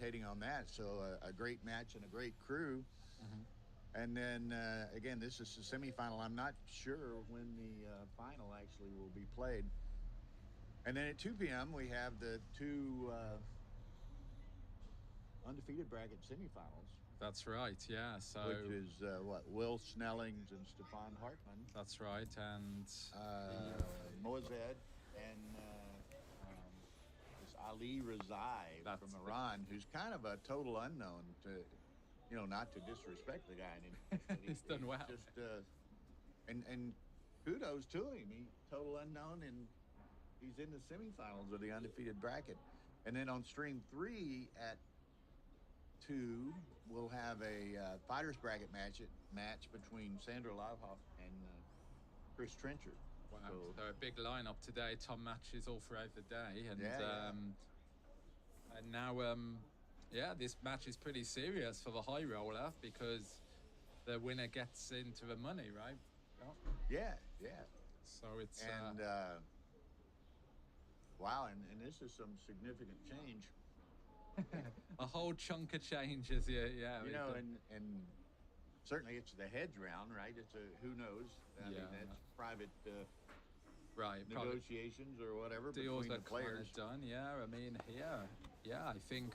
commentating on that. So a great match and a great crew. And then again, this is the semifinal. I'm not sure when the final actually will be played. And then at 2 p.m. we have the two undefeated bracket semifinals. That's right, yeah. So which is Will Snellings and Stefan Hartmann. That's right, and Moazed and this Ali Rezai from Iran, who's kind of a total unknown. To not to disrespect the guy, he's done well. Just and kudos to him. He's total unknown, and he's in the semifinals of the undefeated bracket. And then on stream 3 at 2, we'll have a fighters bracket match between Sandra Lavhoff and Chris Trenchard. Wow, so a big lineup today. Tom matches all throughout the day, and and now this match is pretty serious for the high roller because the winner gets into the money, right? Yeah. So it's wow, and this is some significant change. A whole chunk of changes, yeah. And certainly it's the heads round, right? It's a who knows. I mean, that's private, negotiations or whatever deals between the players. Done, yeah. I mean, I think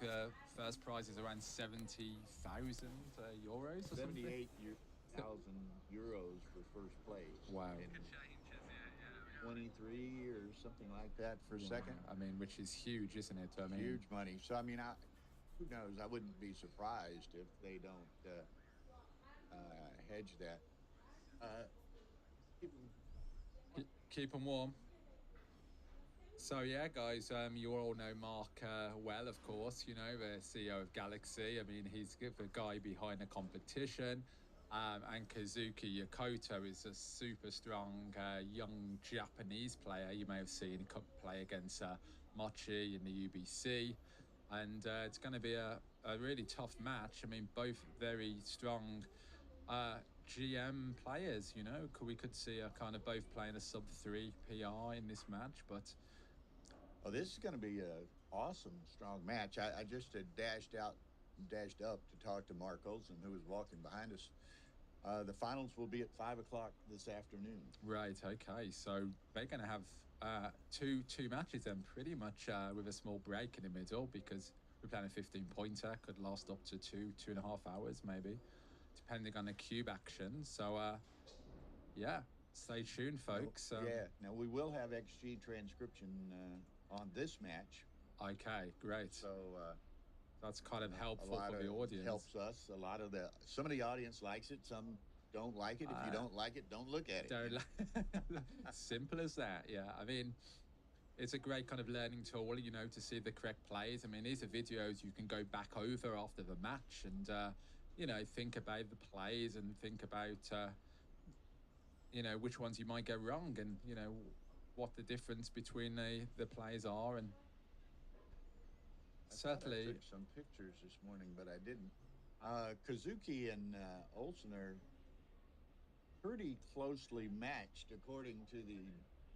first prize is around 70,000 euros. 78,000 euros for first place. Wow. And 23 or something like that for second. I mean, which is huge, isn't it? I mean, huge money. So I mean, who knows? I wouldn't be surprised if they don't hedge that. Keep them warm. So yeah, guys, you all know Marc well, of course. The CEO of Galaxy. I mean, he's the guy behind the competition. And Kazuki Yokota is a super strong young Japanese player. You may have seen him play against Mochi in the UBC. And it's going to be a really tough match. I mean, both very strong GM players, We could see a kind of both playing a sub-3 PR in this match. But this is going to be an awesome, strong match. I just had dashed up to talk to Marc Olsen, who was walking behind us. The finals will be at 5:00 this afternoon. Right. Okay. So they're going to have two matches then, pretty much with a small break in the middle, because we're playing a 15-pointer, could last up to 2.5 hours maybe, depending on the cube action. So stay tuned, folks. Now we will have XG transcription on this match. Okay. Great. So. That's kind of helpful for the audience. Helps us. Some of the audience likes it. Some don't like it. If you don't like it, don't look at it. Simple as that. Yeah. I mean, it's a great kind of learning tool, to see the correct plays. I mean, these are videos you can go back over after the match and, think about the plays and think about, which ones you might get wrong and, what the difference between the plays are. And certainly, I took some pictures this morning, but I didn't. Kazuki and Olsen are pretty closely matched according to the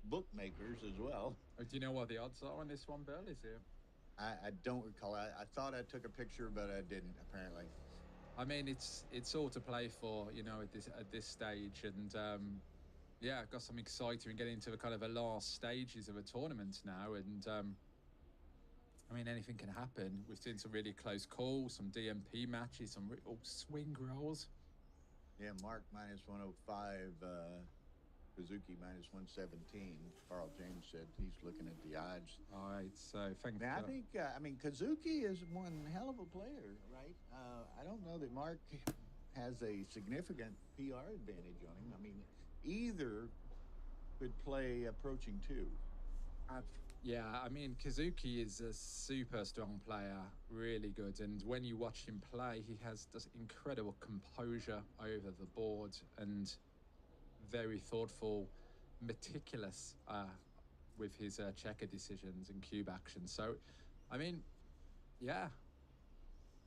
bookmakers as well. Do you know what the odds are on this one, Bill? Is it? I don't recall. I thought I took a picture, but I didn't. Apparently. I mean, it's all to play for, at this stage, and I've got some exciting and getting into the kind of the last stages of a tournament now, and. I mean, anything can happen. We've seen some really close calls, some DMP matches, some swing rolls. Yeah, Marc minus 105, Kazuki minus 117. Carl James said he's looking at the odds. All right, so thank you. I think, Kazuki is one hell of a player, right? I don't know that Marc has a significant PR advantage on him. I mean, either could play approaching 2. I mean, Kazuki is a super strong player, really good. And when you watch him play, he has this incredible composure over the board and very thoughtful, meticulous with his checker decisions and cube actions. So, I mean, the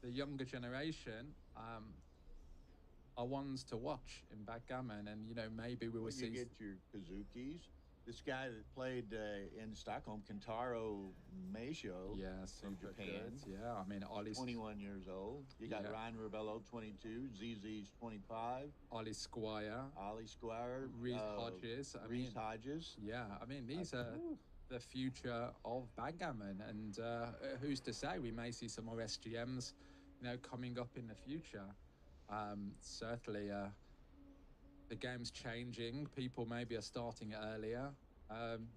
younger generation are ones to watch in backgammon. And, maybe we will see... You get your Kazukis, this guy that played in Stockholm, Kentaro Meisho, Yeah, from super Japan. good. Yeah, I mean, He's 21 years old. You got Yeah. Ryan Rebello, 22. ZZ's 25. Ollie Squire, Ollie Squire. Reese Hodges. I Reese mean, Hodges. yeah, I mean, these are the future of backgammon, and who's to say we may see some more SGMs, coming up in the future. Certainly, the game's changing. People maybe are starting earlier.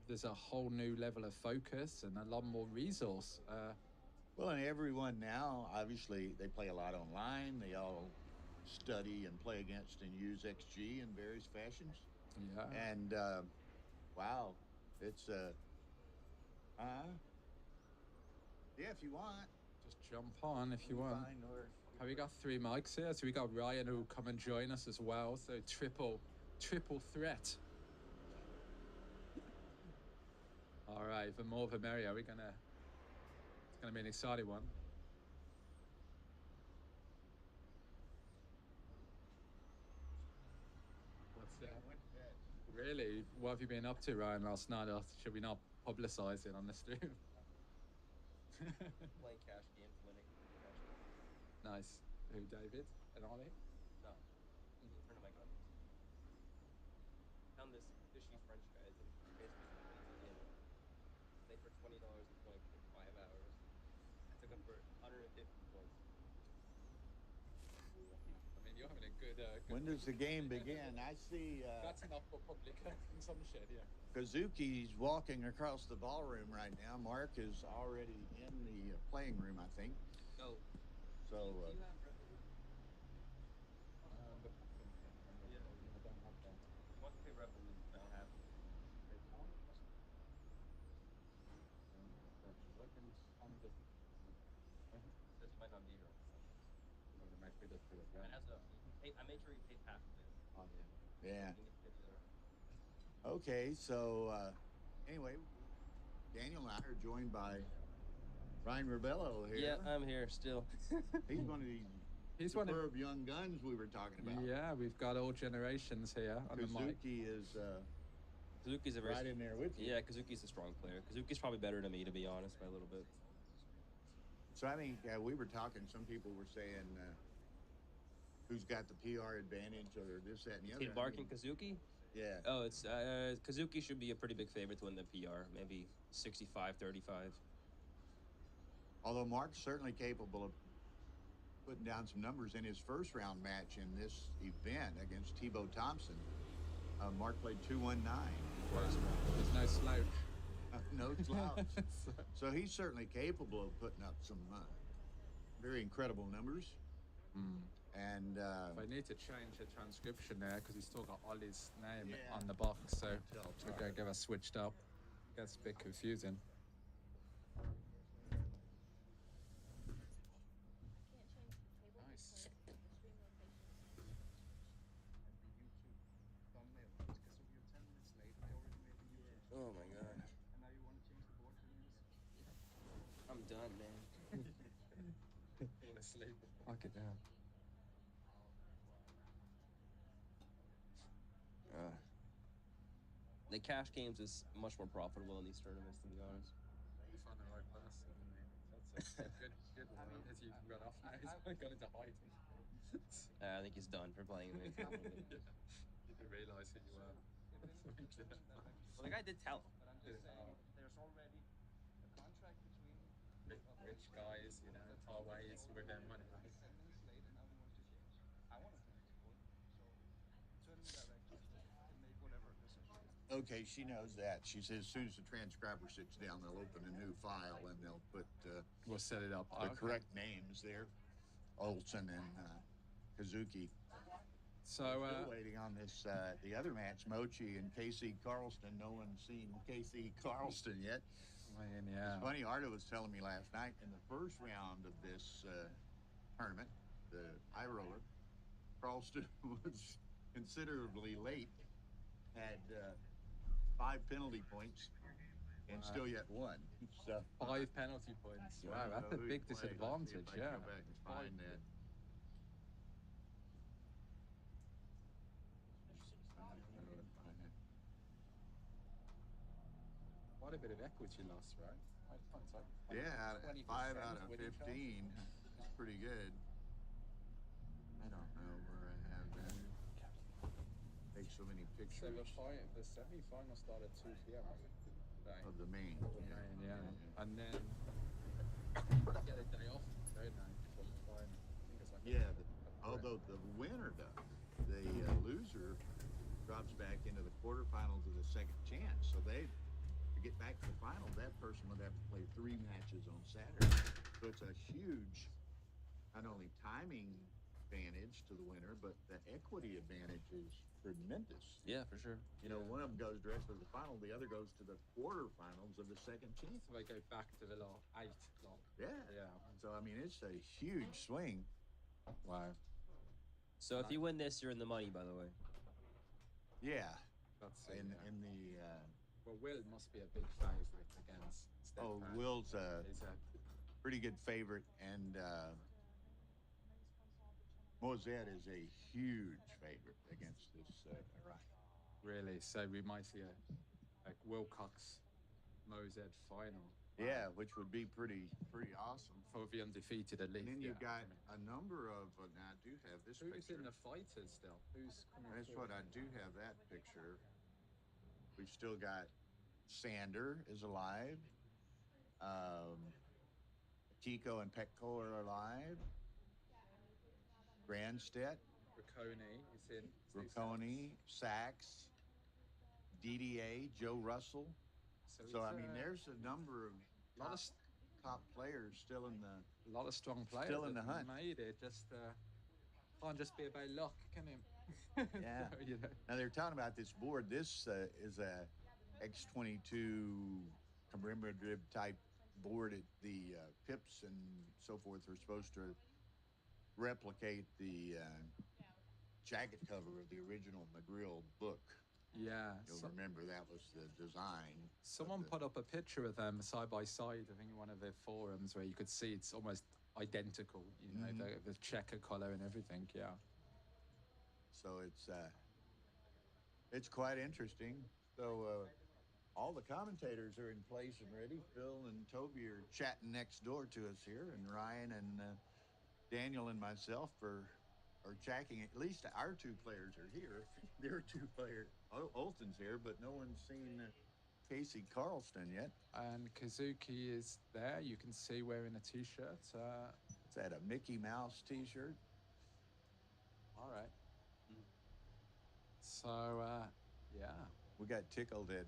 There's a whole new level of focus and a lot more resource. Well, and everyone now, obviously, they play a lot online. They all study and play against and use XG in various fashions. Yeah. And wow, it's yeah, if you want, Just jump on if you want. Have we got 3 mics here? So we got Ryan who will come and join us as well. So triple threat. All right, the more the merrier. It's gonna be an exciting one. What's that? Really? What have you been up to, Ryan, last night? Or should we not publicize it on the stream? Playing cash games, winning. Nice. Who, David and Ollie? No. Turn the mic on. Found this fishy French guy. It's basically some crazy game. Played for $20 and played for 5 hours. I took him for 150 points. I mean, you're having a good. When does the game begin? I see That's enough for public consumption, yeah. Kazuki's walking across the ballroom right now. Marc is already in the playing room, I think. No. So Do you have Revolut? Yeah. I don't have that. He wants to pay Revolut. I don't have it. Says he might not be here on Sunday. I made sure he paid half of it. Oh, yeah. yeah. He can get the other. Okay, so anyway, Daniel and I are joined by Ryan Rebello here. Yeah, I'm here still. He's one of these He's one of superb young guns we were talking about. Yeah, we've got all generations here on the mic. Kazuki is Kazuki's a very right in there with you. Yeah, Kazuki's a strong player. Kazuki's probably better than me, to be honest, by a little bit. So I think we were talking. Some people were saying who's got the PR advantage or this, that, and the other. Between Marc and Kazuki? Yeah. Oh, it's Kazuki should be a pretty big favorite to win the PR, maybe 65-35. Although Marc's certainly capable of putting down some numbers in his first round match in this event against Tebow Thompson. Marc played 2-1-9. There's no slouch. No slouch. So he's certainly capable of putting up some very incredible numbers. And I need to change the transcription there because he's still got Ollie's name Yeah. on the box, so Tell, we're going to get us switched up. Gets a bit confusing. Nice. Oh my god. I'm done, man. Fall asleep. Fuck it down. The cash games is much more profitable in these tournaments, to be honest. You found the right person. That's a good one. Has he run off now? He's gone into hiding. I think he's done for playing me. You didn't realise who you were. Well, the guy did tell him. There's already a contract between Rich guys, far ways with their money. 10 minutes late, and now he wants to change. I want to change the board, so tournament director can make whatever decision. okay, she knows that. She says as soon as the transcriber sits down, they'll open a new file and they'll put We'll set it up. the correct names there. Olsen and Kazuki. So, Still waiting on this, the other match, Mochi and KC Carlston. No one's seen KC Carlston yet. I mean, yeah. It's funny, Arda was telling me last night in the first round of this tournament, the high roller, Carlston was considerably late, had 5 penalty points, and still yet won. So 5 penalty points. Wow, that's a big disadvantage, Let's see if I can yeah. go back and find that. quite a bit of equity loss, right? It's like Yeah, 20% 5 out of winning chance. 15 is pretty good. I don't know where I have that. Take so many So pictures the semi-final started at 2 p.m. today. of the main. Yeah. And then get a day off, don't they, before the final. I think it's like Although the winner does, the loser drops back into the quarterfinals of the second chance. So to get back to the final, that person would have to play 3 matches on Saturday. So it's a huge, not only timing advantage to the winner, but the equity advantage is tremendous. Yeah, for sure. You know, one of them goes directly to the final, the other goes to the quarterfinals of the second chance. So they go back to the lot 8 lot. Yeah. Yeah. So, I mean, it's a huge swing. Wow. So if you win this, you're in the money, by the way. Yeah. That's it. In the. Well, Will must be a big favorite against Stefan. Will's He's a pretty good favorite, and Mozet is a huge favorite against this Orion. really. So we might see a Wilcox Mozet final. Yeah, which would be pretty awesome. For the undefeated at least. And then you've got a number of. Now I do have this Who's picture. in the fighters still? Who's coming? That's what I do have that picture. We've still got Sander is alive. Tico and Petco are alive. Grandstedt, Riccone is in. Riccone, Sachs, DDA, Joe Russell. So I mean, there's a number of top players still in the. A lot of strong players still in the hunt. Made it. Just can't just be about luck, can it? Yeah. So, you know. Now they're talking about this board. This is a X22 commemorative type board. The pips and so forth are supposed to replicate the jacket cover of the original McGrill book. Yeah. You'll remember that was the design. Someone put up a picture of them side by side, I think, in one of their forums where you could see it's almost identical, you know, the checker color and everything. Yeah. So it's quite interesting. So all the commentators are in place and ready. Phil and Toby are chatting next door to us here, and Ryan and Daniel and myself are checking. At least our 2 players are here. Their 2 players, Olsen's here, but no one's seen Casey Carlston yet. And Kazuki is there. You can see wearing a T-shirt. Is that a Mickey Mouse T-shirt? All right. So, yeah. We got tickled at,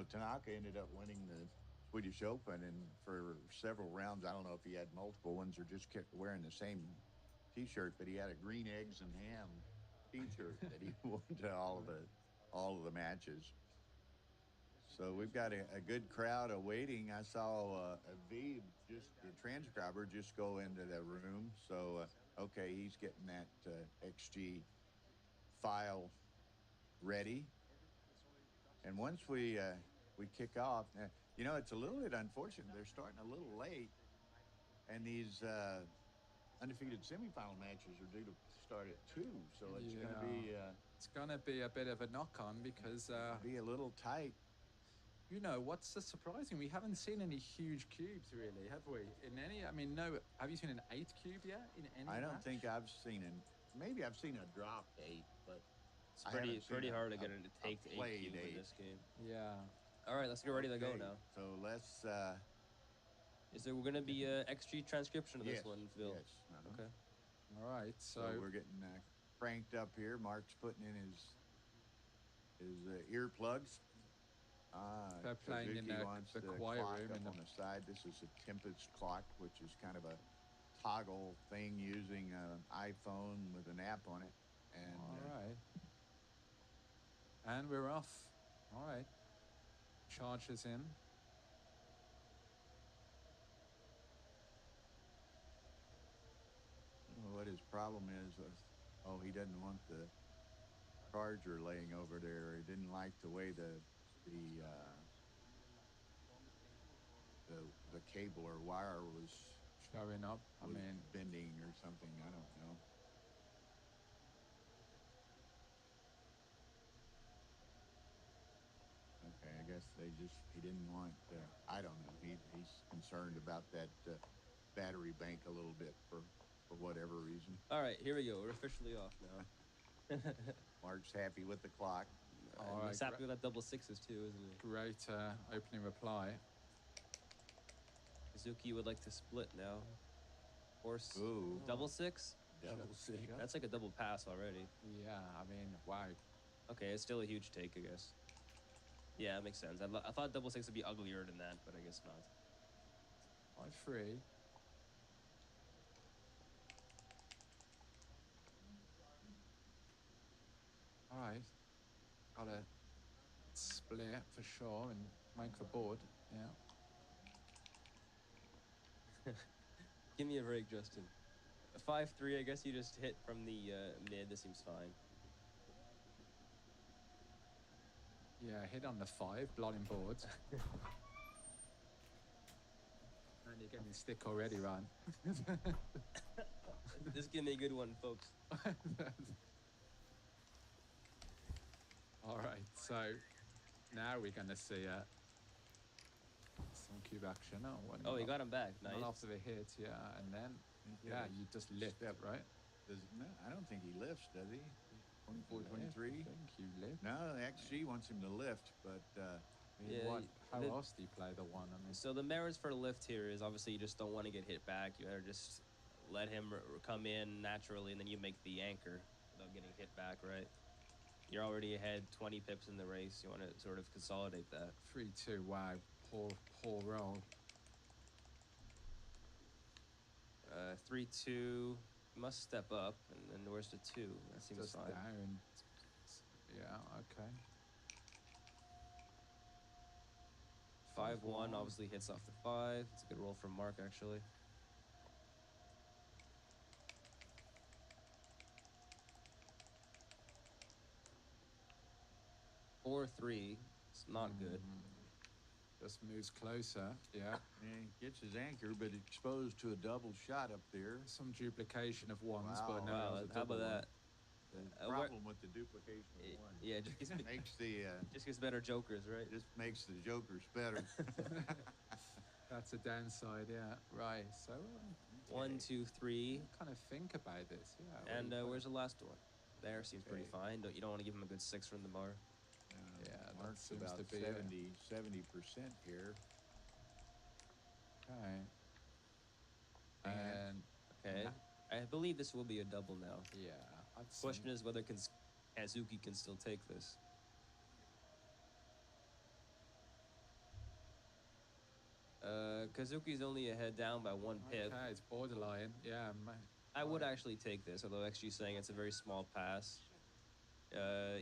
Tanaka ended up winning the Swedish Open, and for several rounds, I don't know if he had multiple ones or just kept wearing the same T-shirt, but he had a green eggs and ham T-shirt that he wore to all of the matches. So we've got a good crowd awaiting. I saw Aviv, just the transcriber, just go into the room. So okay, he's getting that XG file ready. And once we kick off, it's a little bit unfortunate. They're starting a little late, and these undefeated semifinal matches are due to start at 2. So it's going to be it's going to be a bit of a knock-on because be a little tight. You know what's surprising? We haven't seen any huge cubes, really, have we? In any, I mean, no. Have you seen an 8 cube yet? In any? I don't match? think I've seen it. Maybe I've seen a dropped 8, but it's pretty hard to get it to take the 8 cube in this game. Yeah. All right, let's get ready to go now. So let's. Is there going to be a XG transcription of this one, Phil? Yes. Okay. All right. So we're getting cranked up here. Mark's putting in his earplugs. They're playing in the quiet room on the side. This is a Tempest clock, which is kind of a toggle thing using an iPhone with an app on it. And all right. And we're off. All right. Charges in. What his problem is, he doesn't want the charger laying over there. He didn't like the way the cable or wire was showing up. I mean, bending or something. I don't know. Okay, I guess guess he didn't want. I don't know. He's concerned about that battery bank a little bit for whatever reason. All right, here we go. We're officially off now. Mark's happy with the clock. All And right, he's happy with that double sixes too, isn't he? Great opening reply. Kazuki would like to split now. Horse. Ooh. Double six? Double six. That's like a double pass already. Yeah, I mean, wow. Okay, it's still a huge take, I guess. Yeah, that makes sense. I thought double six would be uglier than that, but I guess not. 5-3. All right. Gotta split for sure and make the board. Yeah. Give me a break, Justin. 5-3, I guess you just hit from the mid. This seems fine. Yeah, hit on the 5, blotting boards. And you're getting stick already, Ryan. This is gonna be a good one, folks. All right, so now we're gonna see some cube action. Oh, you got him back. Nice. Not after the hit, yeah, and then you just lift, right? No, I don't think he lifts, does he? 24, Lift, 23. I think you lift. No, XG wants him to lift, but I mean, Yeah, how else do you play the one? I mean, So the merits for lift here is obviously you just don't want to get hit back. You better just let him come in naturally, and then you make the anchor without getting hit back, right? You're already ahead 20 pips in the race. You want to sort of consolidate that. 3-2. Wow, poor roll. 3-2. Must step up, and then where's the 2? That seems Just fine. down. Yeah, okay. 5-1 obviously hits off the 5. It's a good roll from Marc, actually. Or 3. It's not good. Just moves closer. Yeah. he gets his anchor, but exposed to a double shot up there. Some duplication of ones, Wow. but no, Wow, it was a how about double one. that? The problem with the duplication of one. Yeah, just gives, Makes the just gives better jokers, right? just makes the jokers better. That's a downside, yeah. Right. So, 1, 2, 3. kind of think about this, yeah. what And do you where's put? the last one? There seems pretty Okay. fine. You don't want to give him a good 6 from the bar. Yeah, that Mark's seems about to be 70% here. Okay. And Okay. I believe this will be a double now. yeah, I'd Question say is whether Kazuki can still take this. Kazuki's only ahead down by 1 pip. okay, it's borderline. Yeah, I would actually take this, although XG saying it's a very small pass.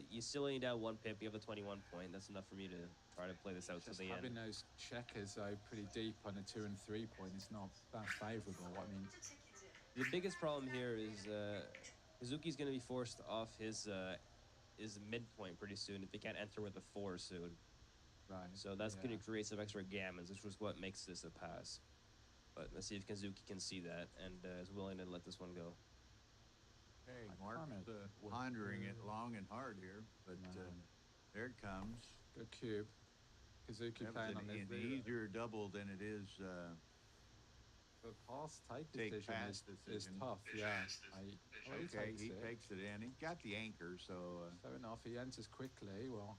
You still only down 1 pip. You have the 21 point. That's enough for me to try to play this out to just the having end. those checkers though pretty deep on a 2 and 3 point is not that favourable. I mean, The biggest problem here is Kazuki's going to be forced off his midpoint pretty soon if he can't enter with a 4 soon. right. So that's yeah. going to create some extra gammons, which was what makes this a pass. But let's see if Kazuki can see that and is willing to let this one go. hey, I Mark's kinda would pondering it do- long and hard here, but there it comes. Good cube. Kazuki That was playing on an the easier double than it is. The pass take Take decision pass is decision. tough. Yeah. He Okay, takes he it. takes it in. He's got the anchor, so Fair enough. He enters quickly. Well,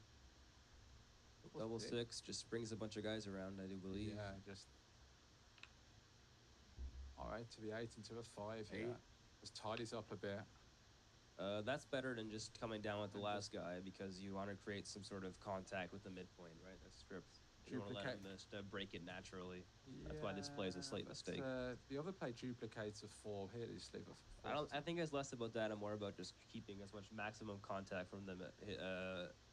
Double 6 just brings a bunch of guys around, I do believe. Yeah, just all right to the 8 into a 5. Yeah, 8. just tidies up a bit. That's better than just coming down with the last guy because you want to create some sort of contact with the midpoint, right? That's script. You don't want to let him just break it naturally. That's why this play is a slight mistake. The other play duplicates a 4 here. This leave a 4. I think it's less about that and more about just keeping as much maximum contact from the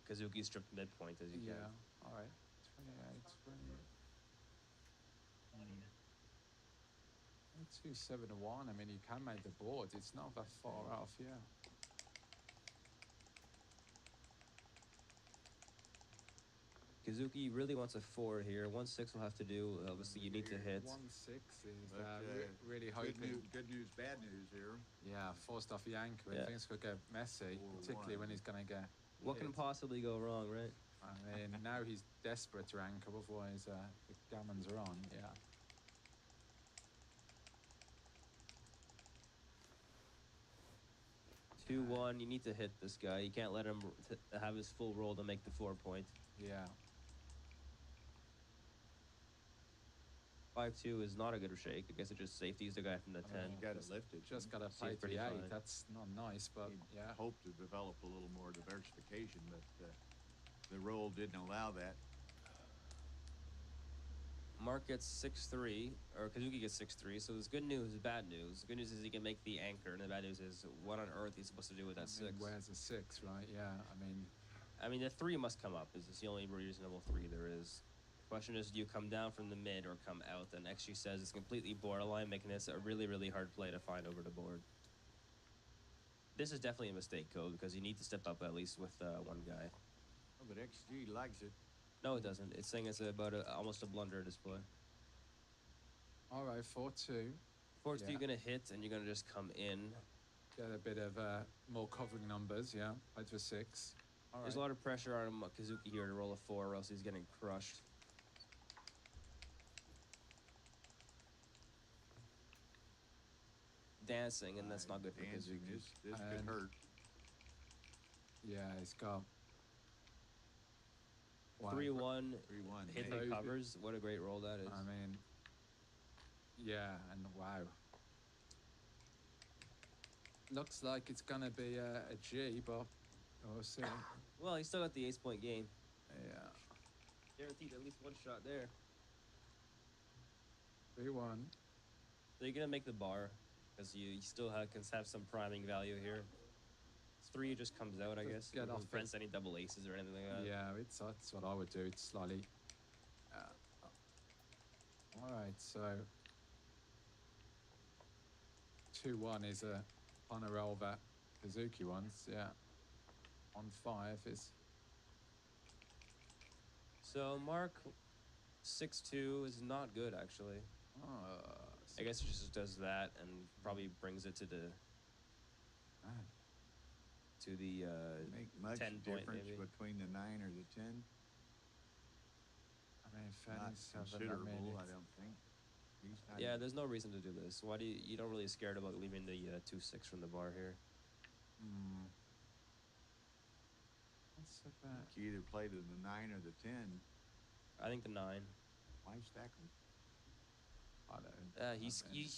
Kazuki stripped midpoint as you Yeah. can. All right. 28, 20. 2, 7, 1. I mean, you can make the board. It's not that far off. Yeah. Kazuki really wants a 4 here. 1-6 will have to do. Obviously, you need to hit. 1-6 is but, really good hoping. news, bad news here. Yeah, forced off the anchor. Yeah. Things could get messy, 4-1. particularly when he's going to get. What can hit. possibly go wrong, right? I mean, now he's desperate to anchor, otherwise the gammons are on. Yeah. 2-1. You need to hit this guy. You can't let him have his full roll to make the 4-point. Yeah. 5-2 is not a good shake. I guess it just safeties the guy from the I 10. mean, You got to lift it. Just got to Seems play to pretty the 8. fine. That's not nice, but He'd yeah. hope to develop a little more diversification, but the roll didn't allow that. Marc gets 6-3, or Kazuki gets 6-3. So there's good news, bad news. The good news is he can make the anchor, and the bad news is what on earth he's supposed to do with that I mean, 6. where's a 6, right? Yeah. I mean, the 3 must come up. This is the only reasonable 3 there is. Question is, do you come down from the mid or come out? And XG says it's completely borderline, making this a really, really hard play to find over the board. This is definitely a mistake, Code, because you need to step up at least with one guy. Oh, but XG likes it. No, it doesn't. It's saying it's about almost a blunder display. All right, 4-2. 4-2, Yeah. you're going to hit, and you're going to just come in. Get a bit of more covering numbers, yeah. Play to a 6. All There's right. a lot of pressure on Kazuki here to roll a 4, or else he's getting crushed. Dancing, and that's not good for Dancing. Kazuki. This could And- hurt. Yeah, he's got. Wow. 3-1, 3-1. hit maybe. the covers. What a great roll that is. I mean, yeah, and wow. Looks like it's gonna be a G, but we'll see. Well, he still got the ace-point game. Yeah, Guaranteed at least one shot there. 3-1. So you're gonna make the bar, because you still can have some priming value here. 3 just comes out, I Just guess. get Doesn't off it. prevent any double aces or anything like that. Yeah, that's what I would do. It's slightly. All right, so 2-1 is on a roll that Kazuki wants. Yeah, on 5 is. So Marc 6-2 is not good actually. I guess he just does that and probably brings it to the Man, Make much 10 point difference maybe. between the 9 or the 10. I mean, Not 37. considerable, I mean, I don't think. He's not Yeah, there's no reason to do this. Why do you don't really scared about leaving the 2-6 from the bar here? What's about? You either play to the 9 or the 10. I think the 9. Why stack them? I don't. He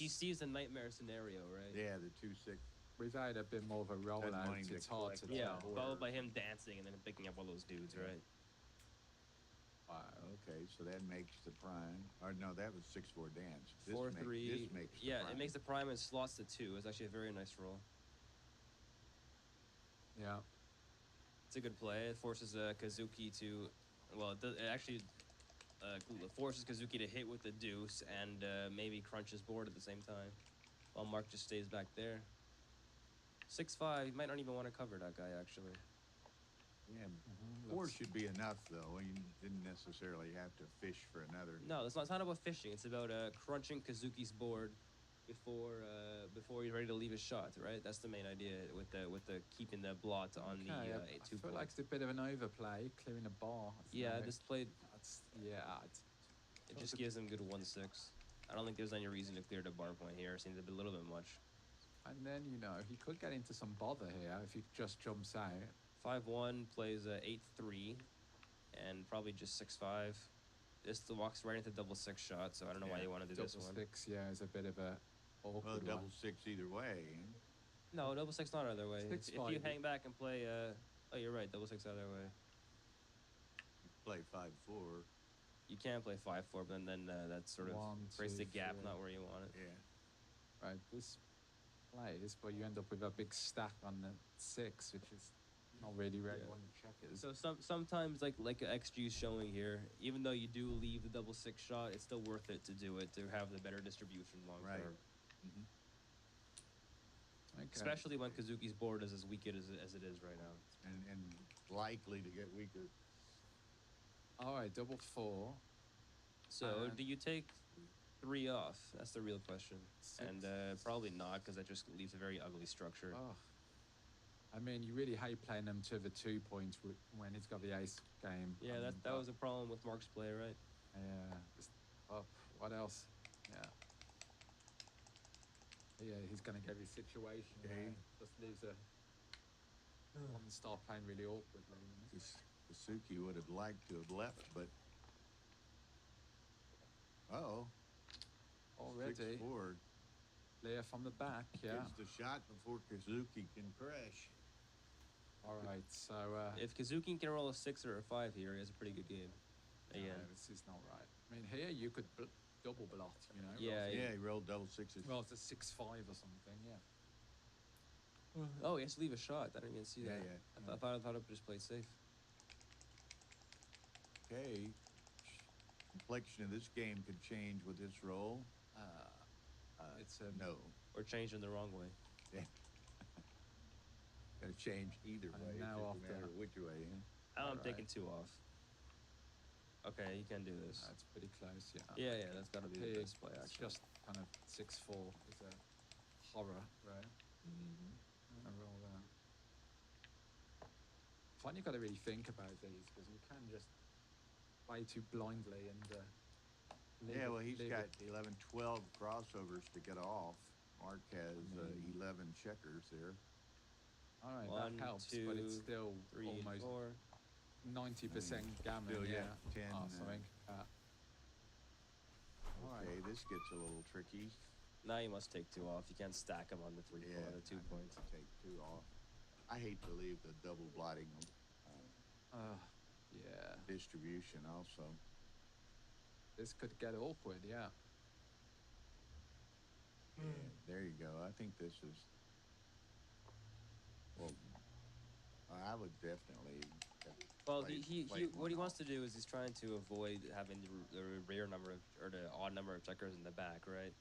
sees the nightmare scenario, right? Yeah, the 2-6. Without a bit more of a rollout, want him to it's hard to collect Yeah, tell. followed by him dancing and then picking up all those dudes, Yeah. right? Wow. Okay, so that makes the prime. Or no, that was 6-4 dance. This 4-3. This makes the Yeah, prime. it makes the prime and slots to 2. It's actually a very nice roll. Yeah. It's a good play. It forces Kazuki to, well, it actually forces Kazuki to hit with the deuce and maybe crunch his board at the same time, while Marc just stays back there. 6-5. You might not even want to cover that guy actually. Yeah, Mhm, 4 looks- should be enough, though. You didn't necessarily have to fish for another. No, it's not about fishing. It's about crunching Kazuki's board before he's ready to leave his shot. Right. That's the main idea with the keeping the blot on Okay, the I 2 feel point. like it's a bit of an overplay, clearing the bar. Yeah, So this played. it It just gives him good 1-6. I don't think there's any reason to clear the bar point here. It seems a little bit much. And then he could get into some bother here if he just jumps out. 5-1 plays 8-3, and probably just 6-5. This walks right into double 6 shot, so I don't know why Yeah, you want to do this Double one. 6, yeah, is a bit of a awkward Well, double one. 6 either way. No, double 6 not either way. If you 6-5. hang back and play, oh, you're right, double 6 either way. You play 5-4. You can play 5-4, but then that sort of 1, creates the 2, gap 3. not where you want it. Yeah. Right, this plays, but you end up with a big stack on the 6, which is not really where you Yeah. want your checkers. So sometimes like XG is showing here, even though you do leave the double 6 shot, it's still worth it to do it to have the better distribution long Right. term. Mm-hmm. Okay. Especially when Kazuki's board is as weak as it is right now. And likely to get weaker. All right, double 4. So And- do you take 3 off? That's the real question. 6. And probably not, because that just leaves a very ugly structure. Oh. I mean, you really hate playing them to the 2 points when he's got the ace game. Yeah, that was a problem with Marc's play, right? Yeah. Just up. What else? Yeah. Yeah, he's going to get his situation. Okay. Just leaves a one and start playing really awkwardly. You know? Kazuki would have liked to have left, but Already. 6-4 Leah from the back. Yeah. gets the shot before Kazuki can crash. All right. So If Kazuki can roll a 6 or a 5 here, he has a pretty good game. no, Again. this is not right. I mean, here you could double blot. You know. Yeah, Yeah, he rolled double sixes. Well, it's a 6-5 or something. Yeah. Oh, he has to leave a shot. I didn't even see Yeah, that. yeah. I thought I would just play safe. Okay. Complexion of this game could change with this roll. It's No. Or change in the wrong way. Yeah. Gonna change either And way. now It off doesn't the- matter which way. I'm Alright. taking 2 off. Okay, you can do this. That's pretty close. Yeah. Yeah, that's got to be the Here, best play, it's actually. just kind of 6-4 is a horror, right? Mm-hmm. A roll there. I find you've got to really think about these because you can just play too blindly and leave Yeah, it- well, he's leave got it- 11, 12 crossovers to get off. Marc has mean- 11 checkers there. All right, 1, that helps, but it's 2, still 3, almost 4. 90% gammon. Still, yeah, yeah. 10, Oh, something. All right. Okay, this gets a little tricky. Now you must take 2 off. You can't stack them on the 3 Yeah, on the 2 I need points. to take 2 off. I hate to leave the double blotting Yeah, distribution also. this could get awkward. Yeah. Yeah, there you go. I think this is. Well, I would definitely. Well, play- he play what he one wants off. to do is he's trying to avoid having the rare number of, or the odd number of checkers in the back, right?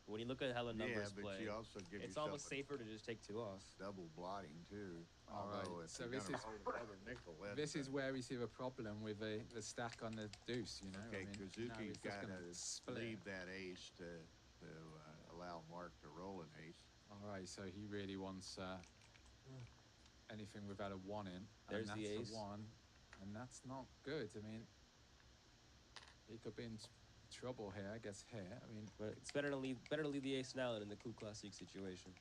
When you look at how the Yeah, numbers but play, you also give it's yourself almost a safer to just take 2 off. double blotting too. All right, Although if so you're this gonna is- roll another nickel, This is where we see the problem with the stack on the deuce. You know. okay. I mean, now Kazuki's he's just got gonna to split. leave that ace to allow Marc to roll an ace. All right, so he really wants anything without a 1 in. There's and the that's ace. a 1, and that's not good. I mean, he could be in trouble here. I guess here. I mean, But it's better to leave the ace now than in the Coup Classique situation.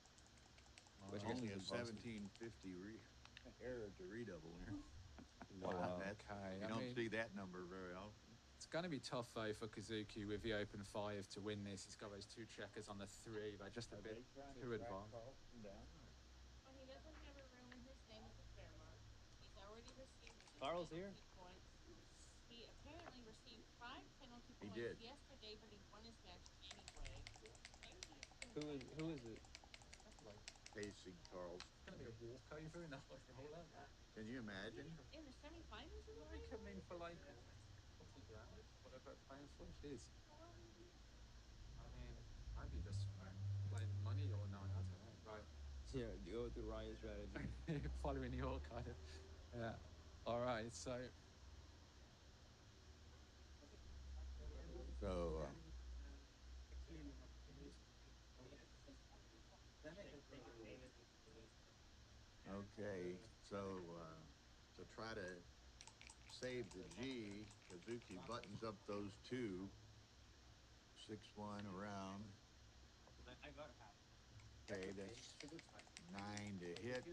Which I guess Only a is impossible. 1750 error to redouble here. Wow. Okay, You I don't mean- see that number very often. it's going to be tough though for Kazuki with the open 5 to win this. He's got those 2 checkers on the 3. They're just a bit too advanced. Well, he doesn't have a room in his name at the fair, Mark. He's already received 2 Carl's penalty here. points. He apparently received 5 penalty He points did. yesterday, but he won his match anyway. Maybe he's been Who is it? Casey Carl's. It's going to be a walkover in the whole out. Can you imagine? in the semifinals of the I fair? come in for like 40 grand, whatever it's paying for. Jeez. I mean, I'd be just playing money or no, I don't know. Right. Yeah, you go with the Ryan strategy. Following your kind of. Yeah. All right. So. So, okay. So, to try to save the G, Kazuki buttons up those 2. 6-1 around. Okay, that's 9 to hit.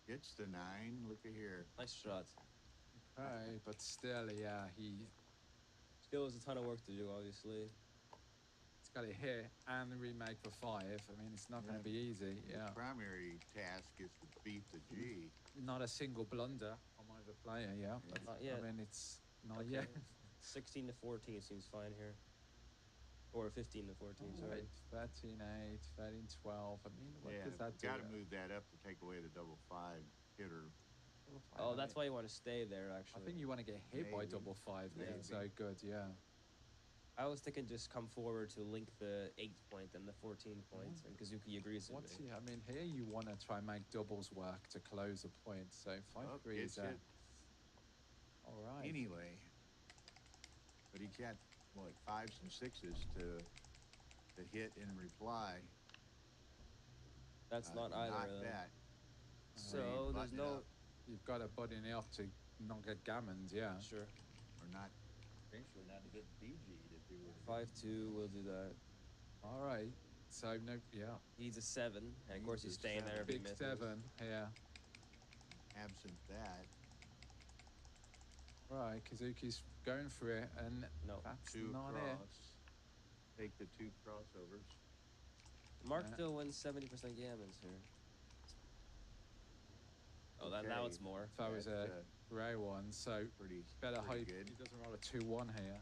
Gets the 9. Look at here. Nice shot. Okay, but still, yeah, he Still has a ton of work to do, obviously. It's got to hit and remake for 5. I mean, it's not going to be easy. The Yeah. primary task is to beat the G. Not a single blunder from either player. Yeah. But, Not yet. I mean, it's not Okay. yet. 16 to 14 seems fine here. Or 15 to 14, sorry. Right, 13-8, 13-12. I mean, what does that do? Got to move that up to take away the double 5 hitter. Oh, that's why you want to stay there, I actually. think you want to get hit by Maybe. double 5. Then it's so Maybe. good. Yeah. I was thinking just come forward to link the 8 point and the 14 points, and Kazuki agrees with What's me. he? I mean, here you want to try and make doubles work to close a point. So 5-3 Gets is it all right. anyway. But he got, what, 5s and 6s to hit in reply. That's not either Not of them. that. So there's button it no up. You've got to button it up to not get gammons, yeah. sure. Or not, potentially not to get BG'd if you were to 5-2. We'll do that. All right. So no, yeah. He needs a 7, and of course Needs he's a staying there if he Big misses. 7, yeah. absent that. Right, Kazuki's going for it, and No. that's 2 not it. across. Take the 2 crossovers. Mark Yeah. still wins 70% gammons here. Oh, that now Okay. it's more. That was That's, a rare one, so pretty better pretty hope good. he doesn't roll a 2-1 here.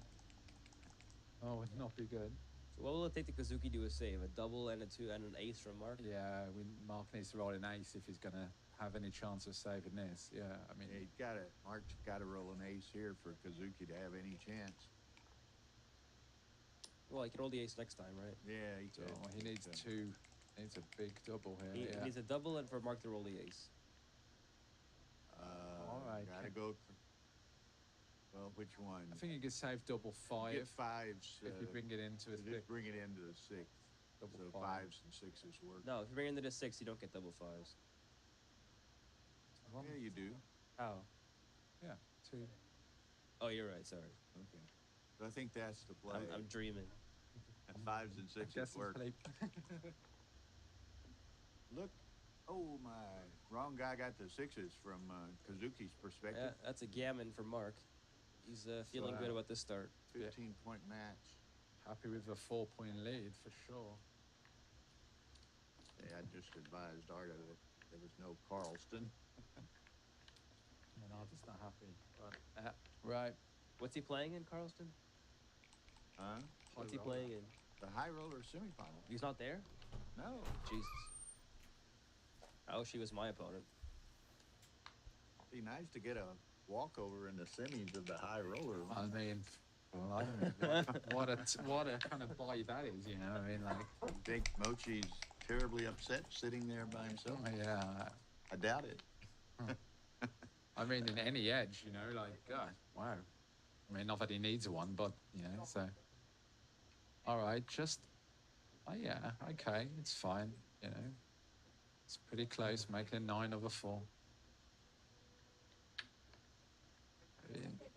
Oh, would not be good. So what will it take to Kazuki do a save? A double and a 2 and an ace from Mark? Yeah, Mark needs to roll an ace if he's going to have any chance of saving this. Yeah, I mean, Yeah, Mark's got to roll an ace here for Kazuki to have any chance. Well, he can roll the ace next time, right? Yeah, he so could. he needs two. Needs a big double here. He yeah. needs a double and for Mark to roll the ace. All right, Gotta go. Well, which one? I think you could save double 5 Get 5s. if you bring it into a just stick. bring it into the 6th. Double So 5. 5s and 6s work. No, if you bring it into the 6, you don't get double 5s. One, Yeah, you do. How? yeah, 2. Oh, you're right. Sorry. Okay. So I think that's the play. I'm dreaming. 5s and 6s work. Play. Look. Oh my! Wrong guy got the 6s from Kazuki's perspective. Yeah, that's a gammon for Mark. He's feeling good about this start. 15-point match. Happy with a 4-point lead for sure. Yeah, I just advised Arda that there was no Carlston. And Arda's not happy. But, right. What's he playing in, Carlston? Huh? What's he playing in? The high roller semifinal. He's not there? No. Jesus. I wish he was my opponent. Be nice to get a walkover in the semis of the high roller. I mean, what a kind of buy that is, you know? I mean, like, I think Mochi's terribly upset sitting there by himself. yeah. I doubt it. I mean, in any edge, you know, like, God, wow. I mean, not that he needs one, but, you know, so. All right, just, yeah, okay, it's fine, you know. It's pretty close, making a 9 of a 4.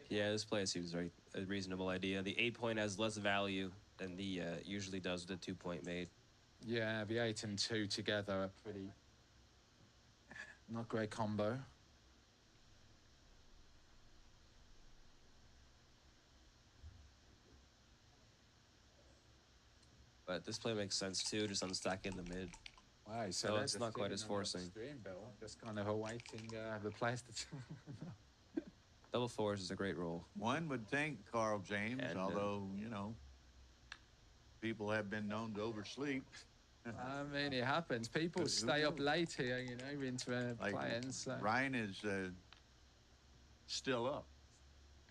Yeah, this play seems a reasonable idea. The 8-point has less value than the usually does with the 2-point made. Yeah, the 8 and 2 together are pretty not great combo. But this play makes sense too, just unstacking the mid. Wow, so No, there's it's a not quite thing as on forcing. the stream, Bill. Just kind of awaiting the players to. Double 4s is a great roll. One would think Carl James, And, although, you know, people have been known to oversleep. I mean, it happens. People Who stay up knows? late here, you know, into Like, playing. So. Ryan is still up.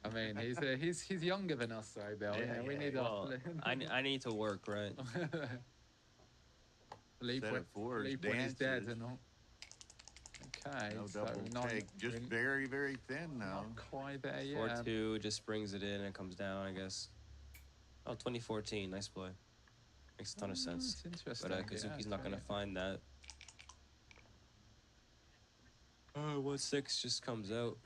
I mean, he's younger than us, though, Bill. Yeah, you know, we yeah, need Well, I need to work, right? Believe Set when, of 4s, believe when he's dead dances. and all. Okay, No so double not, take. Just really very, very thin now. not quite there yet. 4-2 just brings it in and comes down, I guess. Oh, 2014, nice play. Makes a ton of sense. It's interesting. But Kazuki's yeah, not going to okay. find that. Oh, 1-6 just comes out.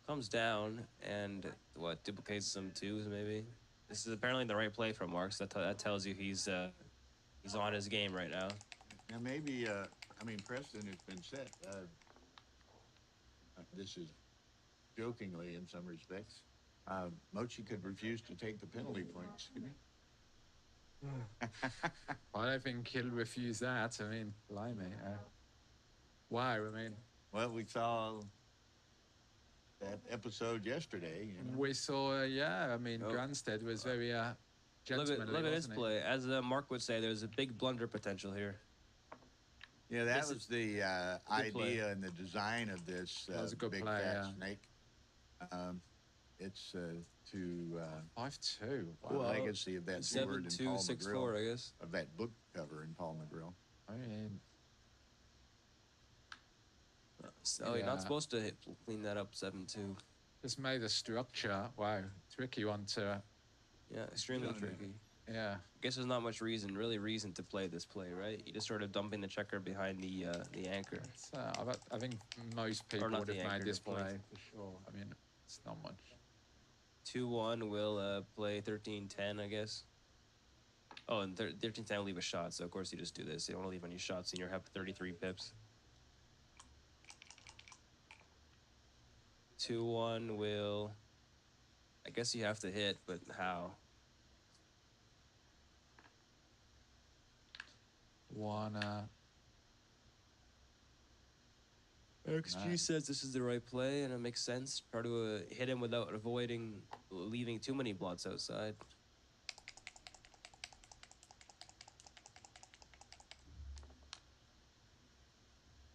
Comes down and what, duplicates some 2s maybe? This is apparently the right play from Marc, so that tells you he's on his game right now. Now, maybe, I mean, Preston has been set. This is jokingly in some respects. Mochi could refuse to take the penalty points. I don't think he'll refuse that. I mean, blimey. Wow, I mean, Well, we saw that episode yesterday. You know? we saw, I mean, Oh. Granstead was very Look gentlemanly, at his wasn't he? play. As Marc would say, there's a big blunder potential here. Yeah, that This was is the good play. idea and the design of this That was a good big play, fat yeah. snake. It's to 5-2. the Wow. legacy of that word in 7-2, Paul 6-4, McGrill, I guess. of that book cover in Paul McGrill. I mean, Oh, you're not Yeah. supposed to clean that up 7-2. just made the structure, wow, tricky one to, Yeah, extremely Done it. tricky. Yeah. guess there's not much reason to play this play, right? You just sort of dumping the checker behind the anchor. It's, I think most people not would the have made anchor, this the point. play for sure. I mean, it's not much. 2-1 will play 13-10, I guess. Oh, and 13-10 will leave a shot, so of course you just do this. You don't want to leave any shots, and you have 33 pips. 2-1 will... I guess you have to hit, but how? Wanna. XG says this is the right play, and it makes sense. Try to hit him without leaving too many blots outside.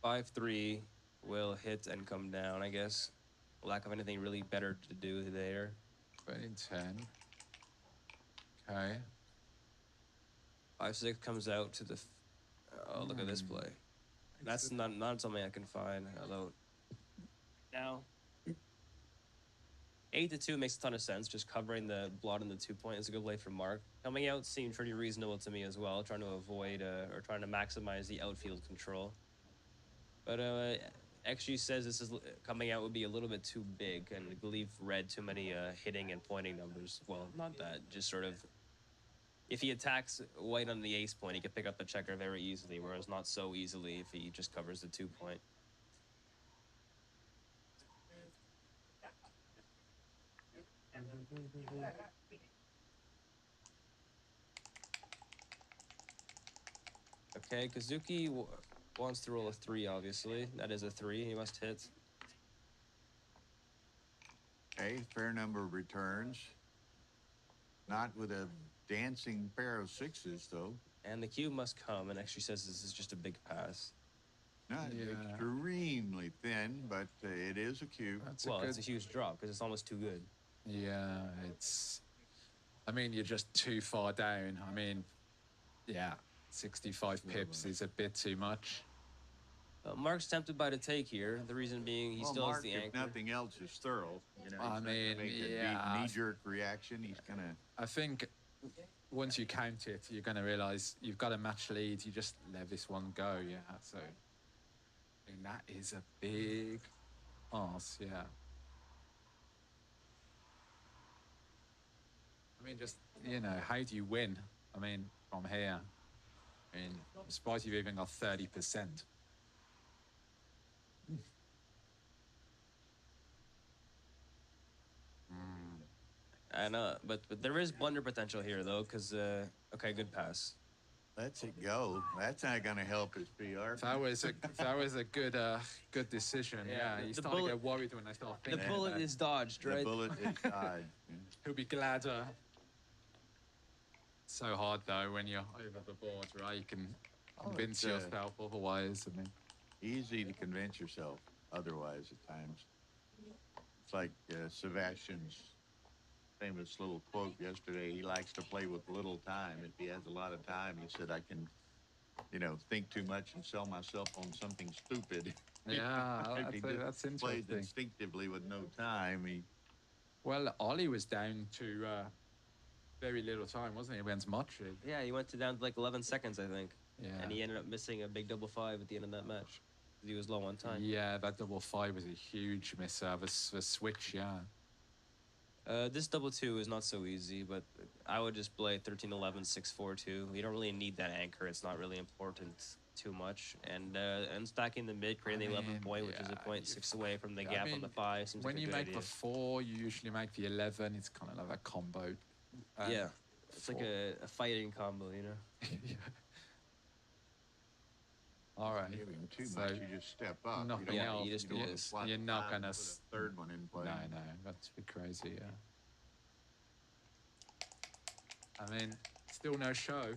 (5-3) will hit and come down, I guess. Lack of anything really better to do there. 20-10. Okay. 5-6 comes out to the... Oh, look at this play. That's not something I can find, although... Now... 8-2 makes a ton of sense. Just covering the blot in the 2-point is a good play for Marc. Coming out seemed pretty reasonable to me as well, trying to avoid or trying to maximize the outfield control. But XG says this is coming out would be a little bit too big and leave red too many hitting and pointing numbers. Well, not that, just sort of... If he attacks white on the ace point, he can pick up the checker very easily, whereas not so easily if he just covers the 2-point. Okay, Kazuki wants to roll a 3, obviously. That is a 3. He must hit. Okay, fair number of returns. Not with a dancing pair of sixes, though. And the cube must come, and actually says this is just a big pass. Not Yeah. extremely thin, but it is a cube. Well, it's a huge drop because it's almost too good. Yeah, it's... I mean, you're just too far down. I mean, yeah, 65 pips is a bit too much. Marc's tempted by the take here. The reason being he still Marc, has the if anchor. nothing else is thorough. You know, I he's not gonna mean, make yeah. a knee-jerk reaction. He's gonna. I think once you count it, you're going to realise you've got a match lead. You just let this one go, yeah. So, I mean, that is a big pass, yeah. I mean, just, you know, how do you win? I mean, from here. I mean, I'm surprised you've even got 30%. I know, but there is blunder potential here though, because okay, good pass. Lets it go. That's not gonna help his PR. That was a good good decision. Yeah, you start to get worried when I start The thinking. bullet is dodged, right? The bullet is dodged. He'll be glad. So hard though when you're over the board, right? You can convince yourself otherwise. I mean, Easy to convince yourself otherwise at times. It's like Sebastian's famous little quote yesterday. He likes to play with little time. If he has a lot of time, he said, I can, you know, think too much and sell myself on something stupid. yeah, If he that's just plays interesting. instinctively with no time, Well, Ollie was down to very little time, wasn't he, against Marc? Yeah, he went to down to like 11 seconds, I think. Yeah. And he ended up missing a big double 5 at the end of that match. He was low on time. Yeah, that double 5 was a huge miss. The switch, yeah. This double 2 is not so easy, but I would just play 13-11, 6-4-2. You don't really need that anchor. It's not really important too much. And stacking the mid, creating the 11 point, which is a point 6 away from the gap on the 5. Seems when like a you good make idea. the 4, you usually make the 11. It's kind of like a combo. Yeah, it's like a fighting combo, you know? Yeah. All right. you give him too So, much, you just step up. nothing you don't, else. you just don't do wanna this. slot You're the not five gonna and put a third one in play. No, that's a bit crazy, yeah. I mean, still no show.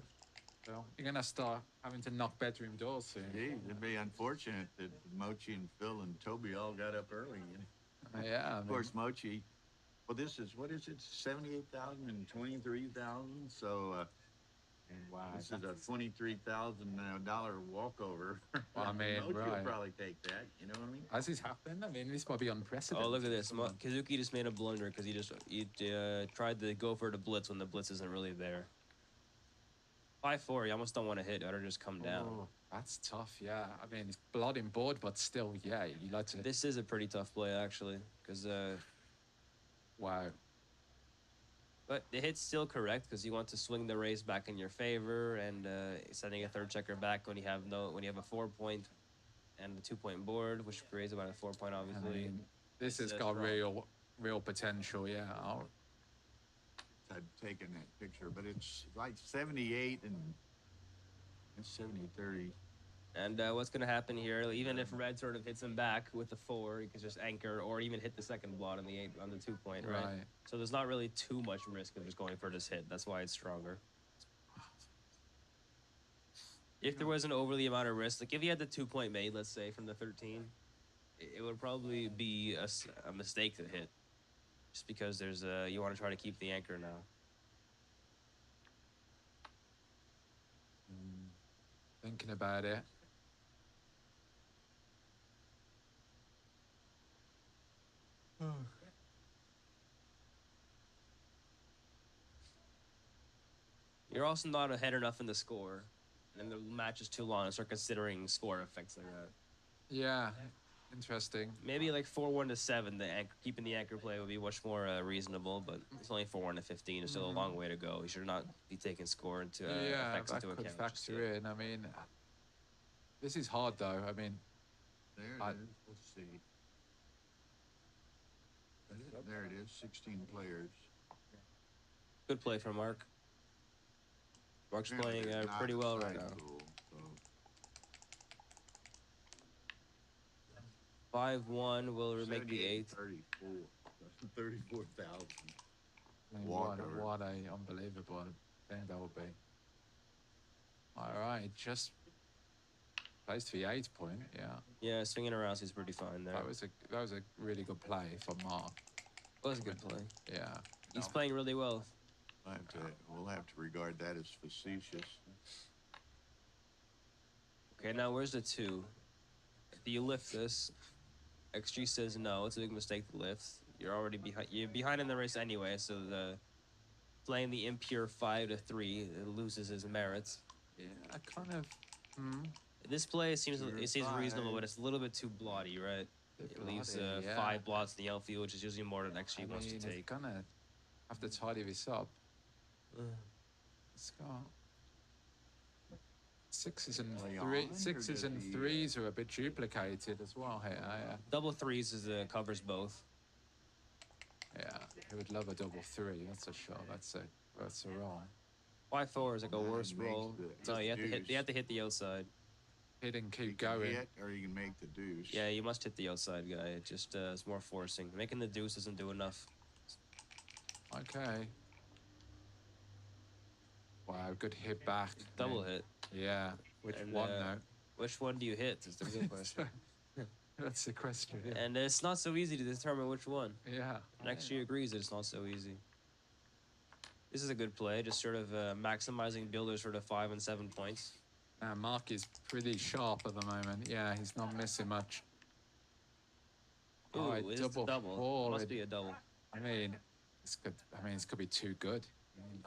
Well, you're going to start having to knock bedroom doors soon. Gee, it'd be unfortunate that Mochi and Phil and Toby all got up early. Yeah, I mean, Of course, Mochi, well, this is, what is it, 78,000 and 23,000? So wow, this is a $23,000 walkover. Well, I mean, Mochi right. will probably take that, you know what I mean? As this happened, I mean, this might be unprecedented. Oh, look at this. Kazuki just made a blunder because he tried to go for the blitz when the blitz isn't really there. 5-4. You almost don't want to hit. Or just come down. Oh, that's tough. Yeah, I mean it's blood in board, but still, yeah, you like to. This is a pretty tough play actually, because Wow. but the hit's still correct because you want to swing the race back in your favor and sending a third checker back when you have a 4-point and a 2-point board, which creates about a 4-point I obviously. mean, this It's, has got strong. real potential. Yeah. I'd taken that picture, but it's like 78 and it's 70-30. And what's going to happen here? Even if red sort of hits him back with the 4, you can just anchor or even hit the second blot on the 8 on the 2-point, right? Right. So there's not really too much risk of just going for this hit. That's why it's stronger. If there was an overly amount of risk, like if you had the 2-point made, let's say from the 13, it would probably be a mistake to hit, just because there's you want to try to keep the anchor now. Thinking about it. You're also not ahead enough in the score, and the match is too long to start considering score effects like that. Yeah. Interesting. Maybe like 4-1 to 7, keeping the anchor play would be much more reasonable, but it's only 4-1 to 15. It's still a long way to go. You should not be taking score into Yeah, effects that into could account. factor in. I mean, this is hard though. I mean, There I- it is. Let's see. There it is. 16 players. Good play from Marc. Marc's Apparently playing there's not pretty a well right side now. pool, so 5-1 will make the 8. 34. 34,000. I mean, Walkover. what a unbelievable thing that would be. All right, just placed the 8-point. Yeah, Yeah, swinging around, he's pretty fine there. that was a really good play for Marc. That was a good play. Yeah. He's No. playing really well. We'll have to regard that as facetious. Okay, now where's the 2? Do you lift this? XG says no. It's a big mistake to lift. You're already behind. You're behind in the race anyway, so playing the impure 5 to 3 loses its merits. Yeah, I kind of. This play seems Sure, reasonable, 5. but it's a little bit too blotty, right? Bit It leaves bloody, yeah. 5 blots in the outfield, which is usually more than XG I wants to mean, take. it's gonna have to tidy this up. It's got sixes and Play three. on, or Sixes does and he, threes are a bit duplicated as well here. Double 3s is covers both. Yeah, I would love a double 3. That's a shot. That's a roll. 5-4 is like a Nine worse makes roll. the No, you have to hit. deuce. You have to hit the outside. Hit and You keep can going. hit, or you can make the deuce. Yeah, you must hit the outside guy. It just is more forcing. Making the deuce doesn't do enough. Okay. Wow, good hit back. Double hit. Yeah. Which And, one though? Which one do you hit? Is the real question. That's the question. Yeah. And it's not so easy to determine which one. Yeah. And actually agrees that it's not so easy. This is a good play, just sort of maximizing builders sort of 5 and 7 points. Marc is pretty sharp at the moment. Yeah, he's not missing much. Ooh, Alright, it is the double. four. Must be a double. I mean, this could be too good.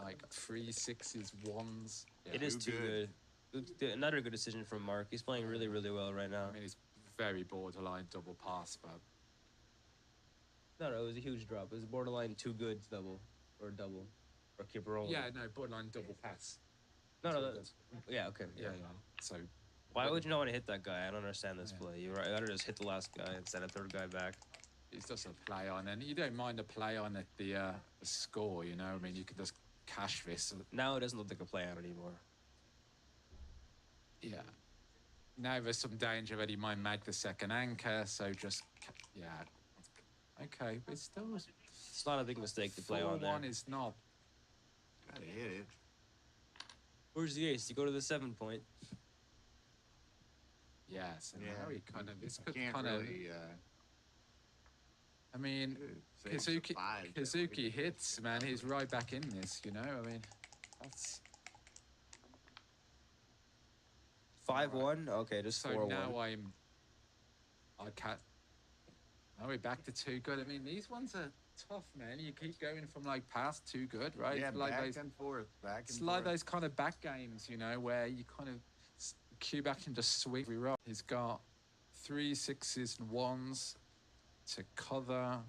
Like 3 6s, 1s. Yeah. It is Too too good. good. Another good decision from Marc. He's playing really, really well right now. I mean, it's very borderline double pass, but No, it was a huge drop. It was borderline too good double or double or keep rolling. yeah, no, borderline double pass. No, too that's, yeah, okay. Yeah, yeah. So Why would you not want to hit that guy? I don't understand this Yeah. play. You rather just hit the last guy and send a third guy back. it's just a play on, and you don't mind a play on at the score. You know, I mean, you could just cash this. Now it doesn't look like a play out anymore. Yeah. Now there's some danger that he might make the second anchor, so just yeah. Okay, but it's still It's not a big mistake to play on there. 4-1 is not. Gotta hit it. Where's the ace? You go to the 7 point. Yes, and Yeah. now he kind of this could Can't kind of. really. I mean, save some Kazuki fives that Kazuki way. hits, man. He's right back in this. You know, I mean, that's 5-1? Okay, just so 4-1. now I can't. Now we're back to 2 good. I mean, these ones are tough, man. You keep going from like past too good, right? Yeah, It's like back those, and forth, back it's and like forth. those kind of back games, you know, where you kind of cue back and just swing every roll. He's got 3 6s and 1s to cover.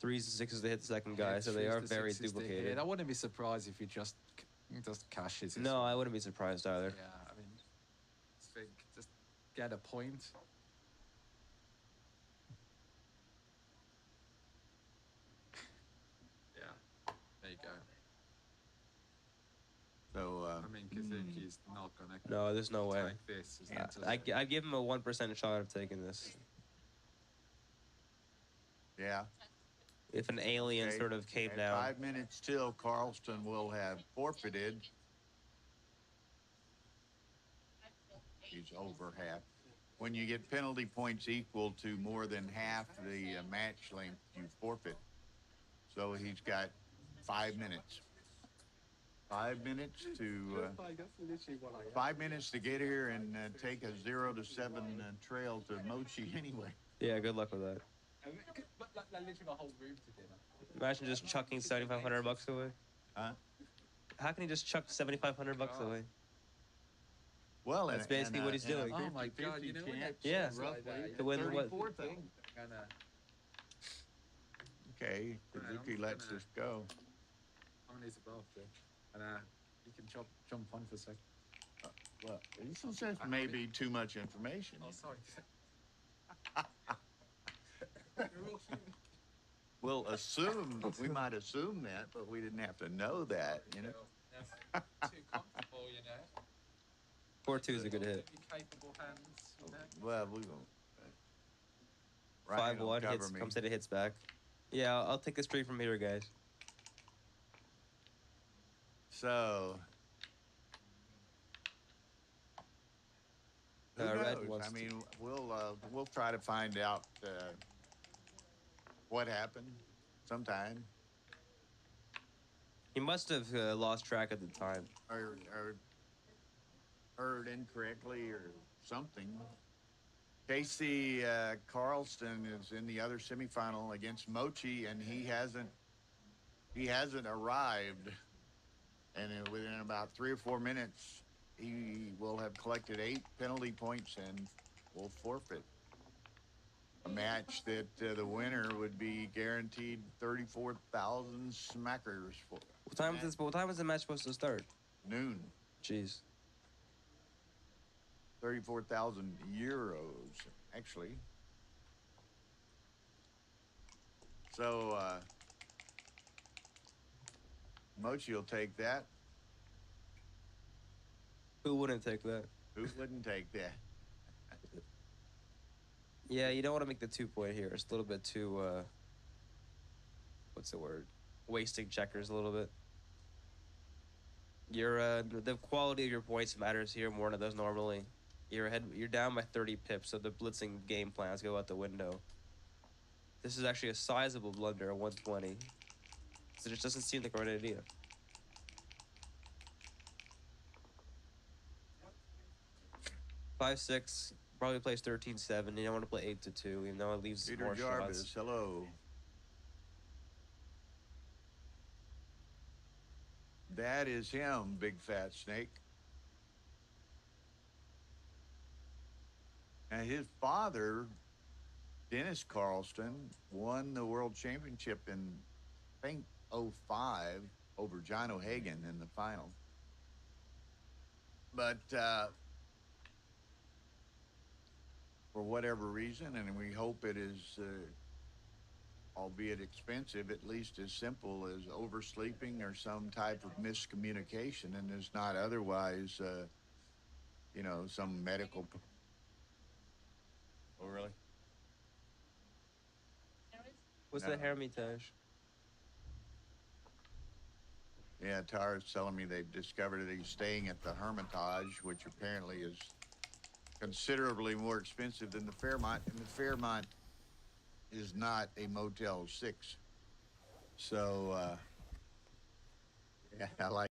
3s and 6s to hit the second guy, so they are very duplicated. I wouldn't be surprised if he just cashes his. No, I wouldn't be surprised either. Yeah, I mean, just get a point. Yeah, there you go. So I mean, Kazuki's not gonna. No, there's no way. Take this. I'd give him a 1% shot of taking this. yeah. If an alien Okay. sort of came At down. 5 minutes till, Carlston will have forfeited. He's over half. When you get penalty points equal to more than half the match length, you forfeit. So he's got 5 minutes. 5 minutes to 5 minutes to get here and take a 0-7 trail to Mochi anyway. Yeah, good luck with that. But literally a whole room to dinner. Imagine just chucking $7,500 away. Huh? How can he just chuck $7,500 away? Well, That's basically what he's doing. Oh my God, you know what? Yeah. Roughly To win what? 34,000. Okay, Kazuki lets us go. I'm gonna use a bathroom, and you can jump on for a sec. Well, this is maybe too much information. Oh, sorry. We'll assume, we might assume that, but we didn't have to know that, you know? Too comfortable, you know. 4-2 is a good hit. Capable hands, you know. Well, we won't. Ryan will 5-1 cover hits, me. comes in and hits back. Yeah, I'll take the straight from here, guys. So, who Red knows? wants I to- mean, we'll try to find out what happened sometime, He must have lost track at the time. or heard incorrectly or something. Casey Carlston is in the other semifinal against Mochi, and he hasn't arrived. And within about 3 or 4 minutes, he will have collected 8 penalty points and will forfeit a match that the winner would be guaranteed 34,000 smackers for. What time is the match supposed to start? Noon. Jeez. 34,000 euros, actually. So, Mochi will take that. Who wouldn't take that? Who wouldn't take that? Yeah, you don't want to make the 2-point here. It's a little bit too, what's the word? Wasting checkers a little bit. The quality of your points matters here more than it does normally. You're down by 30 pips, so the blitzing game plans go out the window. This is actually a sizable blunder at 120. So it just doesn't seem like a right idea. Five, 6, probably plays 13-7. You don't want to play 8-2, even though it leaves Peter more Jarvis, shots. hello. That is him, Big Fat Snake. And his father, Dennis Carlston, won the world championship in, I think, 05 over John O'Hagan in the final. But for whatever reason, and we hope it is, albeit expensive, at least as simple as oversleeping or some type of miscommunication, and is not otherwise, some medical. Oh, really? What's No. the Hermitage? Yeah, Tara's telling me they've discovered that he's staying at the Hermitage, which apparently is considerably more expensive than the Fairmont, and the Fairmont is not a Motel 6. So, yeah, I like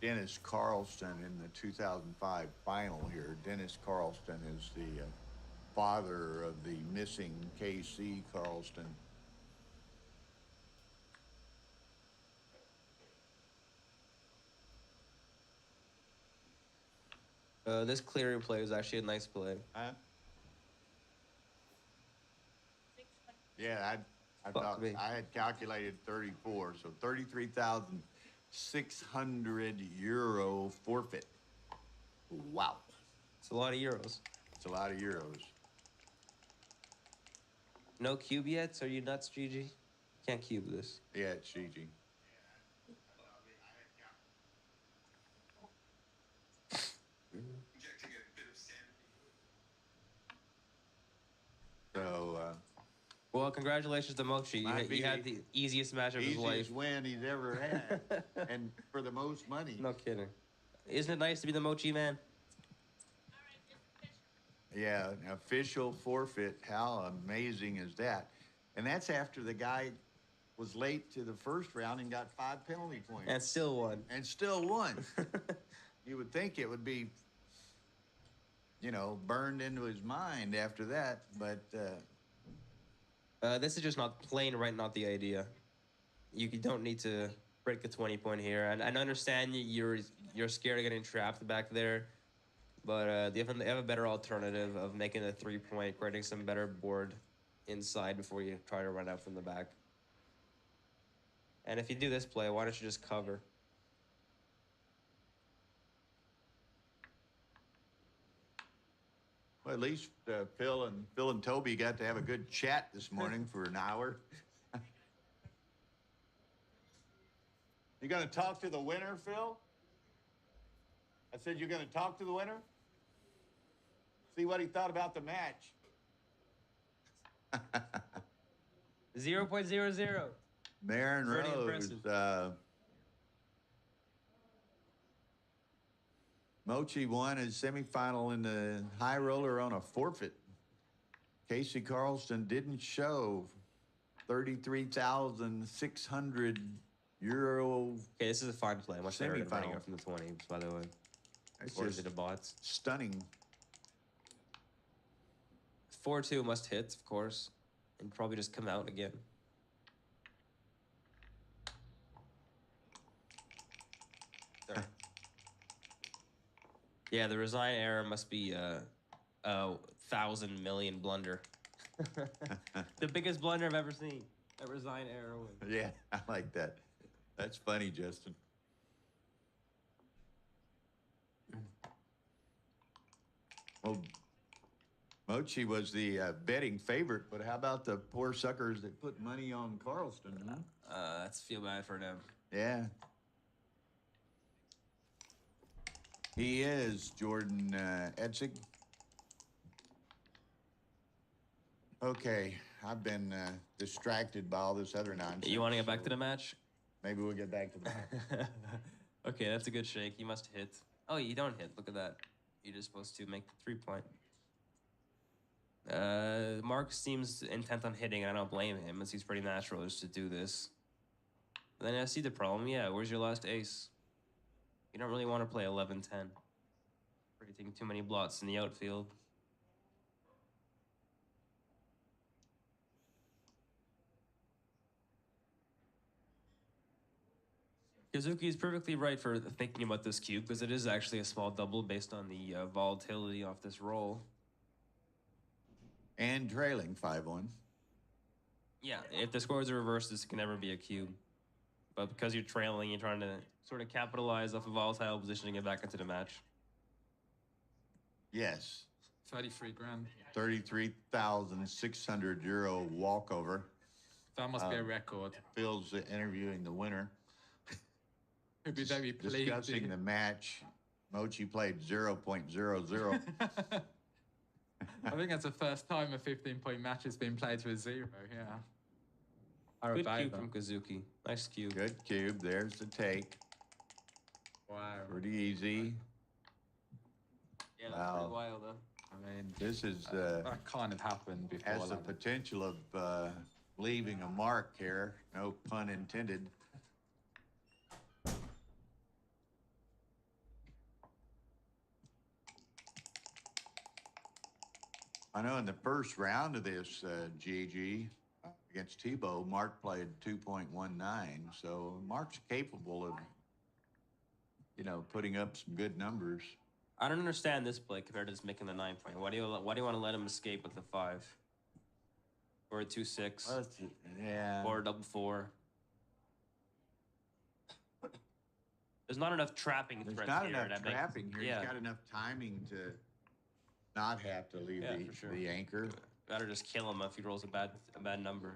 Dennis Carlston in the 2005 final here. Dennis Carlston is the father of the missing KC Carlston. This clearing play was actually a nice play. Huh? 600. Yeah, I Fuck thought me. I had calculated 34, so 33,600 euro forfeit. Wow, It's a lot of euros. it's a lot of euros. No cube yet? Are you nuts, GG? Can't cube this. Yeah, it's Gigi. So, Well, congratulations to Mochi. You, Might be you had the the easiest match of his easiest life. win he's ever had, and for the most money. No kidding. Isn't it nice to be the Mochi man? All right, just official. Yeah, an official forfeit. How amazing is that? And that's after the guy was late to the first round and got 5 penalty points And still won. and still won. You would think it would be, burned into his mind after that, but This is just not plain right, not the idea. You don't need to break the 20-point here. And I understand you're scared of getting trapped back there, but they have a better alternative of making a 3-point, creating some better board inside before you try to run out from the back. And if you do this play, why don't you just cover? well, at least Phil and Toby got to have a good chat this morning for an hour. You going to talk to the winner, Phil? I said you're going to talk to the winner? See what he thought about the match. 0.00. Marin Pretty Rose. impressive. Mochi won his semifinal in the high roller on a forfeit. Casey Carlston didn't show 33,600 euro. Okay, this is a fine play. Much better than running Semifinal. out from the 20, by the way. It's Or is just it a bots? stunning. 4-2 must hit, of course. And probably just come out again. Sorry. Yeah, the resign error must be a 1,000 million blunder. The biggest blunder I've ever seen. A resign error win. Yeah, I like that. That's funny, Justin. Well, Mochi was the betting favorite, but how about the poor suckers that put money on Carlston? Huh? That's feel bad for them. Yeah. He is Jordan Edsig. Okay, I've been distracted by all this other nonsense. You want to get back to the match? Maybe we'll get back to that. Okay, that's a good shake. You must hit. Oh, you don't hit. Look at that. You're just supposed to make the 3-point. Marc seems intent on hitting, and I don't blame him, as he's pretty natural just to do this. But then I see the problem. Yeah, where's your last ace? You don't really want to play 11-10. Creating too many blots in the outfield. Kazuki is perfectly right for thinking about this cube, because it is actually a small double based on the volatility off this roll. And trailing 5-1. Yeah, if the scores are reversed, this can never be a cube. But because you're trailing, you're trying to sort of capitalize off a volatile position and get back into the match. Yes. 33 grand. 33,600 euro walkover. That must be a record. Phil's interviewing the winner. He'd be very pleased. Discussing the match. Mochi played 0.00. I think that's the first time a 15-point match has been played to a 0, yeah. I Good obey cube that. from Kazuki. Nice cube. Good cube. There's the take. Wow. Pretty easy. Yeah, that's Wow. pretty wild, though. I mean, This is that kind of happened before. has the like, potential of leaving a mark here. No pun intended. I know in the first round of this GG against Tebow, Marc played 2.19. So Marc's capable of, putting up some good numbers. I don't understand this play compared to just making the 9 point. Why do you want to let him escape with the 5? Or a 2-6? Well, yeah. Or a double 4? There's not enough trapping There's threats not here. enough trapping here. Yeah. He's got enough timing to not have to leave For sure. the anchor. Better just kill him if he rolls a bad number.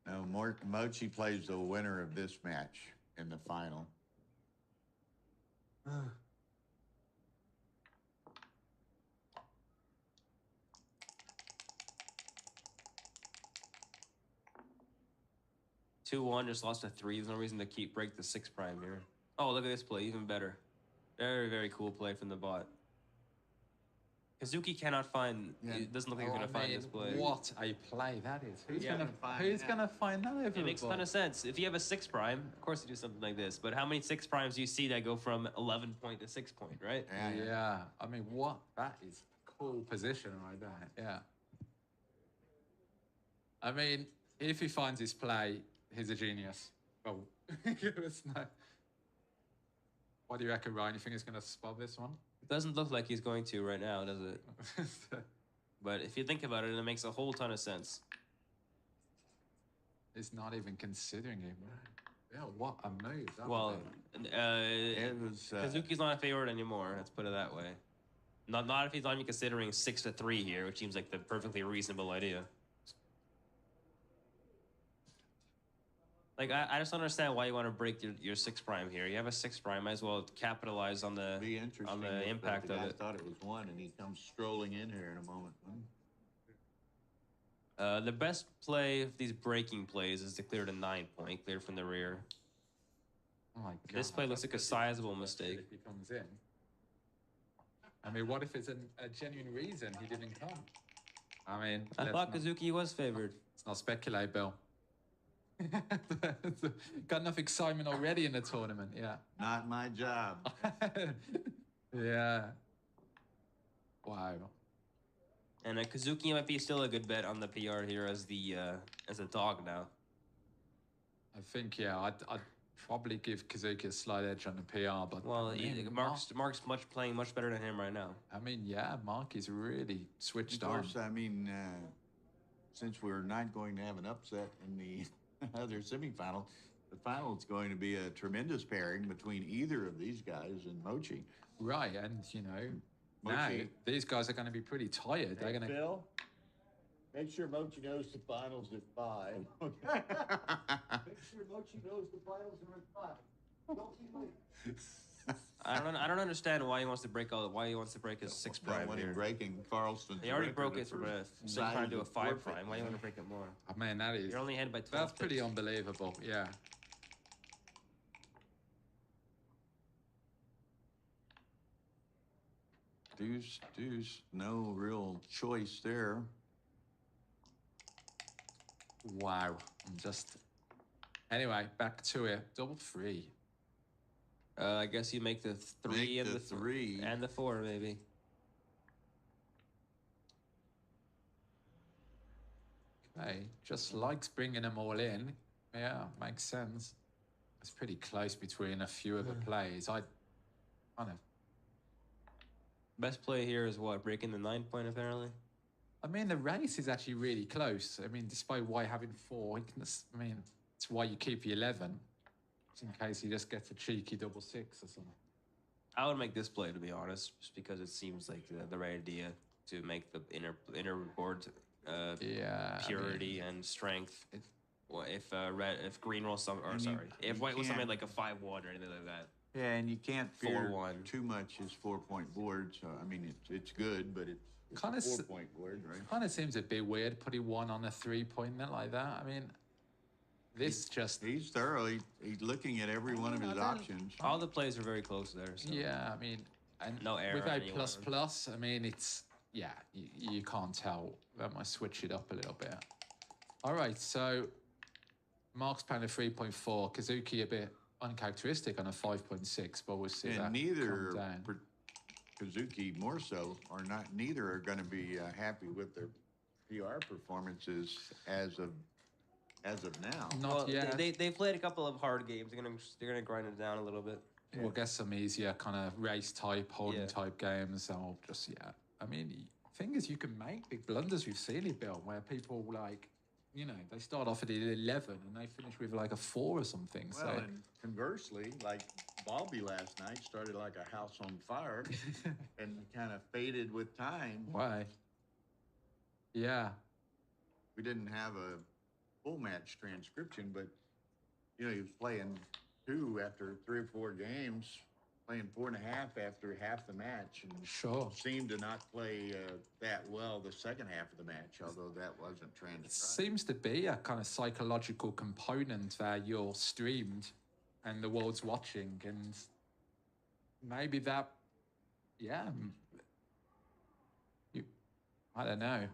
No, Mochi plays the winner of this match in the final. 2-1, just lost a 3. There's no reason to break the 6 prime here. Oh, look at this play, even better. Very, very cool play from the bot. Kazuki cannot find. Yeah. It doesn't look like he's gonna find this play. What a play that is! Who's Yeah. gonna find that over It makes a ton of sense. If you have a 6 prime, of course you do something like this. But how many 6 primes do you see that go from 11 point to 6 point, right? Yeah, I mean, what? That is cool position right there. Yeah. I mean, if he finds his play, he's a genius. Oh, give us no. What do you reckon, Ryan? You think he's going to spot this one? It doesn't look like he's going to right now, does it? But if you think about it, it makes a whole ton of sense. He's not even considering him. Yeah, what a move. That Well, would be. It was Kazuki's not a favorite anymore. Let's put it that way. Not if he's not even considering 6-3 here, which seems like the perfectly reasonable idea. Like I just don't understand why you want to break your 6 prime here. You have a 6 prime, might as well capitalize on the be interesting on the if impact the of guy it. thought it was 1, and he comes strolling in here in a moment. The best play of these breaking plays is to clear to 9 point, clear from the rear. Oh my God. This play looks like a sizable mistake. If he comes in. I mean, what if it's a genuine reason he didn't come? I mean, I thought Kazuki was favored. Let's not speculate, Bill. Got enough excitement already in the tournament, yeah. Not my job. Yeah. Wow. And Kazuki might be still a good bet on the PR here as a dog now. I think, yeah, I'd probably give Kazuki a slight edge on the PR, but Well, I mean, Marc's playing much better than him right now. I mean, yeah, Marc is really switched Of on. course, I mean, since we're not going to have an upset in the other semifinal, the final is going to be a tremendous pairing between either of these guys and Mochi. Right, and now Mochi. these guys are going to be pretty tired. They're going to. Phil, make sure Mochi knows the finals at 5. Make sure Mochi knows the finals are at 5. Don't be late. I don't understand why he wants to break his 6 prime When here. he's breaking Carlston's He already record broke it from a 6 prime to a 5 prime. Why do you want to break it more? I mean, that is. You're only ahead by 12. That's pretty pips. unbelievable. Yeah. Deuce, no real choice there. Wow. I'm just. Anyway, back to it. Double 3. I guess you make the 3 Make and the the 3. and the 4 maybe. Okay, just likes bringing them all in. Yeah, makes sense. It's pretty close between a few of the plays. I don't know. Best play here is what? Breaking the 9 point apparently. I mean, the race is actually really close. I mean, despite why having 4, I mean, it's why you keep your 11, just in case he just gets a cheeky double 6 or something. I would make this play to be honest, just because it seems like the right idea to make the inner board Yeah, purity I mean, and strength. it- Well, if green rolls some, or And sorry, if you white was something can't- like a 5-1 or anything like that. Yeah, and you can't fear 4-1. too much his 4-point board. So I mean, it's good, but it's Kinda a 4-point board, right? kind of seems a bit weird putting 1 on a 3-point net like that. I mean, this just. He's thorough. He's looking at every one of his options. All the plays are very close there. So. Yeah, I mean, and No error with a anywhere. plus, I mean, it's you can't tell. I might switch it up a little bit. All right, so Marc's playing a 3.4, Kazuki a bit uncharacteristic on a 5.6, but we'll see that And neither come down. Kazuki more so, are not. Neither are going to be happy with their PR performances as of now. Not yet. They've played a couple of hard games. They're gonna grind it down a little bit. We'll get some easier kind of race type, holding Yeah. type games, and we'll just I mean, the thing is, you can make big blunders. We've seen it, Bill, where people like, they start off at an 11 and they finish with like a 4 or something. Well, and conversely, like Bobby last night started like a house on fire and kind of faded with time. Why? Yeah. We didn't have a full match transcription, but he was playing 2 after 3 or 4 games, playing 4.5 after half the match, and Sure. seemed to not play that well the second half of the match, although that wasn't It transcribed. seems to be a kind of psychological component where you're streamed and the world's watching, and maybe that, I don't know.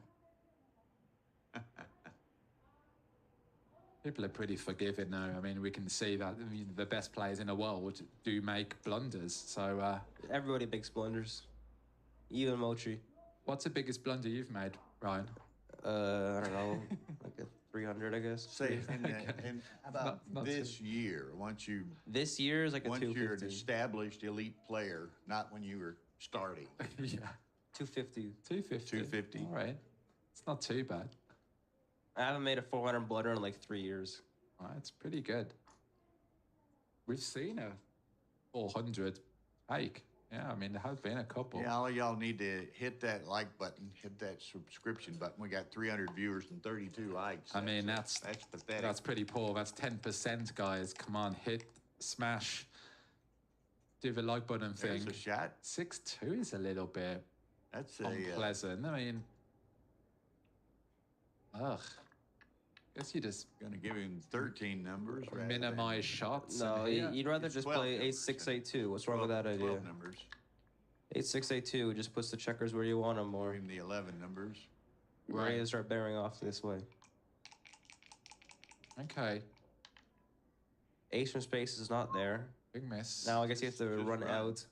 People are pretty forgiving now. I mean, we can see that the best players in the world do make blunders. So, Everybody makes blunders, even Mochi. what's the biggest blunder you've made, Ryan? I don't know, like a 300, I guess. Say, and how about Not this year? This year is like a Once you're an 250. established elite player, not when you were starting. Yeah. 250. 250. 250. All right. It's not too bad. I haven't made a 400 blunder in like 3 years. All right, it's pretty good. We've seen a 400 hike. Yeah, I mean, there have been a couple. Yeah, all of y'all need to hit that like button, hit that subscription button. We got 300 viewers and 32 likes. I mean, that's pathetic. That's pretty poor. That's 10%, guys. Come on, hit, smash, do the like button There's thing. a shot. 6-2 is a little bit That's a unpleasant. I mean, guess you just going to give him 13 numbers. rather than minimize shots. No, and hit. you'd rather It's just 12 play numbers, 8682. What's wrong with that 12 idea? numbers. 8682 just puts the checkers where you want them, Or or even the 11 numbers. we're ready to start bearing off this way. Okay, Ace from space is not there. big miss. Now I guess you have to Just run run. out.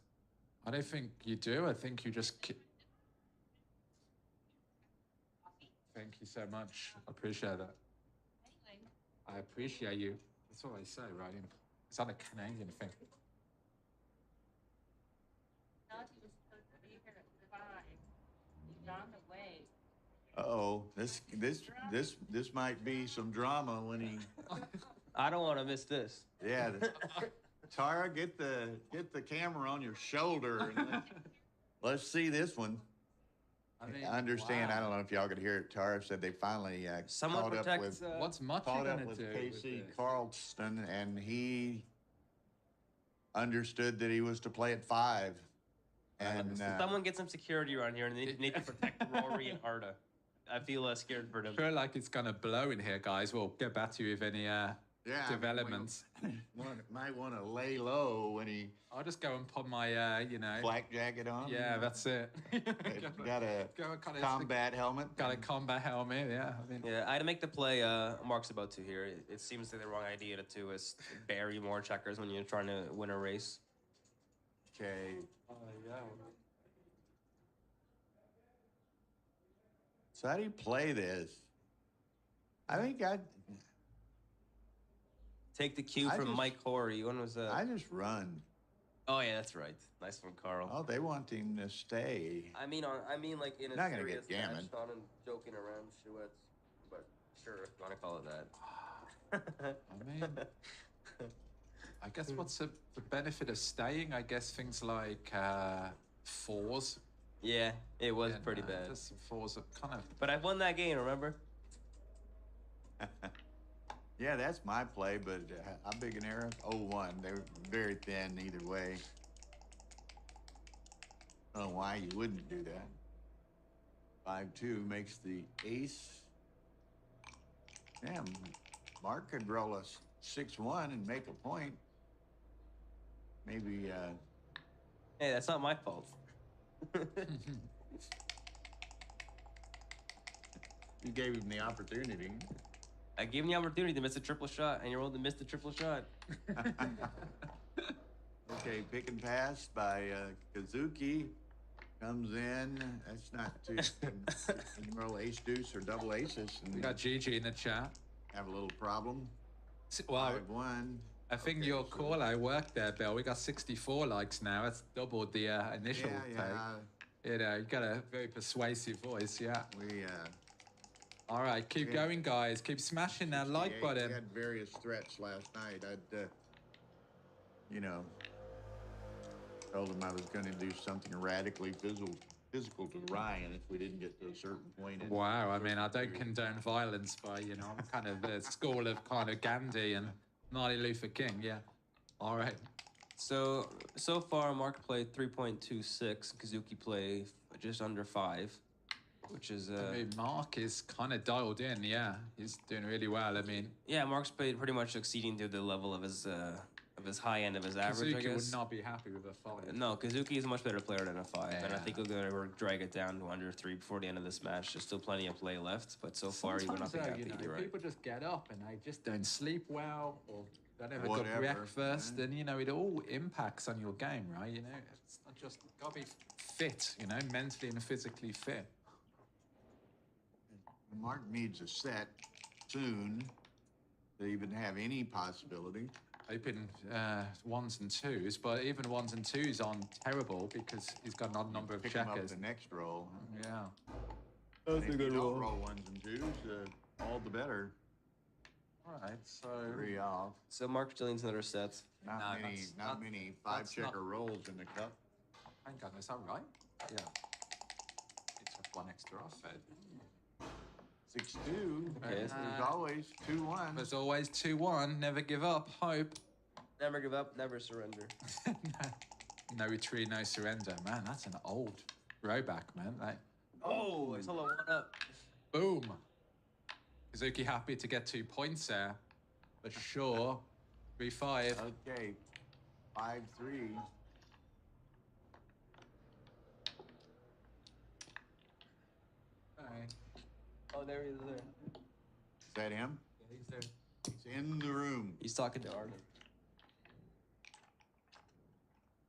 I don't think you do. I think you just. Thank you so much. I appreciate that. Anyway, I appreciate you. That's what I say, right? Is that a Canadian thing? thought he was supposed to be here at 5. He's on the way. Uh-oh, this might be some drama when he. I don't want to miss this. Yeah, Tara, get the camera on your shoulder and let's see this one. mean, I understand. wow. I don't know if y'all could hear it. Tara said they finally Someone caught up protect. with What's Much caught gonna up with do? Casey this? Carlston, and he understood that he was to play at 5. And Someone get some security around here, and they need to protect Rory and Arda. I feel scared for them. I feel like it's gonna blow in here, guys. We'll get back to you with any yeah, developments. might want to lay low when he I'll just go and put my, flak jacket on. yeah, that's it. Got a Go and kinda combat helmet. got a combat helmet. Yeah, I mean, Yeah, I had to make the play Mark's about to here. It seems like the wrong idea to do is bury more checkers when you're trying to win a race. Okay. yeah. So how do you play this? I think Take the cue I from just- Mike Horry. When was that? I just run. Oh yeah, that's right. Nice one, Carl. Oh, they want him to stay. I mean, like in a Not gonna serious get match, gammon. not in joking around chouettes. But sure, if you want to call it that. I mean, I guess what's the benefit of staying? I guess things like 4s. Yeah, it was Yeah, pretty no, bad. Just 4s are kind of. But I won that game, remember? Yeah, that's my play, but how big an error? 0-1. They were very thin either way. I don't know why you wouldn't do that. 5-2 makes the ace. Damn, Mark could roll a 6-1 and make a point. Maybe, Hey, that's not my fault. you gave him the opportunity. I gave him the opportunity to miss a triple shot, and you rolled to miss the triple shot. Okay, pick and pass by Kazuki. Comes in. That's not too. You can roll ace deuce or double aces We and got Gigi in the chat. have a little problem. Well, 5-1. I think Okay, your so- call out worked there, Bill. We got 64 likes now. That's doubled the initial Yeah, yeah. take. You know, you got a very persuasive voice, yeah. We All right, keep Yeah. going, guys. Keep smashing that like 68. button. We had various threats last night. I'd, you know, told him I was going to do something radically physical to Ryan if we didn't get to a certain point. in Wow, a I mean, I certain don't period. condone violence, but, you know, I'm kind of the school of kind of Gandhi and Martin Luther King, yeah. All right. So far, Mark played 3.26. Kazuki played just under 5, which is I mean, Mark is kind of dialed in, yeah. He's doing really well. I mean, yeah. Mark's played pretty much exceeding to the level of his high end of his average. I Kazuki guess. would not be happy with a 5. No, Kazuki is a much better player than a 5, and I Yeah. think he'll drag it down to under 3 before the end of this match. There's still plenty of play left, but so far he would not Sometimes, be happy. you know, You're right. people just get up and they just don't sleep well or don't have a good Whatever, breakfast, yeah. and, you know, it all impacts on your game, right? You know, it's not just, got to be fit, you know, mentally and physically fit. Mark needs a set soon to even have any possibility. Hoping 1s and 2s, but even 1s and 2s aren't terrible because he's got an odd number of Pick him up checkers. the next roll. Yeah. And if you don't roll 1s and 2s, all the better. All right, so 3 off. So Mark still needs another set. Not No, many, that's not not- many that's not- 5-checker rolls in the cup. hang on, is that right? Yeah. He took 1 extra off it. 6-2. Okay, There's always 2-1. There's always 2-1. Never give up. Hope. Never give up, never surrender. No retreat, no surrender. Man, that's an old throwback, man. Like, Oh, it's all a 1 up. boom. Kazuki happy to get 2 points there. But sure. 3-5. Okay. 5-3. Okay. Oh, there he is. There. Is that him? Yeah, he's there. He's in the room. He's talking to Arden.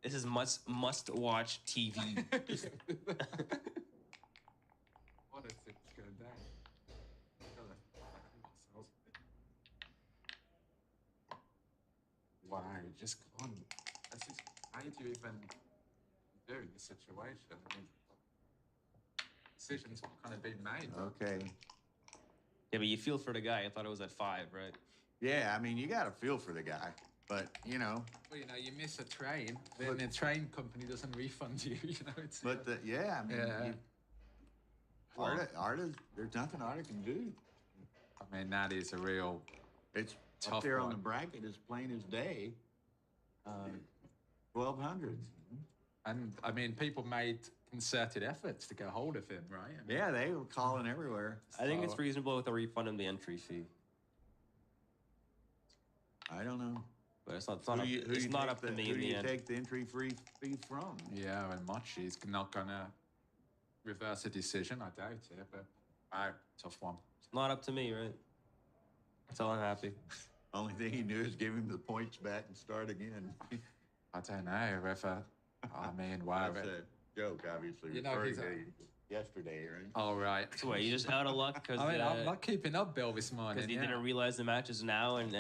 This is must watch TV. What is it going down? Wow, you just can't. This is, how do you even do in this situation? I mean, decisions kind of being made. Okay. Yeah, but you feel for the guy. I thought it was at 5, right? Yeah, I mean, you got to feel for the guy. But, you know, Well, you know, you miss a train, then the train company doesn't refund you. You know, it's but yeah, I mean, Yeah. Arta, there's nothing Arta can do. I mean, that is a real. It's Tough up there on one. the bracket as plain as day. 1,200. And I mean, people made concerted efforts to get hold of him, right? I mean, Yeah, they were calling everywhere. I think it's So- reasonable to refund him the entry fee, I don't know. but it's not up, Who you it's not take up to me Who in do the you end. take the entry fee from? Yeah, and Mochi's not gonna reverse a decision. I doubt it, but wow, tough one. It's not up to me, right? That's all I'm happy. Only thing he knew is give him the points back and start again. I don't know whether. I mean, wow. That's a joke, obviously. You know, referring he's a- to yesterday, right? All right. So wait, you just out of luck because I mean, I'm not keeping up, Bill, this morning. you Yeah. didn't realize the match is now and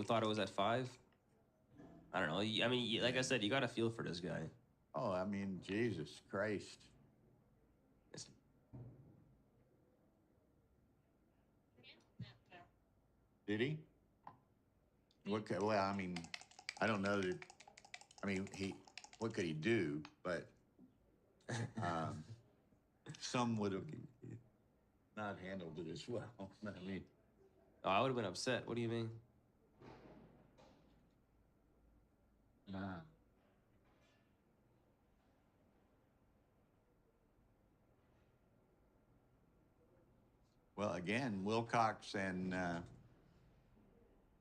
thought it was at 5. I don't know. I mean, like I said, you got to feel for this guy. Oh, I mean, Jesus Christ. It's- Did he? Well, I mean, I don't know that. I mean, what could he do? But some would have not handled it as well. I mean, Oh, I would have been upset. What do you mean? Nah. well, again, Wilcox and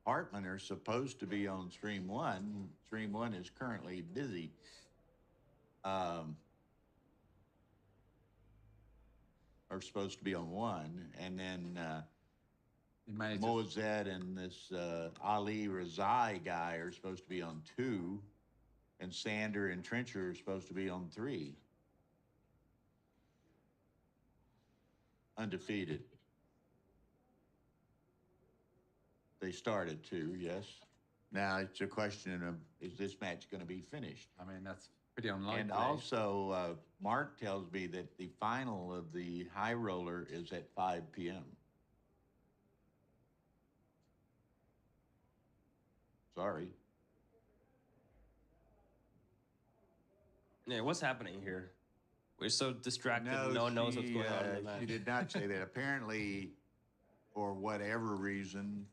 Hartman are supposed to be on stream 1. Stream 1 is currently busy. Are supposed to be on 1, and then You may just- Moazed and this Ali Razai guy are supposed to be on 2, and Sander and Trencher are supposed to be on 3. undefeated. They started to, yes. Now it's a question of, is this match going to be finished? I mean, that's pretty unlikely. And also, Marc tells me that the final of the high roller is at 5 p.m. Sorry. Yeah, what's happening here? We're so distracted. No one knows what's going on in the match. She did not say that. Apparently, for whatever reason,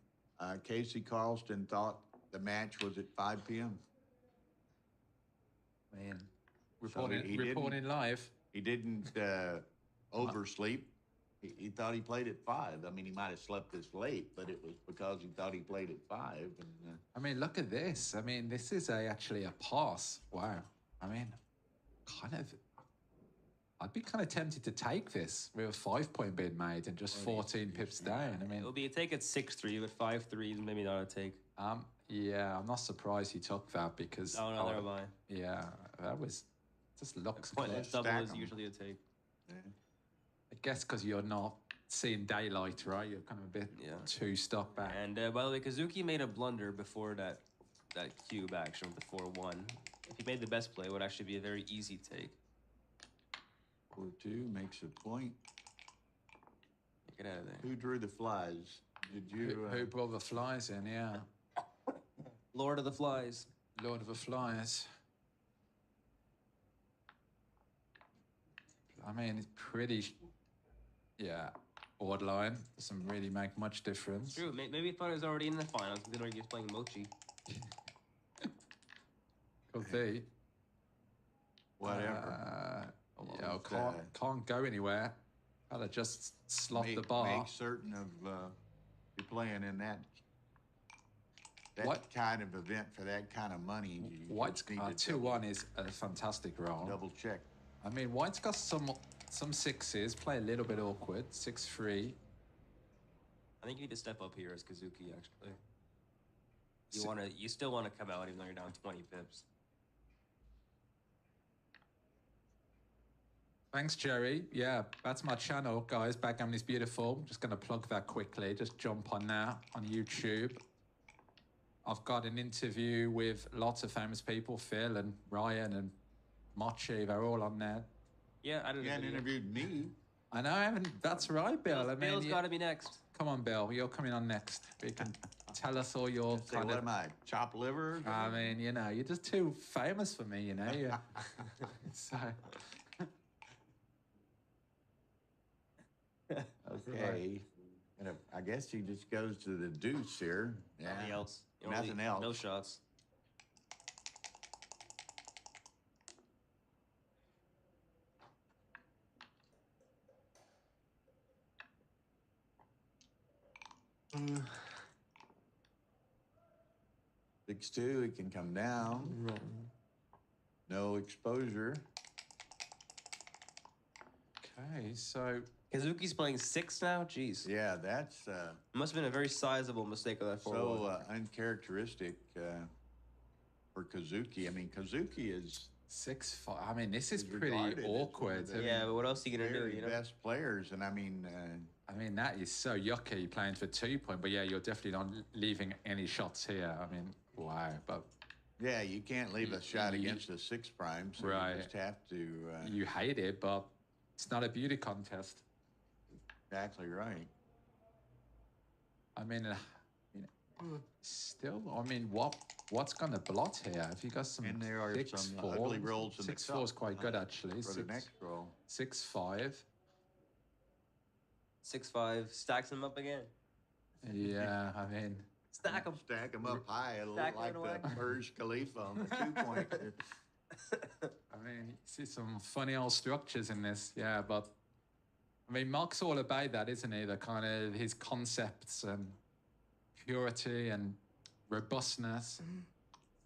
Casey Carlston thought the match was at 5 p.m. Man, So he reporting live. He didn't oversleep. He thought he played at 5. I mean, he might have slept this late, but it was because he thought he played at 5. And, I mean, look at this. I mean, this is actually a pass. Wow. I mean, I'd be kind of tempted to take this with a 5-point being made and just 14 pips down. I mean, It'll be a take at 6-3, but 5-3 is maybe not a take. yeah, I'm not surprised he took that because. Oh, no, never mind. Yeah, that was just looks Pointless close. double is usually a take. yeah. I guess because you're not seeing daylight, right? You're kind of a bit too stuck back. And by the way, Kazuki made a blunder before that cube action with the 4-1. If he made the best play, it would actually be a very easy take. 4-2 makes a point. Get out of there. Who drew the flies? Did you? Who brought the flies in? Yeah, Lord of the Flies. Lord of the Flies. I mean, it's pretty. Yeah, borderline. Doesn't really make much difference. True. Maybe he thought he was already in the finals considering he was playing Mochi. Could be. Whatever. Yeah, can't go anywhere. Gotta just slot the bar. Make certain of you're playing in that What? kind of event for that kind of money. White's 2-1 is a fantastic roll. double check. I mean, White's got some sixes. Play a little bit awkward. 6-3. I think you need to step up here as Kazuki. Actually, Si- you still want to come out even though you're down 20 pips. Thanks, Jerry. Yeah, that's my channel, guys. Backgammon is beautiful. Just going to plug that quickly. Just jump on now on YouTube. I've got an interview with lots of famous people, Phil and Ryan and Mochi. They're all on there. Yeah, I don't You know. hadn't interviewed me. I know, I haven't. That's right, Bill. I mean, Bill's got to be next. come on, Bill. You're coming on next. You can tell us all your Say, kind what of. am I? Chop liver? I mean, you know, you're just too famous for me, you know. Yeah. So. Okay. And I guess he just goes to the deuce here. Yeah. Nothing else. Nothing else. No shots. Mm. 6-2, he can come down. No exposure. Okay, so Kazuki's playing 6 now? Jeez. Yeah, that's Must have been a very sizable mistake on that 4-1. so uncharacteristic for Kazuki. I mean, Kazuki is 6-5. I mean, this is He's pretty regarded as awkward. one of the Yeah, but what else are you going to do, very you know? best players, and I mean, I mean, that is so yucky playing for 2-point. But yeah, you're definitely not leaving any shots here. I mean, wow. But yeah, you can't leave a shot against a 6 prime, so Right. you just have to. you hate it, but it's not a beauty contest. Exactly right. I mean, still, I mean, what's going to blot here? Have you got some And there are 6-4? some ugly rolls in the 6-4 is cup, quite good, actually. For the next roll. 6-5. 6-5. Stacks him up again. Yeah, I mean, Stack him. Stack them up high, a little Stack like it away. the Burj Khalifa on the 2-point. I mean, you see some funny old structures in this, yeah, but I mean, Marc's all about that, isn't he? The kind of his concepts and purity and robustness,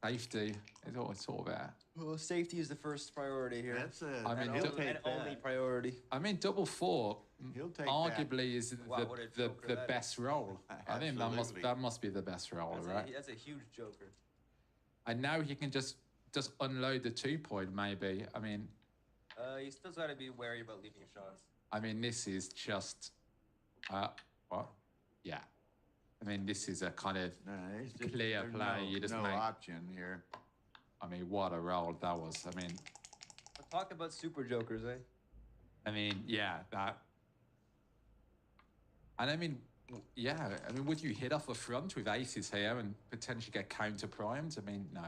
safety. It's all there. Well, safety is the first priority here. That's a. I mean, he'll don't- take and only that. priority. I mean, 4 He'll take arguably is Wow, what a joker the that best roll. I think Absolutely. that must be the best roll, right? That's a huge joker. And now he can just unload the 2-point, maybe. I mean, You still got to be wary about leaving shots. I mean, this is just, what? Yeah. I mean, this is a kind of No, it's just, clear there's play. No, You just no make. option here. I mean, what a roll that was. I mean, Talk about super jokers, eh? Yeah, that. And I mean, yeah. I mean, would you hit off the front with aces here and potentially get counter primed? I mean, no.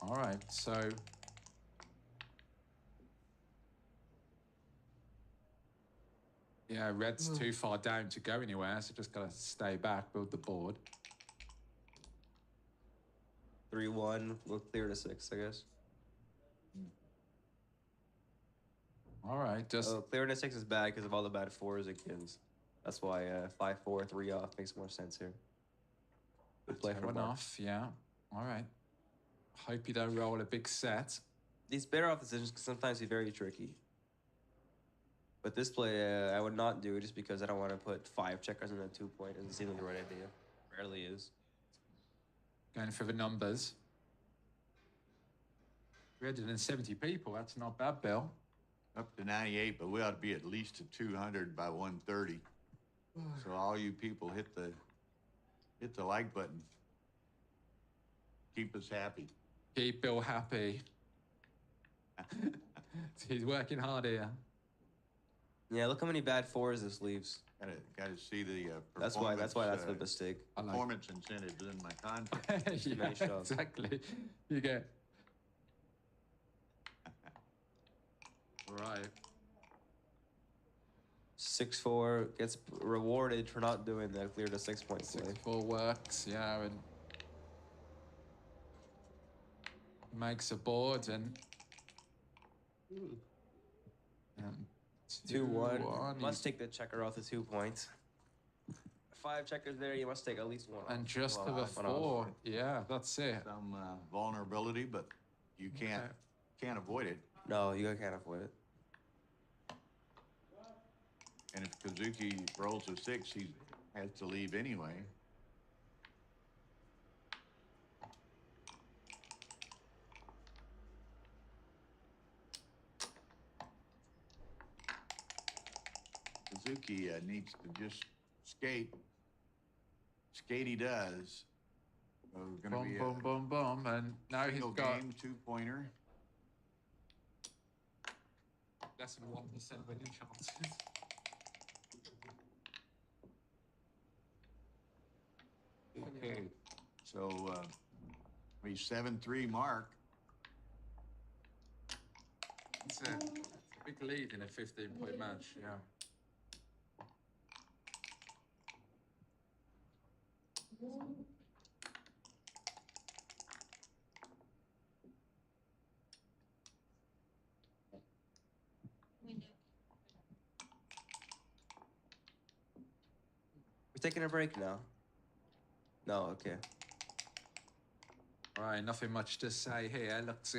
All right, so. Yeah, red's too far down to go anywhere, so just gotta stay back, build the board. 3-1. We'll clear to 6, I guess. All right, just Clearing to 6 is bad because of all the bad 4s it gives. That's why 5-4, 3 off makes more sense here. Good play for one Marc. off. Yeah. All right. Hope you don't roll a big set. These better off decisions can sometimes be very tricky. But this play, I would not do just because I don't want to put 5 checkers in a 2-point. Doesn't seem like the right idea. Rarely is. Going for the numbers. 370 people. That's not bad, Bill. Up to 98, but we ought to be at least to 200 by 130. So all you people hit the like button. Keep us happy. Keep Bill happy. He's working hard here. Yeah, look how many bad 4s this leaves. Gotta see the That's performance. why that's the mistake. Performance incentives in my contract. Yeah, exactly. You get. Right. 6-4 gets rewarded for not doing that clear to 6-point play. 6-4 works, yeah, and makes a board and 2-1. Must take the checker off the 2 points. 5 checkers there, you must take at least 1 off. And just to the one 4, off. yeah, that's it. Some vulnerability, but you can't avoid it. No, you can't avoid it. And if Kazuki rolls a 6, he has to leave anyway. Kazuki needs to just skate. Skate he does. So gonna Boom, be boom, boom, boom, and now he's single got game 2-pointer. less than 1% winning chances. Okay, so he's 7-3 Marc. It's a big lead in a 15-point match, yeah. We're taking a break now. No, okay. All right, nothing much to say here. Looks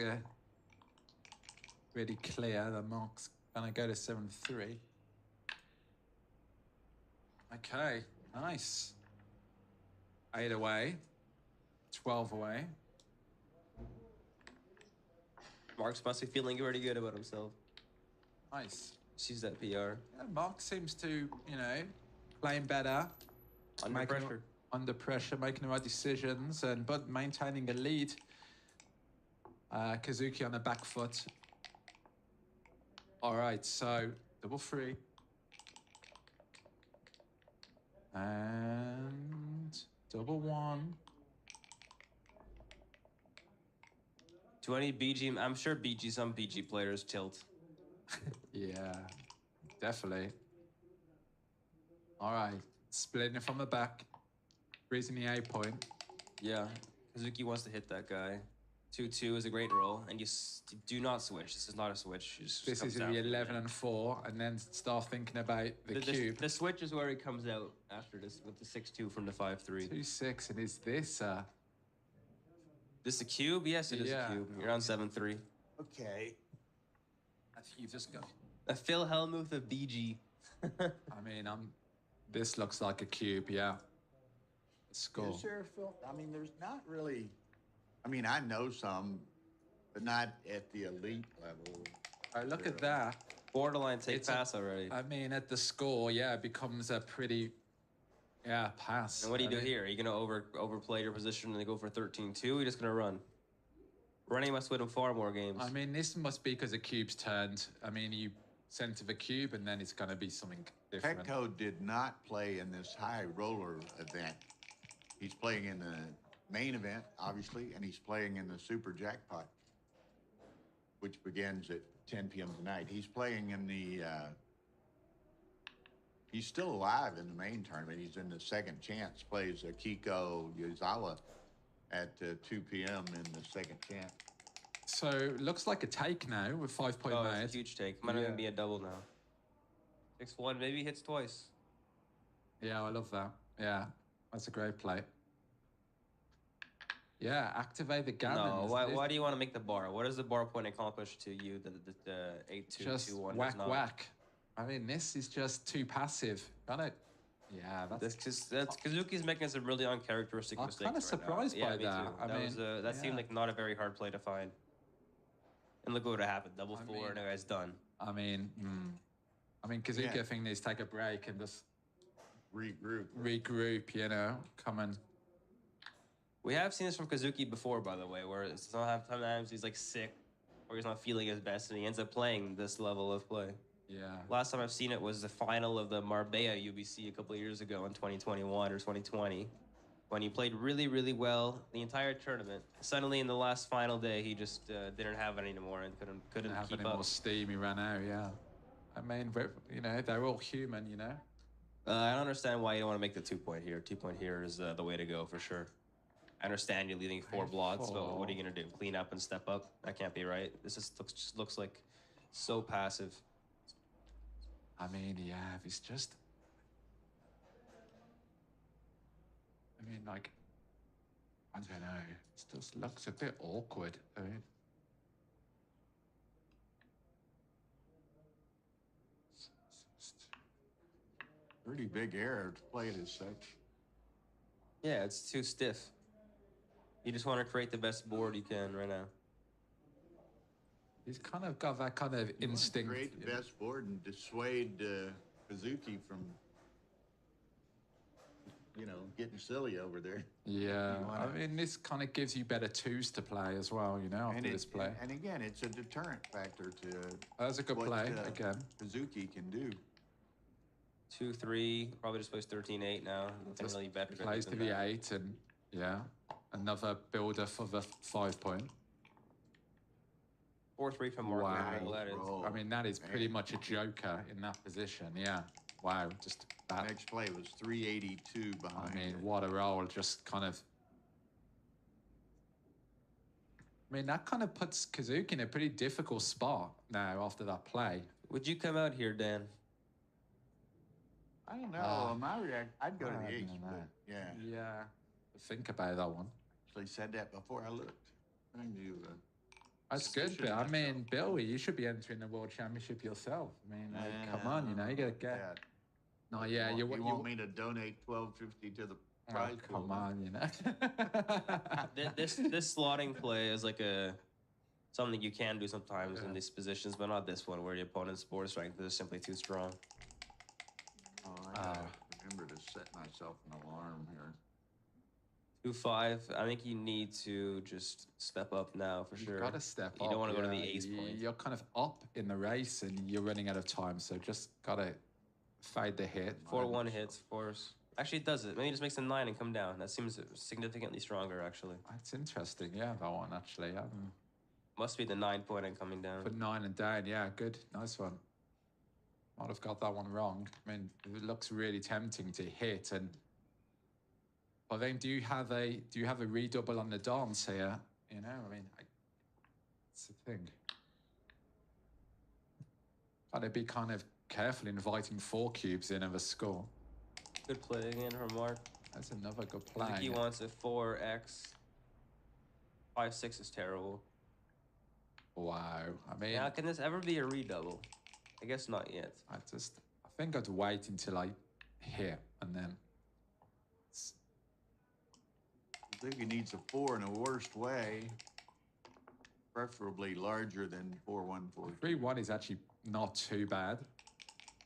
really clear that Marc's gonna go to 7-3. Okay, nice. 8 away, 12 away. Marc's must be feeling pretty good about himself. Nice. Sees that PR. Yeah, Marc seems to, playing better. Under pressure. Under pressure, making the right decisions, but maintaining a lead. Kazuki on the back foot. All right, so double 3. And double 1. To any BG, I'm sure some BG players tilt. Yeah, definitely. All right, splitting it from the back. Raising the 8-point. Yeah, Kazuki wants to hit that guy. 2-2 is a great roll, and you do not switch. This is not a switch. This is the 11 and 4, and then start thinking about the cube. The switch is where he comes out after this with the 6-2 from the 5-3. 2-6, and is this This a cube? Yes, it is a cube. You're on 7-3. Okay. I think you just got. A Phil Hellmuth of BG. I mean, this looks like a cube, yeah. Score. Is there, Phil? I mean, there's not really. I mean, I know some, but not at the elite level. Look at that. Borderline take It's a- pass already. I mean, at the score, yeah, it becomes a pretty, pass. And what do you I do mean, here? Are you gonna overplay your position and they go for 13-2? You're just gonna run. Running must win him far more games. I mean, this must be because the cube's turned. I mean, you center the cube, and then it's going to be something different. Petco did not play in this high roller event. He's playing in the main event, obviously, and he's playing in the Super Jackpot, which begins at 10 p.m. tonight. He's playing in the. He's still alive in the main tournament. He's in the second chance. Plays Kiko Yuzawa at 2 p.m. in the second chance. So looks like a take now with 5-point Oh, made. it's a huge take. Might even be a double now. 6-1, maybe hits twice. Yeah, I love that. Yeah, that's a great play. Yeah, activate the gammon. No, why do you want to make the bar? What does the bar point accomplish to you? The 8-2, just 2-1 whack does not? whack. I mean, this is just too passive. That's Kazuki's making some really uncharacteristic I'm mistakes. kind of surprised by me that. too. I mean, that seemed like not a very hard play to find. And look what happened. Double four, and the guy's done. I mean, Kazuki, I think, needs to take a break and just regroup. You know, come and. We have seen this from Kazuki before, by the way, where sometimes he's like sick or he's not feeling his best, and he ends up playing this level of play. Yeah. Last time I've seen it was the final of the Marbella UBC a couple of years ago in 2021 or 2020, when he played really, really well the entire tournament. Suddenly, in the last final day, he just didn't have it anymore and couldn't have keep any up. more steam. He ran out. Yeah. I mean, you know, they're all human. You know. I don't understand why you don't want to make the 2-point here. 2-point here is the way to go for sure. I understand you're leaving 4 blots, but what are you gonna do? Clean up and step up? That can't be right. This just looks like so passive. I mean, yeah, it's just. I mean, like, I don't know. It just looks a bit awkward. I mean, Pretty big error to play it as such. Yeah, it's too stiff. You just want to create the best board you can right now. he's kind of got that kind of instinct. Create the best board and dissuade Kazuki from, getting silly over there. Yeah, I mean, this kind of gives you better twos to play as well, you know, after this play. And again, it's a deterrent factor to That's a good what, play, again. Kazuki can do. 2-3, probably just plays 13-8 now. Nothing really better. Plays to the 8, and yeah, another builder for the 5-point. 4-3 from Marc. Wow. That is. I mean, that is pretty much a joker in that position. Yeah. Wow. Just that. Next play was 382 behind. I mean, what a roll. Just kind of. I mean, that kind of puts Kazuki in a pretty difficult spot now after that play. Would you come out here, Dan? I don't know. My reaction, I'd go to I the ace. don't know. But yeah. Yeah. Think about that one. Actually said that before I looked. I knew. That's good, but I mean, Billy, you should be entering the World Championship yourself. I mean, like, come on, you know, you gotta get. No, yeah, you want me to donate $12.50 to the prize pool? Come on, you know. This slotting play is like something you can do sometimes in these positions, but not this one where the opponent's board strength is simply too strong. Oh, I gotta remember to set myself an alarm here. 2-5. I think you need to just step up now for sure. You've got to step up. You don't want to go to the ace point. You're kind of up in the race and you're running out of time, so just gotta fade the hit. 4-1 hits, force. Actually, it does it. Maybe it just makes a 9 and come down. That seems significantly stronger, actually. That's interesting. Yeah, that one actually. Yeah. Must be the 9-point and coming down. For 9 and down. Yeah, good, nice one. Might have got that one wrong. I mean, it looks really tempting to hit and. But then, do you have a redouble on the dance here? You know, I mean, it's the thing. Gotta be kind of careful inviting 4 cubes in of a score. Good play again from Marc. That's another good play. He wants a 4x. 5-6 is terrible. Wow. I mean, Now, can this ever be a redouble? I guess not yet. I think I'd wait until I hit and then. I think he needs a 4 in the worst way. preferably larger than 4142. 3-1 is actually not too bad.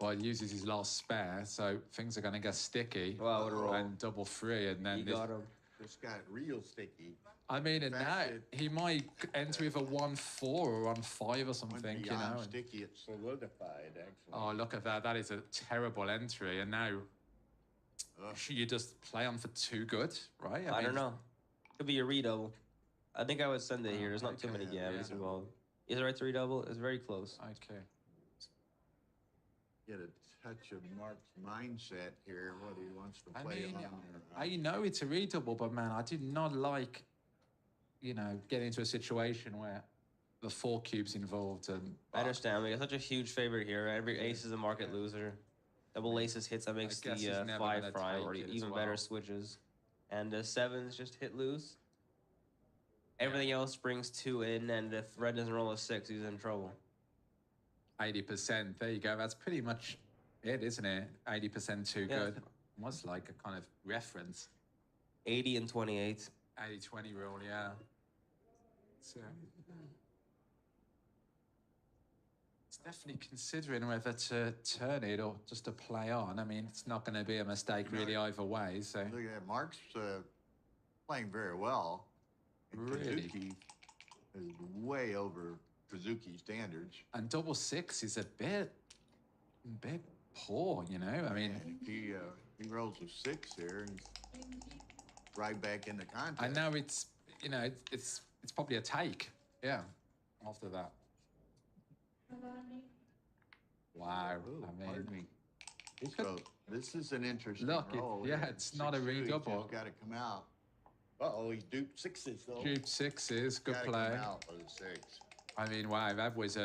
Well, he uses his last spare, so things are going to get sticky. Wow, what a roll. And double free, and then He this, got him. This got real sticky. I mean, and fact now that- he might enter with a 1-4 or 1-5 or something, Went you beyond know. and- sticky, it solidified, actually. Oh, look at that. That is a terrible entry. And now Ugh. you just play on for too good, right? I mean, don't know. Could be a redouble. I think I would send it here. There's not too okay, many yeah, gammas yeah. involved. Is it right to redouble? It's very close. Okay. Get a touch of Mark's mindset here, what he wants to I play mean, on. or I know it's a redouble, but man, I do not like, getting into a situation where the 4 cubes involved. And I understand. We got such a huge favorite here. Every ace is a market loser. Double aces hits, that makes guess he's the never 5 gonna prime, take or it as even well. better switches. And the 7s just hit loose. Everything else brings 2 in, and if red doesn't roll a 6, he's in trouble. 80%. There you go. That's pretty much it, isn't it? 80% too Yeah. good. Almost like a kind of reference. 80 and 28. 80-20 rule, yeah. So it's definitely considering whether to turn it or just to play on. I mean, it's not going to be a mistake really either way. So Look at that, Mark's playing very well. And Really? Kazuki is way over Kazuki standards. and double 6 is a bit poor, I mean, And if he rolls a 6 here, he's right back in the contest. I know it's it's probably a take. Yeah. After that. Wow. Ooh, I mean, pardon me. he could- So this is an interesting Look, roll. yeah, here. it's not a 6-2, he's redouble. just got to come out. Uh-oh, he's duped 6s, though. Dupe 6s, good Gotta play. come out with a 6. I mean, wow, that was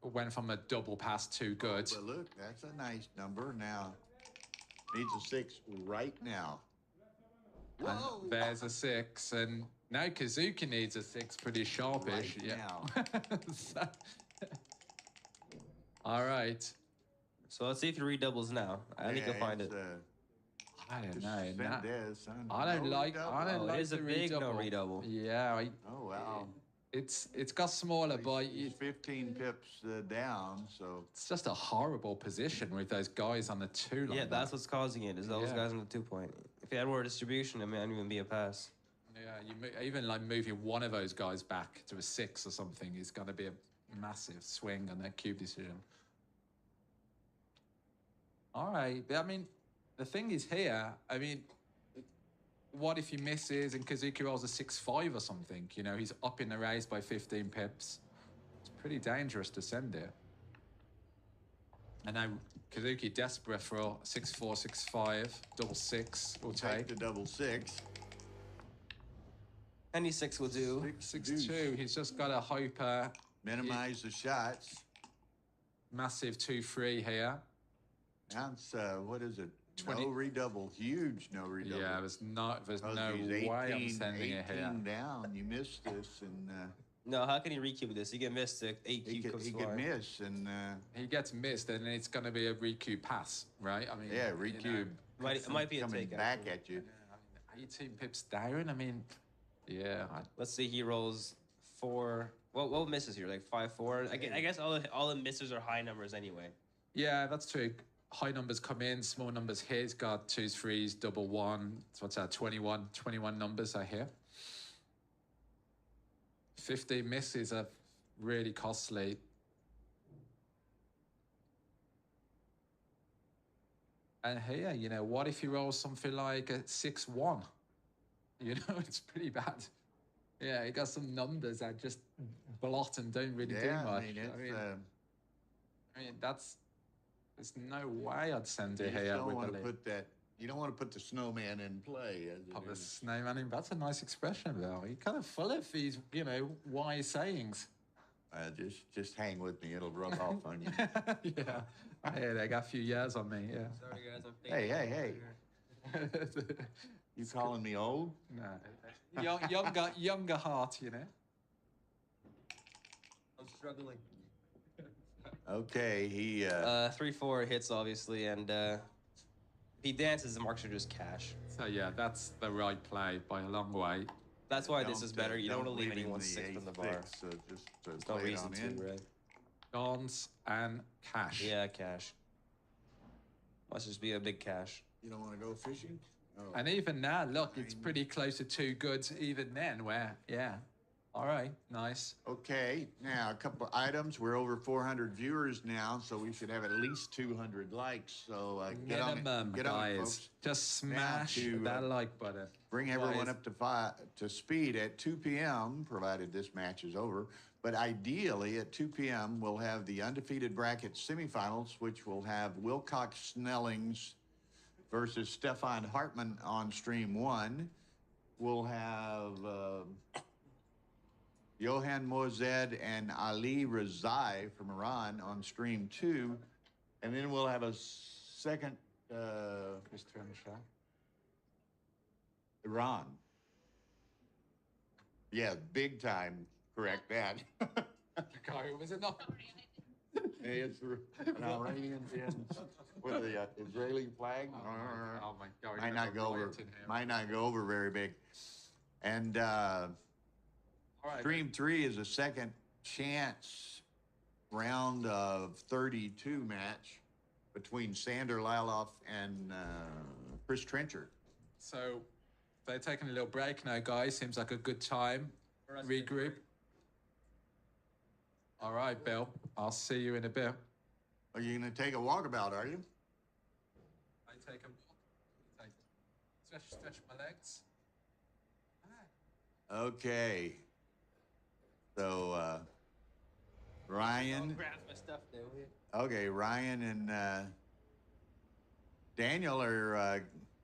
went from a double past too good. But look, that's a nice number. Now, needs a 6 right now. And Whoa! there's a 6, and now Kazuki needs a 6 pretty sharpish. Right yeah. now. So- all right. So let's see if he redoubles now. I think you'll find it. I don't Just know. send nah. this, son. I don't No like. redouble. I don't Oh, it like is a the big no redouble. redouble. Yeah, Oh, wow. it's got smaller, but He's 15 pips down, so it's just a horrible position with those guys on the 2 like Yeah, that. that's what's causing it, is those Yeah. guys on the 2-point. If he had more distribution, it might not even be a pass. Yeah, even like moving one of those guys back to a 6 or something is going to be a massive swing on that cube decision. All right, but I mean, the thing is here, I mean, what if he misses and Kazuki rolls a 6-5 or something? He's up in the race by 15 pips. It's pretty dangerous to send it. And now Kazuki desperate for a 6-4, 6-5, double 6 will take take. the double 6. Any 6 will do. 6-2. He's just got to hope Minimize the shots. massive 2-3 here. Now it's, what is it? 20 No redouble. Huge no redouble. Yeah, there's no Because way he's I'm sending it here. 18 down. You missed this, and No, how can he recube this? He can miss the 8 he cube could, comes he could flying. miss, and He gets missed, and it's going to be a recube pass, right? I mean, yeah, you know, recube. It might be a coming take, back actually. at you. I mean, 18 pips down. I mean, yeah. Let's see, he rolls 4. What misses here? Like 5-4? I guess all the misses are high numbers anyway. Yeah, that's true. High numbers come in, small numbers hit. He's got 2s, 3s, double 1. So what's that? 21 numbers I hear. 15 misses are really costly. And here, what if he rolls something like a 6-1? It's pretty bad. Yeah, he got some numbers that just blot and don't really do Yeah, much. I mean, it's, There's no way I'd send you it just here don't with want the to put that. You don't want to put the snowman in play. As it pop the is. snowman in. That's a nice expression, Bill. You're kind of full of these, wise sayings. Just hang with me; it'll rub off on you. Yeah, I hear they got a few years on me. Yeah. Sorry, guys. I'm Hey! You calling me old? No, younger heart, I'm struggling. Okay, he. 3-4 hits, obviously, and if he dances, the marks are just cash. So yeah, that's the right play by a long way. That's why this is better. You don't want to leave him anyone the sixth on the eighth bar. pick, so just There's no play it reason on to, in. right? Dons and cash. Yeah, cash. Must just be a big cash. You don't want to go fishing? Oh. And even now, look, it's Nine. pretty close to 2 goods even then, where, yeah. All right, nice. Okay, now a couple of items. We're over 400 viewers now, so we should have at least 200 likes. So get on Minimum, it, get on it, guys. folks. Just Now smash to, that like button. Bring everyone Guys. up to speed at 2 p.m., provided this match is over. But ideally, at 2 p.m., we'll have the undefeated bracket semifinals, which will have Wilcox Snellings versus Stefan Hartmann on stream 1. We'll have Johan Mozed and Ali Rezai from Iran on stream 2. And then we'll have a second Iran. Yeah, big time. Correct that. Guy, was it not? It's an Iranian with the Israeli flag. Oh my God. Might not go over. Might not go over very big. And All right. stream 3 is a second chance round of 32 match between Sander Laloff and Chris Trencher. So they're taking a little break now, guys. Seems like a good time. Regroup. All right, Bill. I'll see you in a bit. Are you going to take a walkabout, are you? I take a walk. Stretch my legs. Okay. So, Ryan. Grab my stuff there. Okay, Ryan and Daniel are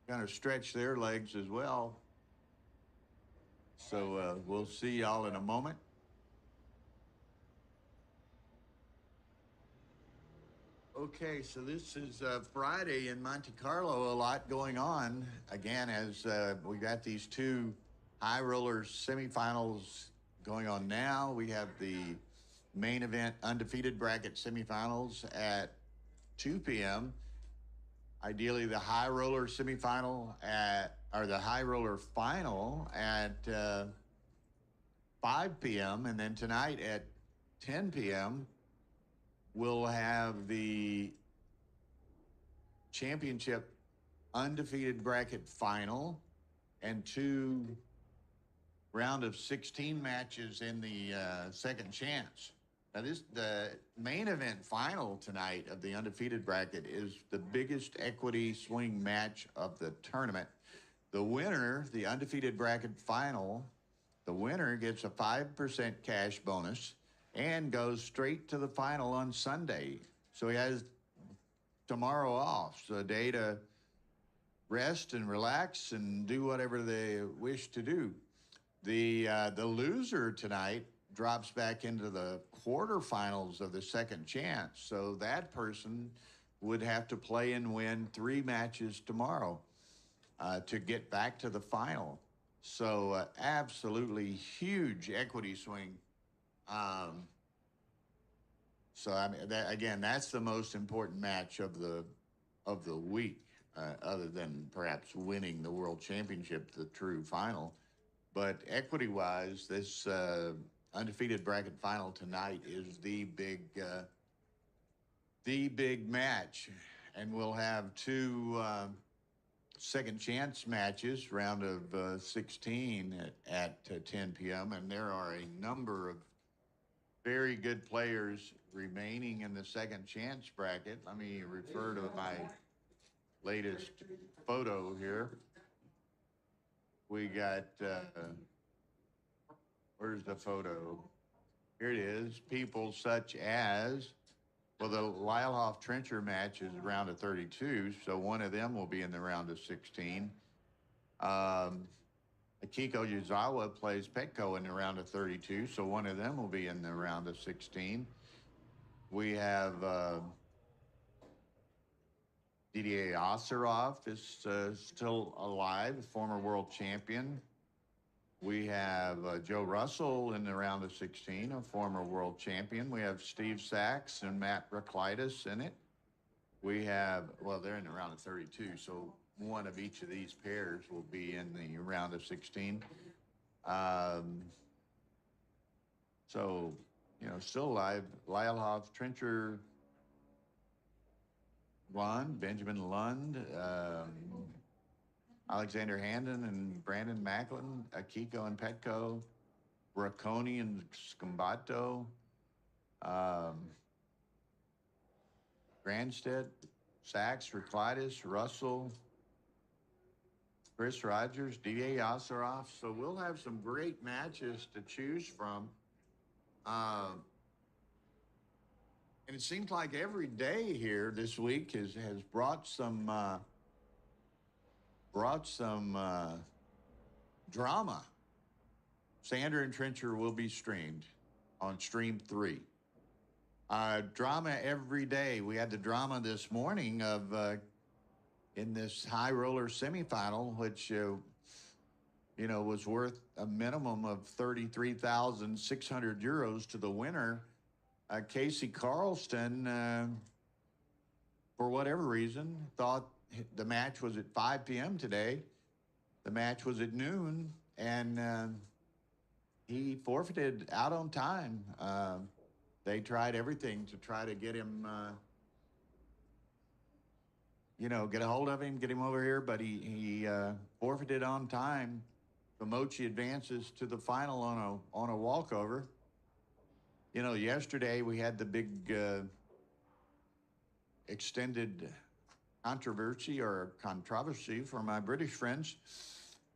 going to stretch their legs as well. So we'll see y'all in a moment. Okay, so this is Friday in Monte Carlo. A lot going on. Again, as we got these 2 high rollers semifinals going on now. We have the main event undefeated bracket semifinals at 2 p.m. Ideally, the high roller semifinal or the high roller final at 5 p.m. And then tonight at 10 p.m., we'll have the championship undefeated bracket final and 2 round of 16 matches in the second chance. Now, the main event final tonight of the undefeated bracket is the biggest equity swing match of the tournament. The winner, the undefeated bracket final, the winner gets a 5% cash bonus and goes straight to the final on Sunday. So he has tomorrow off, so a day to rest and relax and do whatever they wish to do. The loser tonight drops back into the quarterfinals of the second chance. So that person would have to play and win 3 matches tomorrow to get back to the final. So absolutely huge equity swing. So I mean, that's the most important match of the week, other than perhaps winning the world championship, the true final. But equity-wise, this undefeated bracket final tonight is the big match, and we'll have 2 second chance matches, round of 16 at 10 p.m. And there are a number of very good players remaining in the second chance bracket. Let me refer to my latest photo here. We got, where's the photo? Here it is. People such as, well, the Lylhoff Trencher match is round of 32, so one of them will be in the round of 16. Akiko Yuzawa plays Petco in the round of 32, so one of them will be in the round of 16. We have Didier Osirov is still alive, former world champion. We have Joe Russell in the round of 16, a former world champion. We have Steve Sachs and Matt Raklitis in it. We have, well, they're in the round of 32, so one of each of these pairs will be in the round of 16. Um, so, still alive. Lylehoff, Trencher, Lund, Benjamin Lund, Alexander Handon and Brandon Macklin, Akiko and Petco, Bracconi and Scambato, Grandstead, Sachs, Reclitus, Russell, Chris Rogers, D.A. Yasseroff. So we'll have some great matches to choose from. And it seems like every day here this week has brought some drama. Sander and Trencher will be streamed on Stream 3. Drama every day. We had the drama this morning of in this high roller semifinal, which was worth a minimum of 33,600 euros to the winner. Casey Carlston, for whatever reason, thought the match was at 5 p.m. today. The match was at noon, and he forfeited out on time. They tried everything to try to get him, get a hold of him, get him over here, but he forfeited on time. Pomochi advances to the final on a walkover. Yesterday we had the big extended controversy for my British friends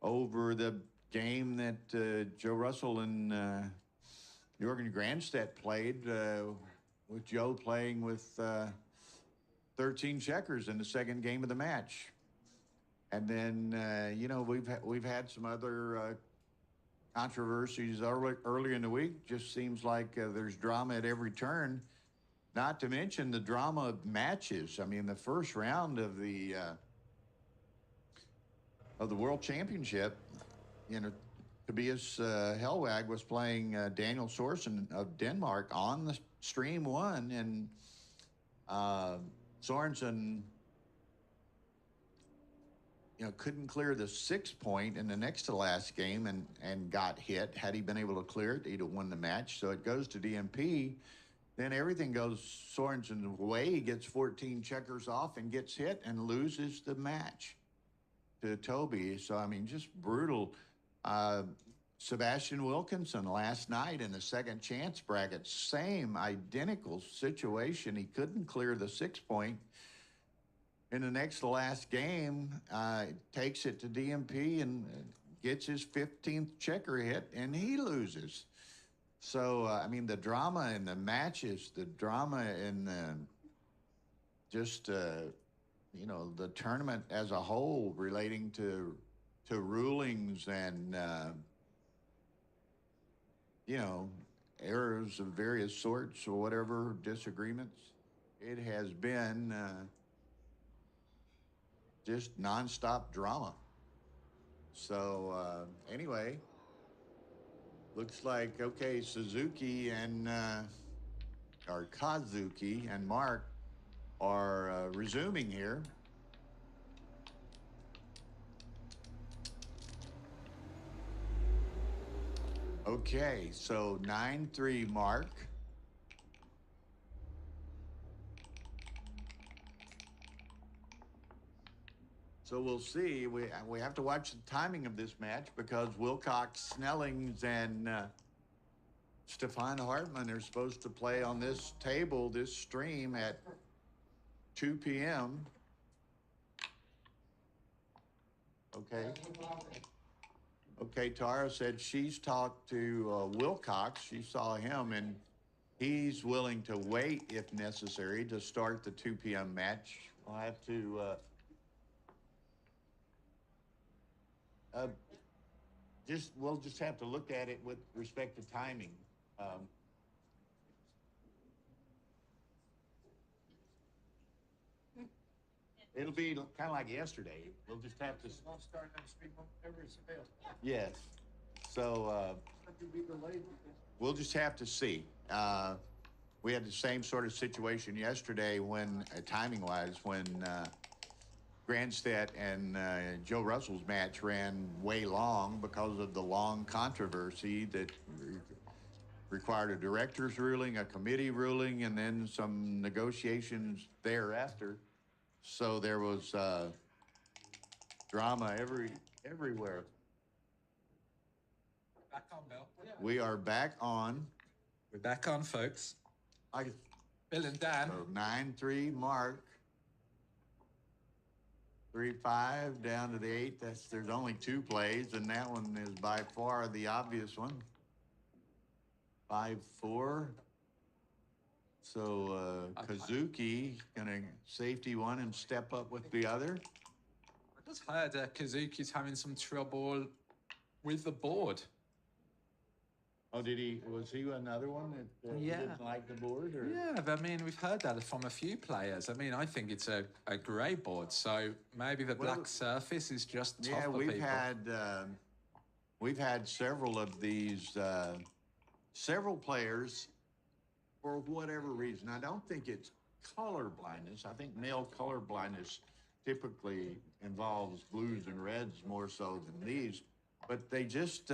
over the game that Joe Russell and Jorgen Grandstedt played, with Joe playing with 13 checkers in the second game of the match. And then, we've had some other controversies earlier in the week. Just seems like there's drama at every turn, not to mention the drama of matches. I mean, the first round of the World Championship, Tobias Hellwag was playing Daniel Sorensen of Denmark on the Stream 1, and Sorensen couldn't clear the 6 point in the next to last game and got hit. Had he been able to clear it, he'd have won the match. So it goes to DMP. Then everything goes Sorensen's way. He gets 14 checkers off and gets hit and loses the match to Toby. So, I mean, just brutal. Sebastian Wilkinson last night in the second chance bracket, same identical situation. He couldn't clear the 6 point. In the next to last game, takes it to DMP and gets his 15th checker hit, and he loses. So, the drama in the matches, the drama in the tournament as a whole relating to rulings and, errors of various sorts or whatever, disagreements, it has been just nonstop drama. So anyway, looks like, okay, Suzuki and or Kazuki and Marc are resuming here. Okay, so 9-3 Marc. So we'll see. We have to watch the timing of this match because Wilcox, Snellings, and Stefan Hartmann are supposed to play on this table, this stream at 2 p.m. Okay. Okay, Tara said she's talked to Wilcox. She saw him, and he's willing to wait if necessary to start the 2 p.m. match. I'll have to... we'll just have to look at it with respect to timing. It'll be kind of like yesterday. We'll just have to. I'll start on stream whenever it's available. Yes. So we'll just have to see. We had the same sort of situation yesterday when, timing-wise, when Grandstedt and Joe Russell's match ran way long because of the long controversy that required a director's ruling, a committee ruling, and then some negotiations thereafter. So there was drama everywhere. Back on, Bill. We are back on. We're back on, folks. Bill and Dan. So 9-3 Marc. 3-5 down to the 8. There's only 2 plays, and that one is by far the obvious one. 5-4. So Kazuki gonna safety one and step up with the other. I just heard Kazuki's having some trouble with the board. Oh, was he another one that Yeah. didn't like the board? Or? Yeah, I mean, we've heard that from a few players. I mean, I think it's a great board, so maybe the black surface is just tough Yeah, for we've people. had several of these, several players, for whatever reason. I don't think it's color blindness. I think male color blindness typically involves blues and reds more so than these, but they just,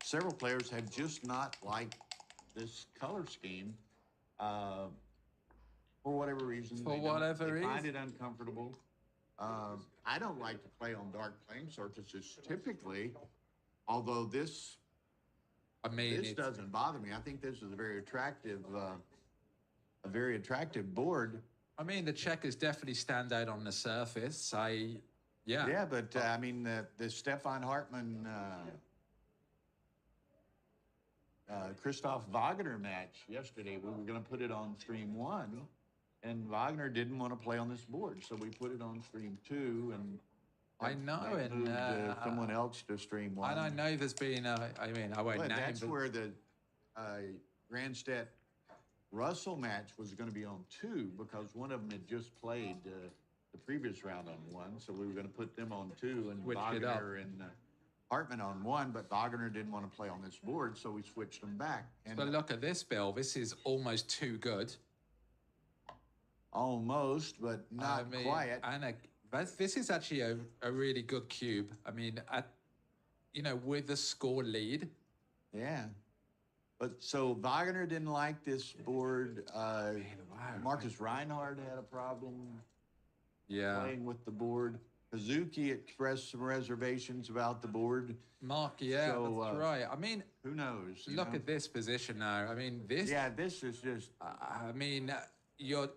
several players have just not liked this color scheme for whatever reason. For whatever they reason. find it uncomfortable. I don't like to play on dark playing surfaces typically, although this doesn't bother me. I think this is a very attractive board. I mean, the checkers definitely stand out on the surface. Yeah, but I mean the Stefan Hartmann. Christoph Wagner match yesterday. We were going to put it on stream 1, and Wagner didn't want to play on this board, so we put it on stream 2, and I know, that and moved, someone else to stream 1. And I know there's been, I mean, I won't But name, that's where the Grandstedt Russell match was going to be on 2 because one of them had just played the previous round on 1, so we were going to put them on 2 and Switched it up. Wagner and Hartmann on 1, but Wagner didn't want to play on this board, so we switched them back. And but look at this, Bill. This is almost too good. almost, but not quite. And this is actually a really good cube. I mean, with the score lead. Yeah. But so Wagner didn't like this board. Marcus Reinhardt had a problem playing with the board. Kazuki expressed some reservations about the board. Marc, that's right. I mean, who knows? Look at this position now. I mean, this. Yeah, this is just. I mean, you're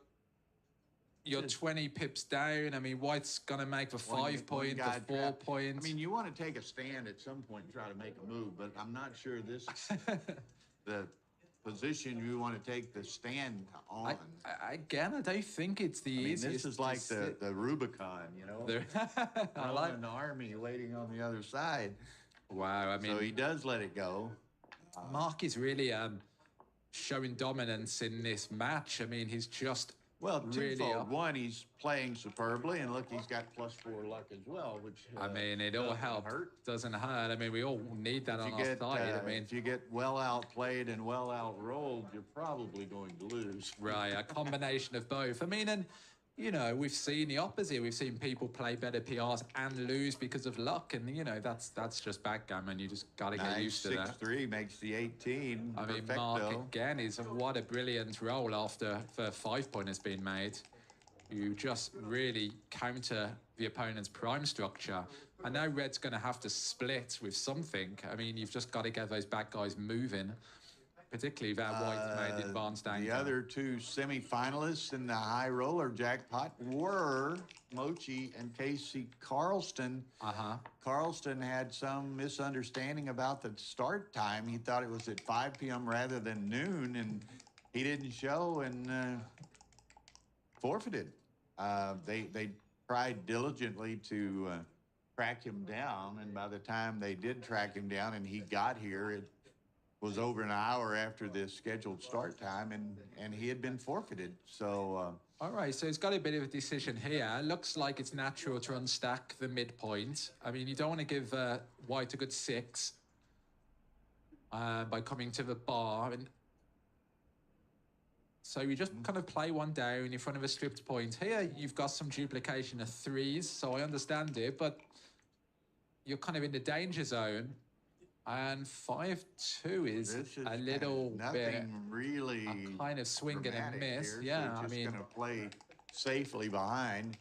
20 pips down. I mean, White's gonna make the 5 point, the 4 points. I mean, you want to take a stand at some point and try to make a move, but I'm not sure this is the position you want to take the stand on. I don't think it's the easiest. This is like the Rubicon, you know. I like an army waiting on the other side. Wow, I mean, so he does let it go. Marc is really showing dominance in this match. I mean, he's just really twofold. One, he's playing superbly, and look, he's got +4 luck as well, which I mean, it all helps. Doesn't hurt. I mean, we all need that on our side. I mean, if you get well outplayed and well outrolled, you're probably going to lose. Right, a combination of both. I mean, and we've seen the opposite. We've seen people play better PRs and lose because of luck, and that's just backgammon. You just got to get used to that. 6-3 makes the 18. I mean, Marc again is what a brilliant roll after the 5 point has been made. You just really counter the opponent's prime structure. I know Red's going to have to split with something. I mean, you've just got to get those back guys moving. Particularly that White made advanced anchor. The other 2 semi-finalists in the high roller jackpot were Mochi and Casey Carlston. Carlston had some misunderstanding about the start time. He thought it was at 5 p.m. rather than noon, and he didn't show and forfeited. They tried diligently to track him down, and by the time they did track him down and he got here, it was over an hour after the scheduled start time, and he had been forfeited. So all right, so it's got a bit of a decision here. Looks like it's natural to unstack the midpoint. I mean, you don't want to give White a good 6 by coming to the bar. So you just kind of play one down in front of a stripped point. Here, you've got some duplication of threes, so I understand it, but you're kind of in the danger zone. And 5-2 is This is a little bit nothing really a kind of swing and a dramatic miss. here, Yeah, so I just mean, going to play safely behind.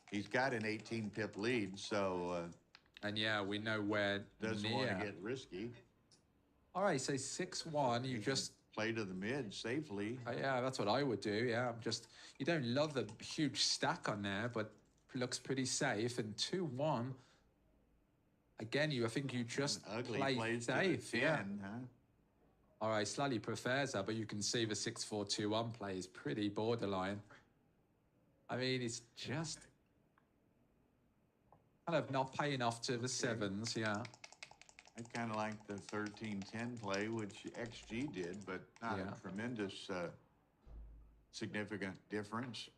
He's got an 18 pip lead, so and yeah, we know where doesn't near. want to get risky. All right, so 6-1, you He just... can play to the mid safely. yeah, that's what I would do. Yeah, you don't love the huge stack on there, but looks pretty safe. And 2-1, again, I think you just Ugly play plays to the safe. 10, Yeah. huh? All right, slightly prefers that, but you can see the 6-4-2-1 play is pretty borderline. I mean, it's just kind of not paying off to the sevens. Yeah. I kind of like the 13-10 play, which XG did, but not Yeah. a tremendous significant difference.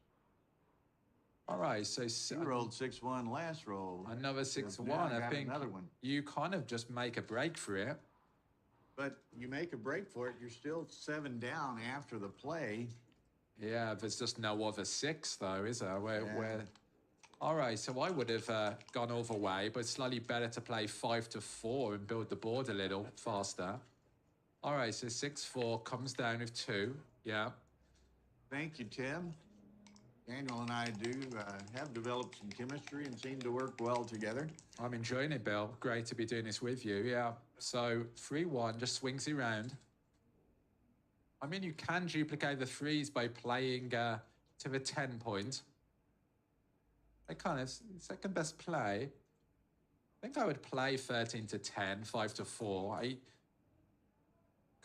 All right, so You rolled 6-1 last roll. another So 6-1. now I got think another one. you kind of just make a break for it. But you make a break for it, you're still 7 down after the play. Yeah, there's just no other 6 though, is there? Yeah. Where all right, so I would have gone all the way, but slightly better to play 5-4 and build the board a little faster. All right, so 6-4 comes down with 2. Yeah. Thank you, Tim. Daniel and I do have developed some chemistry and seem to work well together. I'm enjoying it, Bill. Great to be doing this with you. Yeah. So 3-1 just swings you around. I mean, you can duplicate the threes by playing to the 10 point. I kind of second best play. I think I would play 13-10, 5-4. I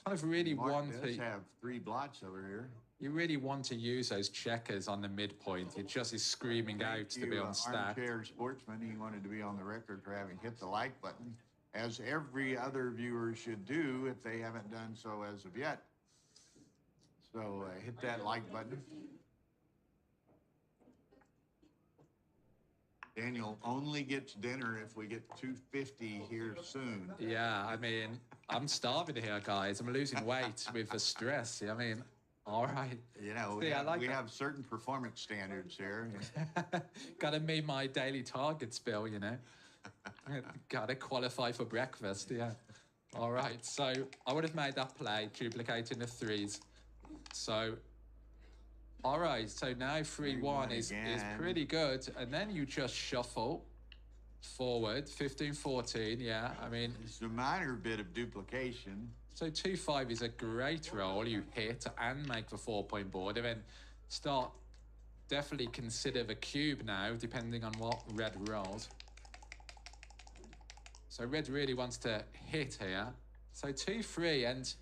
kind of really Marc want does to. have 3 blots over here. You really want to use those checkers on the midpoint. It just is screaming out to be on stack. Armchair Sportsman, he wanted to be on the record for having hit the like button, as every other viewer should do if they haven't done so as of yet. So hit that like button. Daniel only gets dinner if we get 250 here soon. Yeah, I mean, I'm starving here, guys. I'm losing weight with the stress. I mean, all right. You know, See, we have certain performance standards here. Gotta meet my daily targets, Bill, you know. Gotta qualify for breakfast, yeah. All right, so I would have made that play, duplicating the threes. So, all right, so now 3-1 is pretty good. And then you just shuffle forward, 15-14, yeah. I mean, It's a minor bit of duplication. so 2-5 is a great roll. You hit and make the 4-point board, and then definitely consider the cube now, depending on what red rolls. So red really wants to hit here. So 2-3, and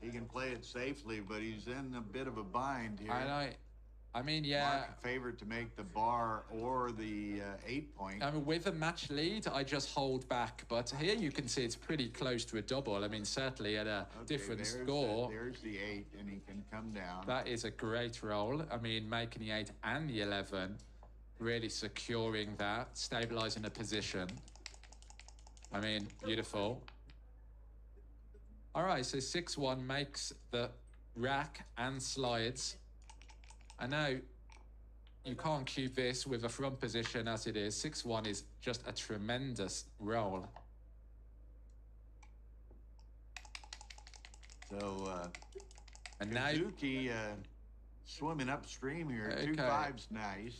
He can play it safely, but he's in a bit of a bind here. I mean, yeah. Marc favored to make the bar or the 8-point. I mean, with a match lead, I just hold back. But here you can see it's pretty close to a double. I mean, certainly at a different score. There's the 8, and he can come down. That is a great roll. I mean, making the 8 and the 11, really securing that, stabilizing the position. I mean, beautiful. All right, so 6-1 makes the rack and slides. I know you can't cube this with a front position as it is. 6-1 is just a tremendous roll. So, and now Kazuki swimming upstream here. Okay. 2-5's nice.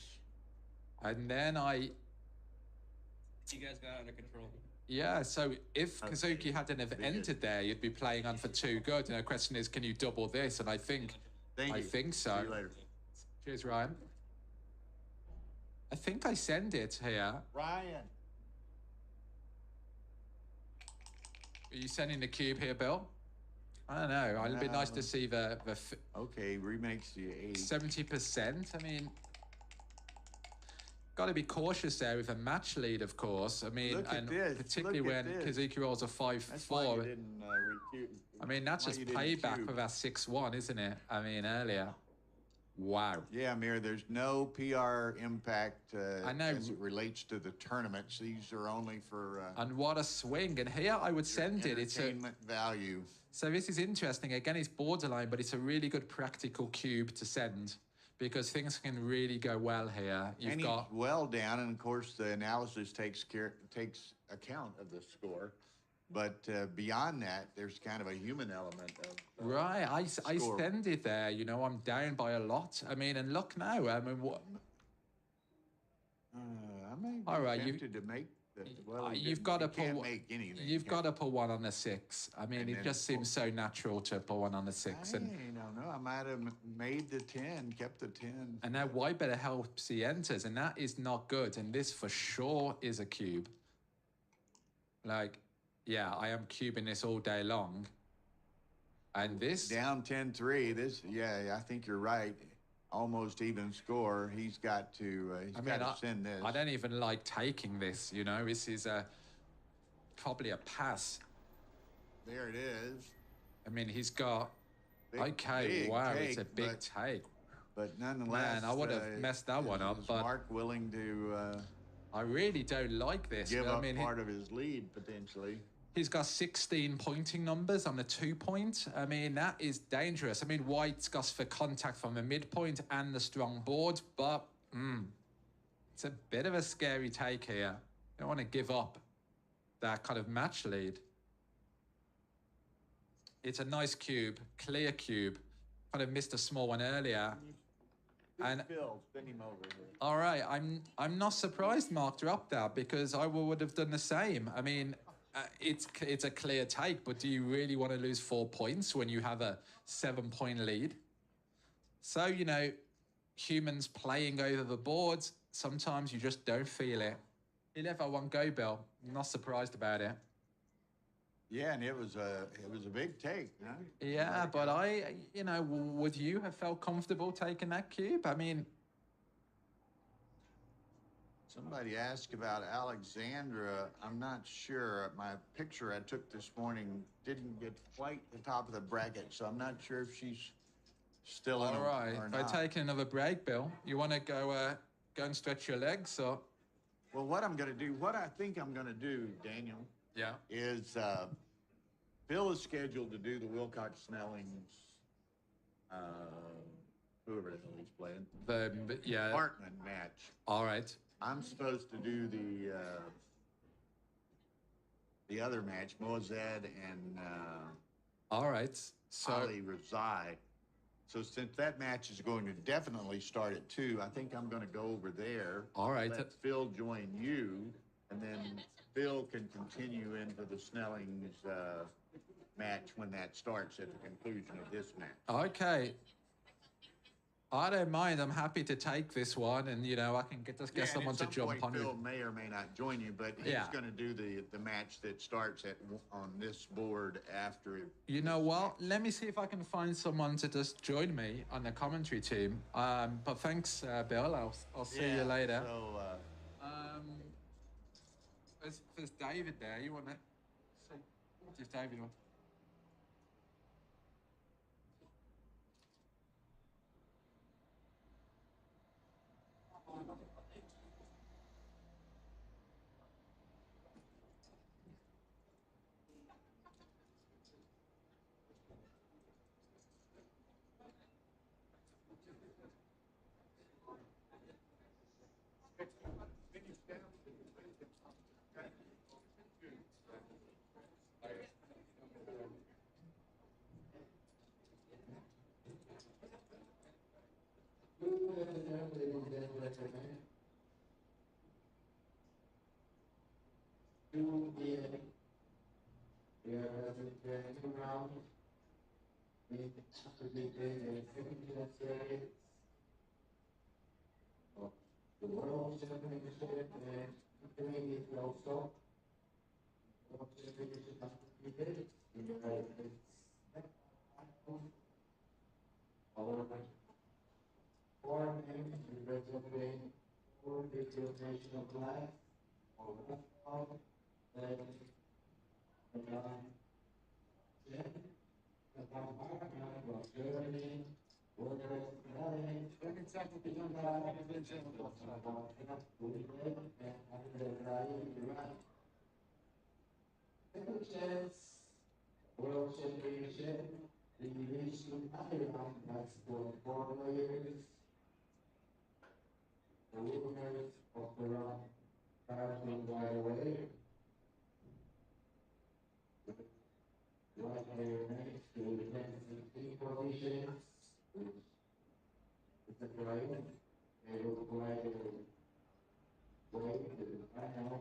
And then You guys got it under control. yeah, so if Okay. Kazuki hadn't have Very good. entered there, you'd be playing on for 2 good. And the question is, can you double this? And I think Thank you. think so. See you later. Cheers, Ryan. I think I send it here. Ryan. Are you sending the cube here, Bill? I don't know. It'd be nice to see the Okay, remakes the 8. 70%. I mean, got to be cautious there with a match lead, of course. I mean, Look at and this. particularly Look at when this. Kazuki rolls a That's why you 5-4. didn't recuse. I mean, that's why just you didn't payback cube. for that 6-1, isn't it? I mean, earlier. Wow. Yeah, Amir, there's no PR impact I know. as it relates to the tournaments. These are only for And what a swing. And here I would send it. It's a entertainment value. So this is interesting. Again, it's borderline, but it's a really good practical cube to send because things can really go well here. You've And got he's well down, and of course the analysis takes account of the score. But beyond that, there's kind of a human element of right. I score. send it there. You know, I'm down by a lot. I mean, and look now. I mean, what? I may be All right, tempted to make the. Well, you've got to can't pull. make anything. You've got to pull one on the 6. I mean, And it then just seems so natural to pull one on the 6. I don't know. I might have made the 10, kept the 10. And now white better helps he enters, and that is not good. And this for sure is a cube. Like, yeah, I am cubing this all day long. And this Down 10-3. This, yeah, I think you're right. Almost even score. He's got to. Send this. I don't even like taking this. You know, this is probably a pass. There it is. I mean, he's got. Big Wow, take, it's a big take. But nonetheless, Man, I would have messed that one up. is But Marc willing to I really don't like this. give I up mean, part of his lead potentially? he's got 16 pointing numbers on the 2-point. I mean, that is dangerous. I mean, white's got for contact from the midpoint and the strong board, but it's a bit of a scary take here. Don't want to give up that kind of match lead. It's a nice cube, clear cube. Kind of missed a small one earlier. And Phil, spin him over here. all right, I'm not surprised Marc dropped that because I would have done the same. I mean, it's a clear take, but do you really want to lose 4 points when you have a 7-point lead? So, you know, humans playing over the boards, sometimes you just don't feel it. You let that one go, Bill. I'm not surprised about it. Yeah, and it was a big take, huh? Yeah, but you know, would you have felt comfortable taking that cube? I mean, Somebody asked about Alexandra. I'm not sure. My picture I took this morning didn't get quite the top of the bracket, so I'm not sure if she's still in all it right. or By not. taking another break, Bill, you want to go and stretch your legs, or? Well, what I think I'm going to do, Daniel, Yeah. is Bill is scheduled to do the Wilcox Snelling's, whoever the hell he's playing, Yeah. Hartman match. All right. I'm supposed to do the other match, Mozed and All right. So. Ali Razai. So since that match is going to definitely start at 2, I think I'm going to go over there. All right. Let Phil join you, and then Phil can continue into the Snelling's match when that starts at the conclusion of this match. Okay. I don't mind. I'm happy to take this one, and you know, I can get someone to jump on. Phil may or may not join you, but he's going to do the match that starts on this board after. You know what? Let me see if I can find someone to just join me on the commentary team. But thanks, Bill. I'll see you later. So, There's David there. You want to? Just David. World Championship, the Nation Iron, that's for 4 players. The winners of the round starting right away. Right player next to the 10-16 positions. It's a drive. They will play the way to the final.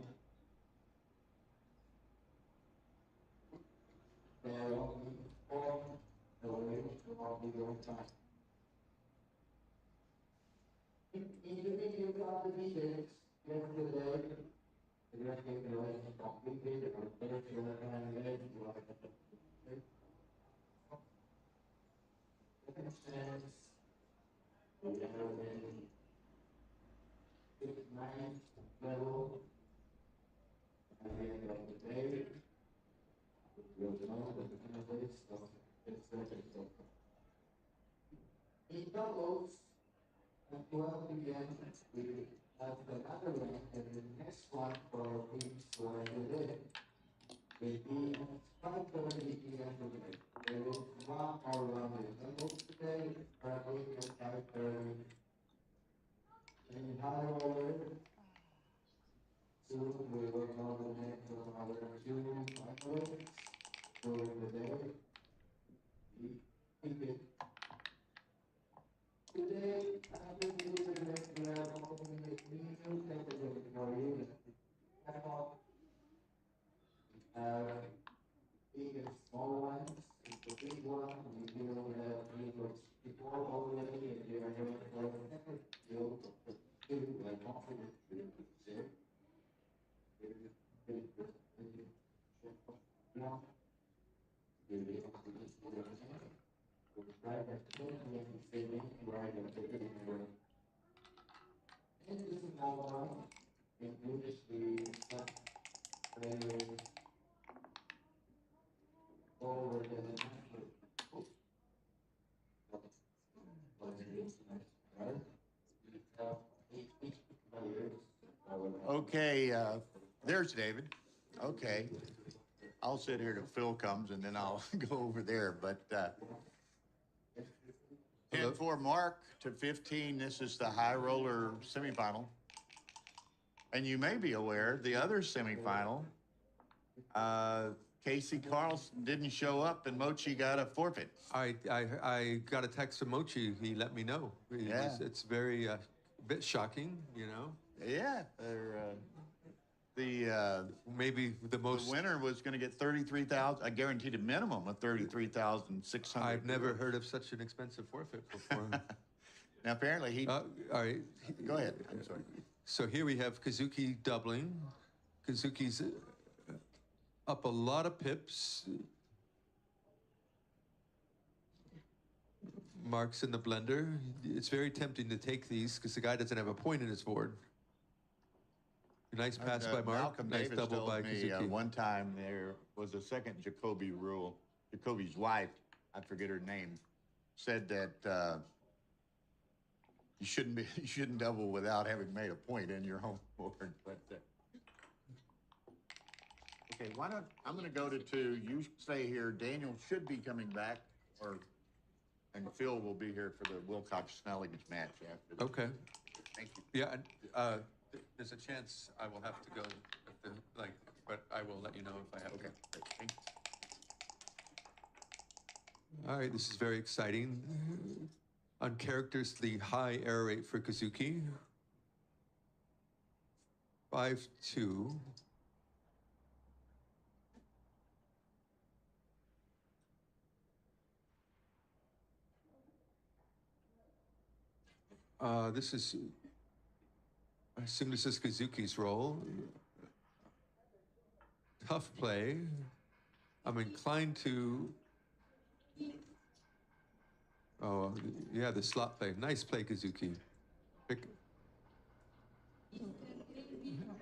There will be 4 delays of the your time. Individual competitions yesterday, the rest of the race is completed on Thursday and led by we have a 6-9 level at the end of the day. We'll know the candidates of this second so in doubles, at 12 p.m., we have another round, and the next one for teams who are today will be at 5:30 p.m. today. There is one more round in doubles today, starting at 5:30. In high order, soon we will know the names of our 2 finalists during the day. Today, after the event, we are opening a new category for you. Big and small ones. The big one, we will have before already, and we are going for the second field of the 2 like confident to share. And this is now one in which we start players over the national. Okay, there's David. Okay. I'll sit here till Phil comes and then I'll go over there. But 10-4 Marc to 15. This is the high roller semifinal. And you may be aware, the other semifinal, Casey Carlson didn't show up and Mochi got a forfeit. I got a text from Mochi. He let me know. It's very a bit shocking, you know. Yeah, maybe the most. The winner was going to get 33,000. I guaranteed a minimum of 33,600. I've never heard of such an expensive forfeit before. Now apparently he. All right. Go ahead. I'm sorry. So here we have Kazuki doubling. Kazuki's up a lot of pips. Marc's in the blender. It's very tempting to take these because the guy doesn't have a point in his board. Nice pass by Marc. Malcolm Nice Davis double told by me, Kazuki. one time there was a second Jacoby rule. Jacoby's wife, I forget her name, said that you shouldn't double without having made a point in your home board. But okay, why don't I'm going to go to 2. You stay here. Daniel should be coming back, and Phil will be here for the Wilcox-Snelling match after. Okay. Thank you. Yeah, and there's a chance I will have to go, but I will let you know if I have Okay. to. Great. Thank you. All right, this is very exciting. On characters, the high error rate for Kazuki. 5-2. This is, I assume this is Kazuki's role. Tough play. I'm inclined to, oh, yeah, the slot play. Nice play, Kazuki.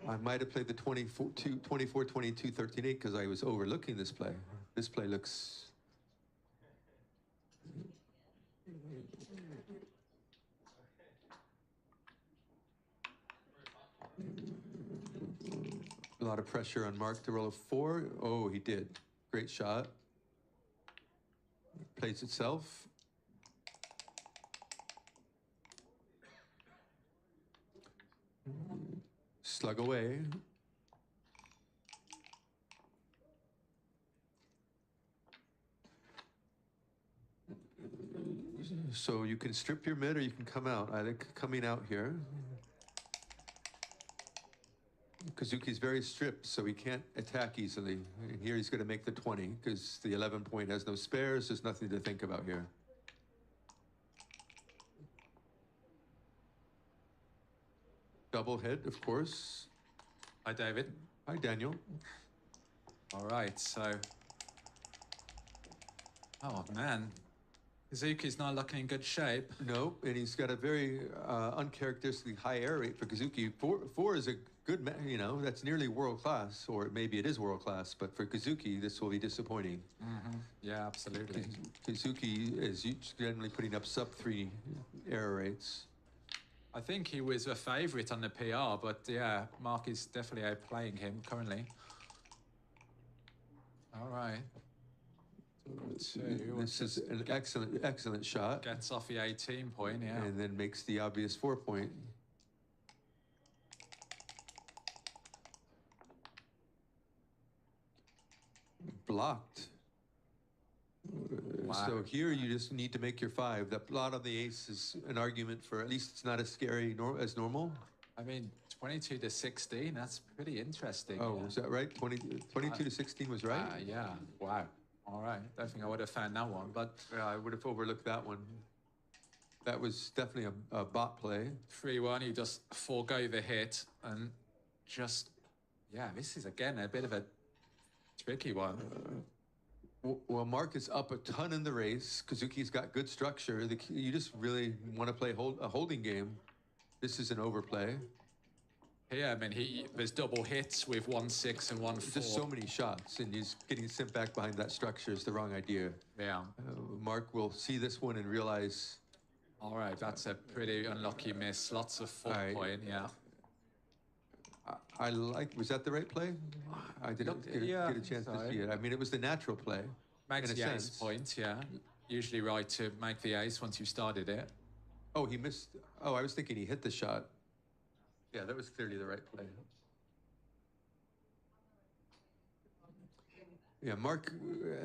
I might have played the 24-22, 13-8 because I was overlooking this play. This play looks... A lot of pressure on Marc to roll a 4. Oh, he did. Great shot. plays itself. Slug away. So you can strip your mid or you can come out. I think coming out here. Kazuki's very stripped, so he can't attack easily. And here he's going to make the 20 because the 11 point has no spares. There's nothing to think about here. Double hit, of course. Hi, David. Hi, Daniel. All right, so. Oh, man. Kazuki's not looking in good shape. No, and he's got a very uncharacteristically high air rate for Kazuki. Four is a good, you know, that's nearly world class, or maybe it is world class, but for Kazuki, this will be disappointing. Mm-hmm. Yeah, absolutely. Kazuki is generally putting up sub-3 error rates. I think he was a favourite on the PR, but yeah, Marc is definitely outplaying him currently. All right. This is an excellent shot. Gets off the 18 point, yeah. And then makes the obvious 4 point. Blocked. Wow. So here you just need to make your 5. That blot on the ace is an argument for at least it's not as scary as normal. I mean, 22 to 16, that's pretty interesting. Oh, yeah. is that right? 22 to 16 was right? Yeah, wow. All right, don't think I would have found that one, but... Yeah, I would have overlooked that one. That was definitely a bot play. 3-1, you just forego the hit and just... Yeah, this is, again, a bit of a tricky one. Well, Marc is up a ton in the race. Kazuki's got good structure. You just really want to play a holding game. This is an overplay. Yeah, I mean, there's double hits with 1-6 and 1-4. Just so many shots, and he's getting sent back behind that structure is the wrong idea. Yeah. Marc will see this one and realize... All right, that's a pretty unlucky miss. Lots of 4 point, yeah. I like, was that the right play? I didn't get a chance to see it. I mean, it was the natural play. Makes the ace point, yeah. Usually right to make the ace once you started it. Oh, he missed. Oh, I was thinking he hit the shot. Yeah, that was clearly the right play. Yeah, Marc,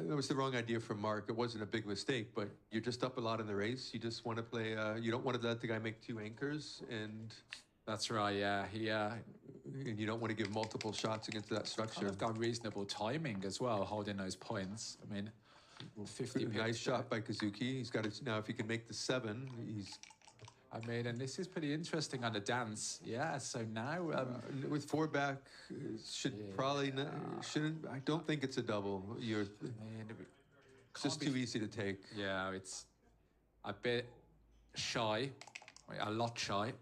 that was the wrong idea from Marc. It wasn't a big mistake, but you're just up a lot in the race. You just want to play, you don't want to let the guy make 2 anchors, and... That's right, yeah. And you don't want to give multiple shots against that structure. I've got reasonable timing as well, holding those points. I mean, 50 nice shot by Kazuki. He's got it now. If he can make the 7, he's... I mean, and this is pretty interesting on the dance. Yeah, so now... with 4 back, probably not, shouldn't... I don't think it's a double. It's just too easy to take. Yeah, it's a bit shy. A lot shy.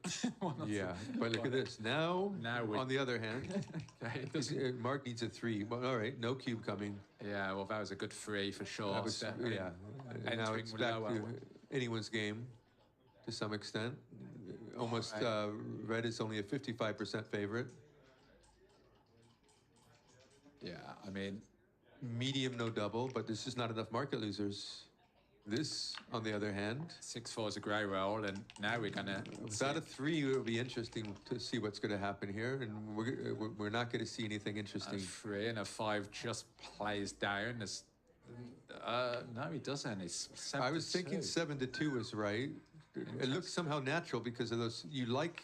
Yeah, but look at this. Now on the other hand, okay, Marc needs a 3. But all right, no cube coming. Yeah, well, that was a good 3 for sure. Yeah, and now it's back to anyone's game to some extent. Almost, red is only a 55% favorite. Yeah, I mean... Medium, no double, but this is not enough market losers. This, on the other hand... 6-4 is a grey roll, and now we're going to... Without a 3, it will be interesting to see what's going to happen here, and we're not going to see anything interesting. A 3 and a 5 just plays down. No, he doesn't. It's 7 I was thinking 7 to 2 was right. It looks somehow natural because of those... You like...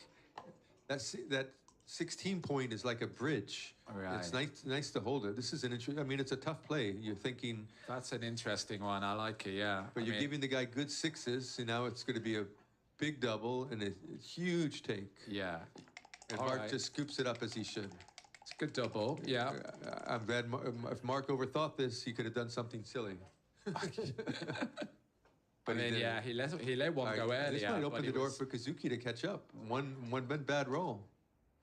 That 16 point is like a bridge. Right. It's nice to hold it. This is an interesting... I mean, it's a tough play. You're thinking... That's an interesting one. I like it, yeah. But you're giving the guy good 6s, and now it's going to be a big double and a huge take. Yeah. And Marc just scoops it up as he should. It's a good double, yeah. I'm glad if Marc overthought this, he could have done something silly. But then, yeah, he let one go earlier. This might open the door for Kazuki to catch up. One bad roll.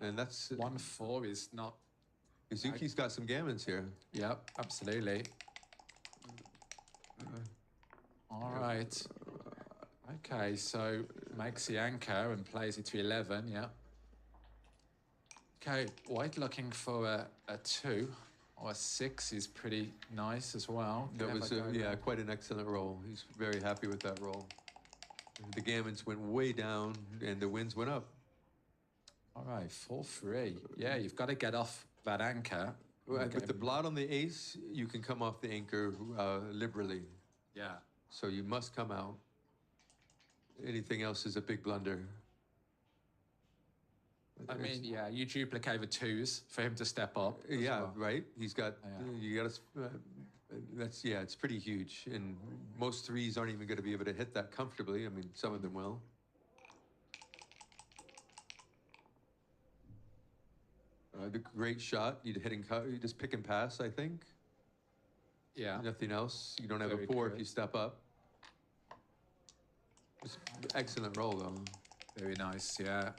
And that's... 1-4 is not... Kazuki's got some gammons here. Yep, absolutely. All right. Okay, so makes the anchor and plays it to 11, yeah. Okay, white looking for a 2 Oh, a 6 is pretty nice as well. That Clever was, go there. quite an excellent roll. He's very happy with that roll. The gammons went way down and the winds went up. All right, 4-3. Yeah, you've got to get off that anchor. With the blot on the ace, you can come off the anchor liberally. Yeah. So you must come out. Anything else is a big blunder. I mean, yeah, you duplicate the 2s for him to step up. as Yeah, well. right. He's got. Yeah. You got to. That's it's pretty huge, and most 3s aren't even going to be able to hit that comfortably. I mean, some of them will. The great shot. You you just pick and pass. I think. Yeah. Nothing else. You don't have Very a 4 if good. you step up. It's excellent roll though. Very nice, yeah.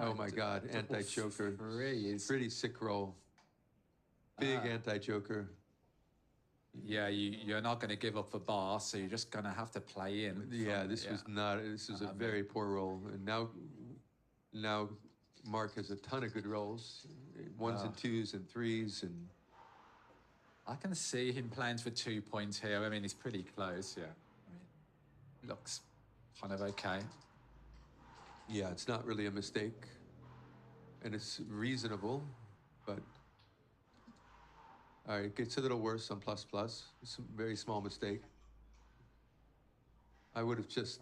Oh my God, anti-joker. 3 is... Pretty sick roll. Big anti-joker. Yeah, you're not going to give up the bar, so you're just going to have to play in. Yeah, this was not. This was a very poor roll, and now Marc has a ton of good rolls, 1s and 2s and 3s, and I can see him playing for 2 points here. I mean, he's pretty close, yeah. I mean, looks kind of okay. yeah, it's not really a mistake, and it's reasonable, but. All right, it gets a little worse on plus plus. It's a very small mistake. I would have just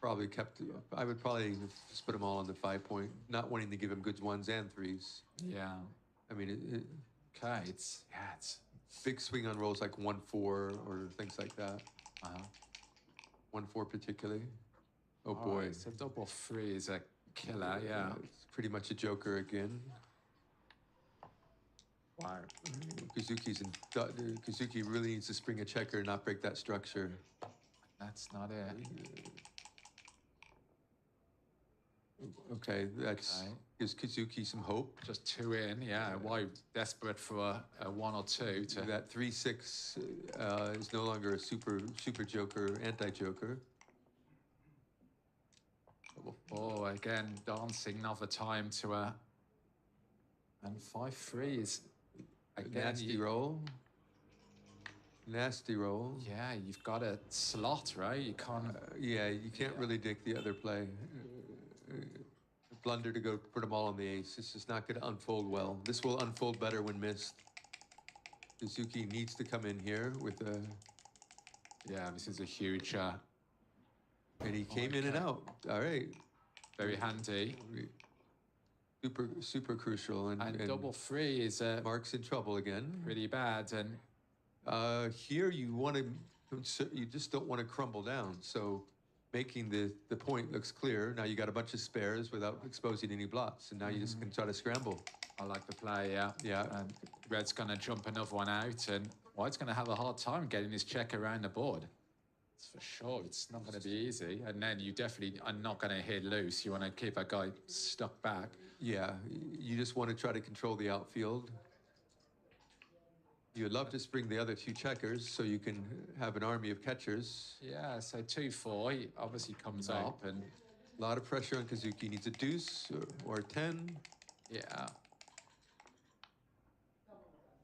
probably kept. I would probably have just put them all on the 5 point, not wanting to give him good 1s and 3s. Yeah. I mean, Okay, it's big swing on rolls like 1-4 or things like that. 1-4 particularly. Oh all boy, right, so double 3 is a killer, yeah. It's pretty much a joker again. Wow. Kazuki really needs to spring a checker and not break that structure. That's not it. Okay, that's Okay. gives Kazuki some hope. Just 2 in, yeah. Why desperate for a 1 or 2 to... That 3-6 is no longer a super joker, anti-joker. Oh, again, dancing another time to a... And 5-3 is... Again, Nasty roll. Nasty roll. Yeah, you've got a slot, right? You can't... Yeah, you can't really dig the other play. Blunder to go put them all on the ace. This is not going to unfold well. This will unfold better when missed. Kazuki needs to come in here with a... Yeah, this is a huge... And he came in and out. All right. Very handy. Super crucial. And double 3 is Marc's in trouble again. pretty bad. And Here you just don't want to crumble down. So making the point looks clear. Now you got a bunch of spares without exposing any blots. And now you just can try to scramble. I like the play, yeah. Yeah. And Red's going to jump another one out. And White's going to have a hard time getting his check around the board. It's for sure. It's not going to be easy. And then you definitely are not going to hit loose. You want to keep a guy stuck back. Yeah, you just want to try to control the outfield. You'd love to spring the other 2 checkers so you can have an army of catchers. Yeah, so 2-4, he obviously comes Right. up and... A lot of pressure on Kazuki. Needs a deuce or a 10. Yeah.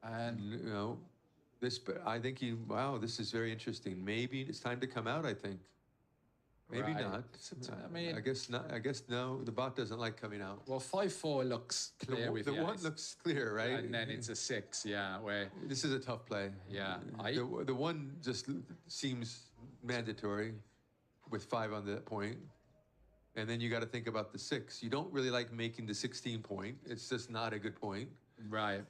And You know, I think wow, this is very interesting. Maybe it's time to come out, I think. Maybe Right. not. I mean- I guess not. I guess no. The bot doesn't like coming out. well, 5-4 looks clear with The the 1 ace. looks clear, right? And then it's a 6, yeah, where... This is a tough play. Yeah, The 1 just seems mandatory with 5 on the point. And then you got to think about the 6. You don't really like making the 16 point. It's just not a good point. Right.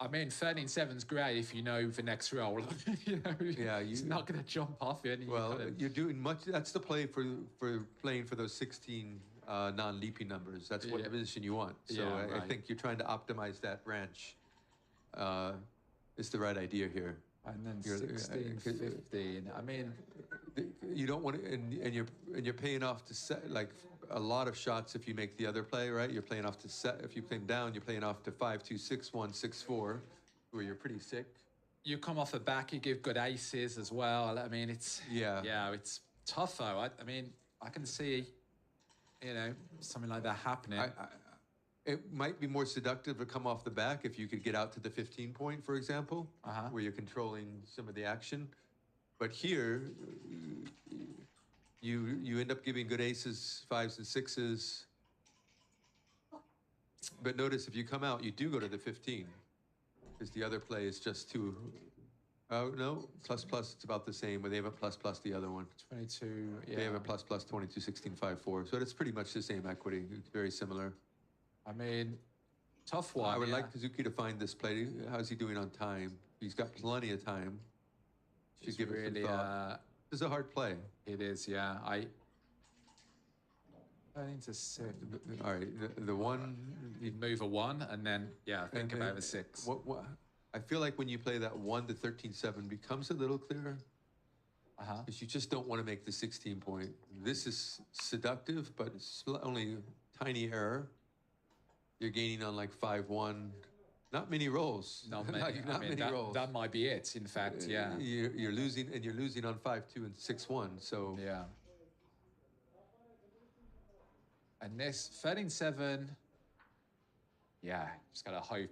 I mean, 13-7's great if you know the next roll. You know, Yeah, it's not going to jump off you. And you Well, gotta- you're doing much. That's the play for playing for those 16 non-leaping numbers. That's what Yeah. position you want. So Yeah, I right. think you're trying to optimize that branch. It's the right idea here. And then You're- 16, 15. I mean, You don't want to, and you're paying off to set like a lot of shots if you make the other play, right? You're playing off to set. If you play down, you're playing off to 5-2, 6-1, 6-4, where you're pretty sick. you come off the back, you give good aces as well. I mean, it's... Yeah. Yeah, it's tough, though. I mean, I can see, something like that happening. It might be more seductive to come off the back if you could get out to the 15 point, for example, where you're controlling some of the action. But here, you end up giving good aces, 5s and 6s. But notice if you come out, you do go to the 15, because the other play is just too. Oh no, plus plus. It's about the same. But they have a plus plus the other one. 22. Yeah. They have a plus plus 22, 16, 5, 4. So it's pretty much the same equity. It's very similar. I mean, tough one. I would yeah. like Kazuki to find this play. How's he doing on time? He's got plenty of time. Should It's give it really, some thought. This is a hard play. It is, yeah. Turning to 6. All right, the one. You'd move a 1 and then, yeah, think and about a 6. What, I feel like when you play that 1 to 13-7 becomes a little clearer. Because you just don't want to make the 16 point. This is seductive, but it's only tiny error. You're gaining on like 5-1. Not many rolls. Not many. Not I mean, many rolls. that might be it, in fact, yeah. You're losing, and you're losing on 5-2 and 6-1. So Yeah. And this 13-7, yeah, just gotta hope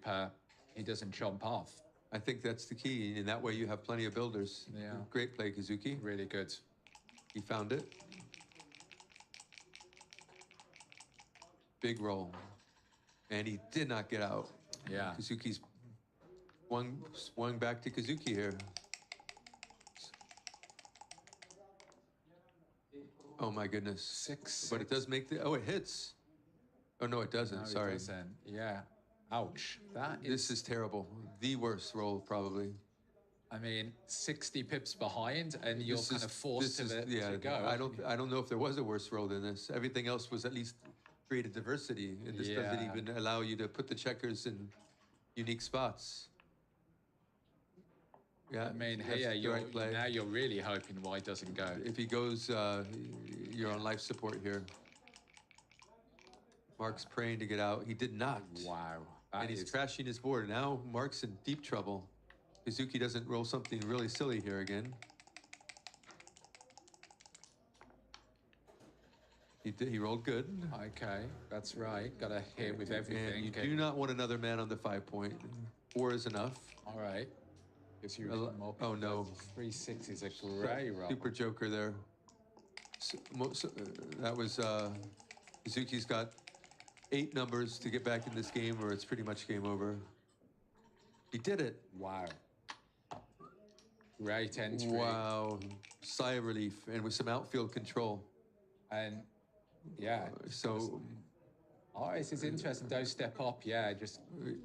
he doesn't jump off. I think that's the key. And that way you have plenty of builders. Yeah. Great play, Kazuki. Really good. He found it. Big roll. And he did not get out. Yeah. Kazuki's swung back to Kazuki here. Oh my goodness. 6. But it does make the, oh, it hits. Oh no, it doesn't, No, sorry. It doesn't. Yeah. Ouch. This is terrible. The worst roll, probably. I mean, 60 pips behind, and you're kind of forced to go. I don't know if there was a worse roll than this. Everything else was at least created diversity, and this doesn't even allow you to put the checkers in unique spots. Yeah, I mean, that's hey, the right play. now you're really hoping White doesn't go. If he goes, you're on life support here. Marc's praying to get out. He did not. Wow. And he's crashing his board. Now Marc's in deep trouble. Kazuki doesn't roll something really silly here again. He rolled good. Okay, that's right. Got to hit with everything. And you do not want another man on the 5 point. 4 is enough. All right. Gives you more. Oh no. 3-6 is a great roll. Super joker there. That was Kazuki's got 8 numbers to get back in this game, or it's pretty much game over. He did it. Wow. Great entry. Wow. Sigh of relief, and with some outfield control. And yeah. So. Oh, this is interesting. Don't step up. Yeah, just.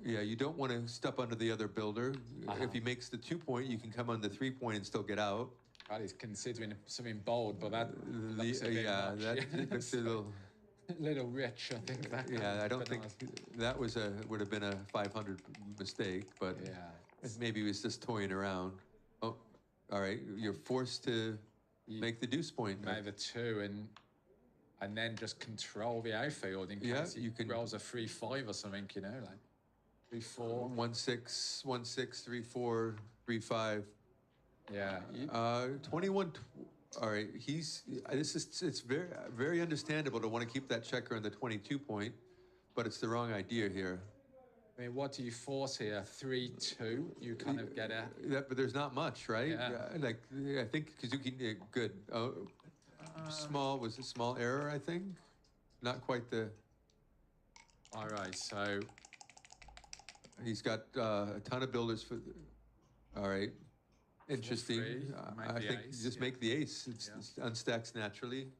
Yeah, you don't want to step under the other builder. If he makes the 2 point, you can come on the 3 point and still get out. God, he's considering something bold, but that looks a bit much. That looks a little. Little rich, I think. Yeah, I don't think that would have been a 500 mistake, but maybe he was just toying around. Oh, all right, you're forced to make the deuce point. Make the 2 and then just control the outfield in case you can rolls a 3-5 or something, you know, like 3-4. 1-6, 1-6, 3-4, 3-5. Yeah. 21. All right, it's very, very understandable to want to keep that checker in the 22 point, but it's the wrong idea here. I mean, what do you force here? 3-2. You kind of get at. But there's not much, right? Yeah. I think Kazuki did good. Was a small error, I think. Not quite the. All right, so he's got a ton of builders for. All right. Interesting. I think you just make the ace. It unstacks naturally.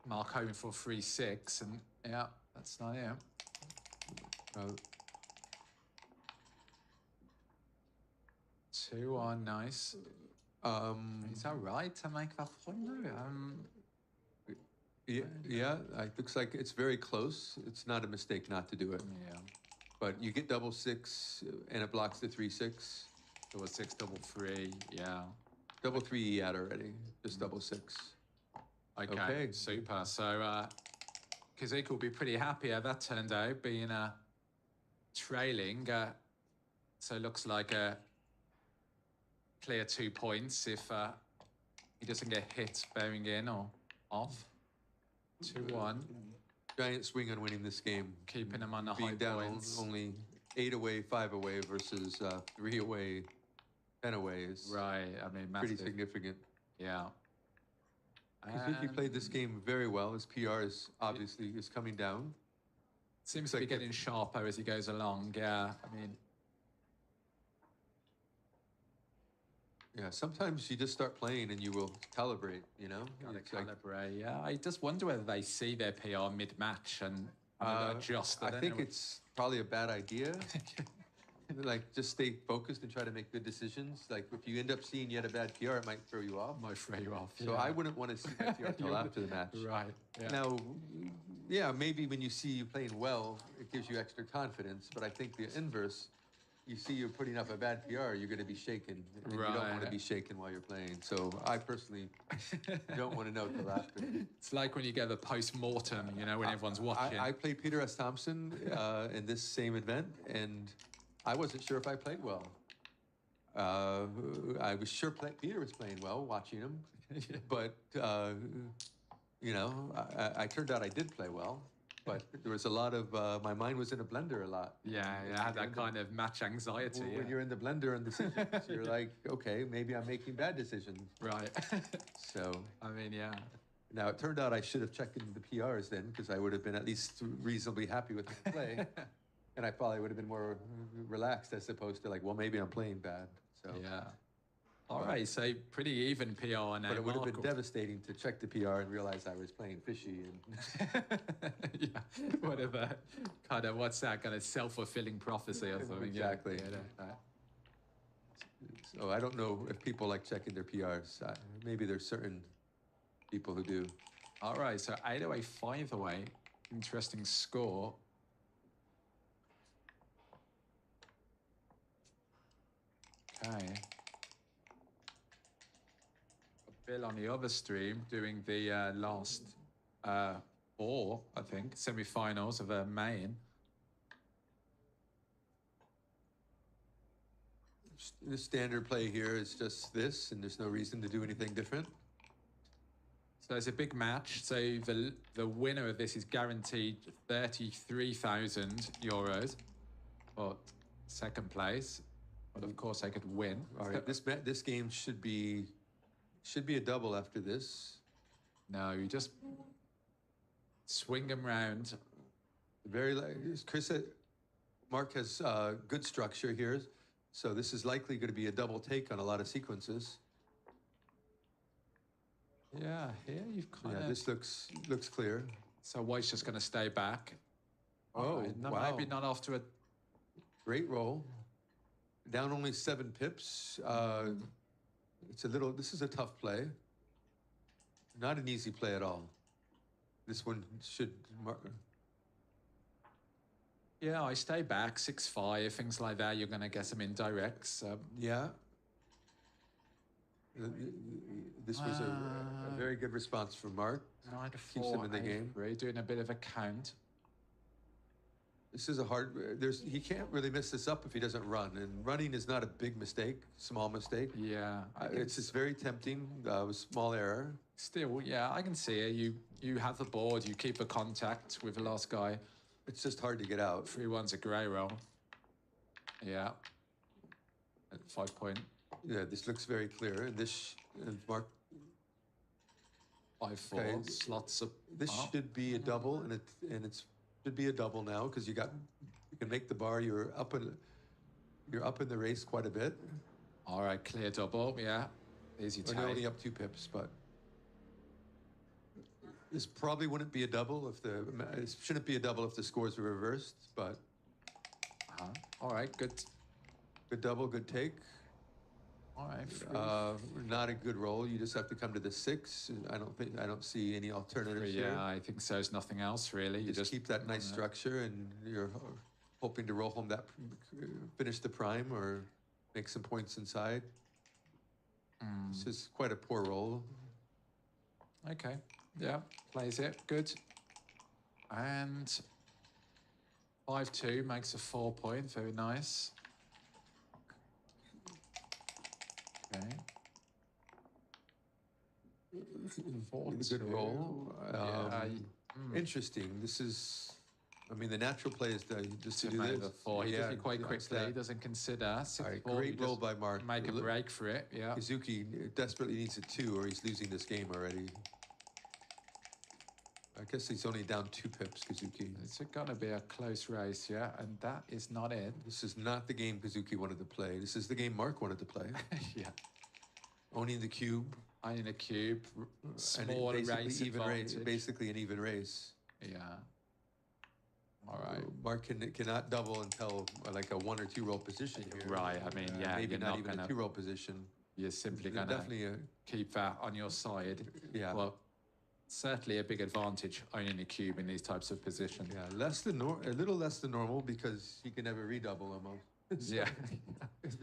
Marc hoping for 3-6, and that's not it. 2-1, nice. Is that right to make that point? Yeah. It looks like it's very close. It's not a mistake not to do it. Yeah. But you get 6-6, and it blocks the 3-6. 6, 3, yeah. 3 he had already. Just 6. Okay, super. So Kazuki will be pretty happy how that turned out, being trailing. So it looks like a clear 2 points if he doesn't get hit bearing in or off. 2-1. giant swing on winning this game. Keeping them on the high Being down points. only 8 away, 5 away versus 3 away, 10 away is Right, I mean, pretty massive. significant. Yeah. Kazuki played this game very well. His PR is obviously is coming down. Seems It's to be like if- getting sharper as he goes along. Yeah, I mean, Yeah, sometimes you just start playing and you will calibrate, you know? gotta It's like, calibrate. Yeah, I just wonder whether they see their PR mid-match and adjust. I don't think know. it's probably a bad idea. Like, just stay focused and try to make good decisions. Like, if you end up seeing yet a bad PR, it might throw you off. Might throw you off. So yeah. I wouldn't want to see that PR till after the match. Right. Yeah. Now, yeah, maybe when you see you playing well, it gives you extra confidence. But I think the inverse, you see you're putting up a bad PR, you're going to be shaken. And you don't want to Right. be shaken while you're playing. So I personally don't want to know till after. It's like when you get the post-mortem, you know, when everyone's watching. I played Peter S. Thompson in this same event, and I wasn't sure if I played well. I was sure Peter was playing well, watching him, but you know, I turned out I did play well. But there was a lot of my mind was in a blender a lot. Yeah, I had that kind of match anxiety. When Yeah. you're in the blender and decisions, you're like, okay, maybe I'm making bad decisions. Right. So I mean, yeah. now it turned out I should have checked into the PRs then, because I would have been at least reasonably happy with my play. And I probably would have been more relaxed as opposed to like, well, maybe I'm playing bad. So, Yeah. All right, so pretty even PR now. but it would have been Marc. devastating to check the PR and realize I was playing fishy. And Yeah, whatever. Kind of, what's that kind of self-fulfilling prophecy or something? Yeah, Exactly. yeah. so I don't know if people like checking their PRs. Maybe there's certain people who do. All right, so 8 away, 5 away. Interesting score. Okay. Bill on the other stream doing the last 4, I think, semi-finals of a main. The standard play here is just this, and there's no reason to do anything different. So it's a big match. So the winner of this is guaranteed 33,000 euros for second place. But of course, they could win. All right, this game should be a double after this. No, you just swing them round. Chris said, Marc has good structure here, so this is likely going to be a double take on a lot of sequences. Yeah, here you've kind Yeah, of. this looks clear. So White's just going to stay back. Oh, Alright, no, wow. maybe not after a. Great roll. Down only 7 pips. This is a tough play. Not an easy play at all. This one should. Yeah, I stay back 6-5, things like that. You're going to get some indirects. Yeah. This was a very good response from Marc. 9 to Keeps 4. them in the game. 3, doing a bit of a count. This is a hard. He can't really mess this up if he doesn't run, and running is not a big mistake, small mistake. Yeah, It's just very tempting. With small error. still, yeah, I can see it. You have the board, you keep the contact with the last guy. It's just hard to get out. 3-1's a grey roll. Yeah. At 5 point. Yeah, this looks very clear, and and Marc. 5-4. Okay. Slots up. This up. should be a double, and it's should be a double now because you can make the bar. You're up in the race quite a bit. All right, clear double. Yeah. Easy Or you're only take. up 2 pips, but this probably wouldn't be a double it shouldn't be a double if the scores were reversed. But All right, good. good double, good take. All right. Not a good roll. You just have to come to the 6. I don't see any alternatives here. Yeah, I think so. There's nothing else really. You Just keep that nice structure, and you're hoping to roll home finish the prime or make some points inside. This is quite a poor roll. Okay. Yeah, plays it. Good. And 5-2 makes a 4 point. Very nice. Okay. Good roll. Yeah, Interesting. This is, I mean, the natural play is just to To do make this. the 4. He does it quite that's quickly. He that. doesn't consider. All 6 right, 4, he great roll just by Marc. make a break for it. Yeah. Kazuki desperately needs a 2 or he's losing this game already. I guess he's only down 2 pips, Kazuki. It's going to be a close race, yeah, and that is not it. This is not the game Kazuki wanted to play. This is the game Marc wanted to play. Yeah. Owning the cube. Owning a cube, And small basically race even advantage. basically an even race. Yeah. All right. Marc cannot double until like a 1 or 2 roll position here. Right. I mean, yeah, Maybe you're not not even gonna, a 2 roll position. You're simply There's going to definitely keep that on your side. Yeah. Well, certainly a big advantage owning a cube in these types of positions. a little less than normal because he can never redouble almost. Yeah.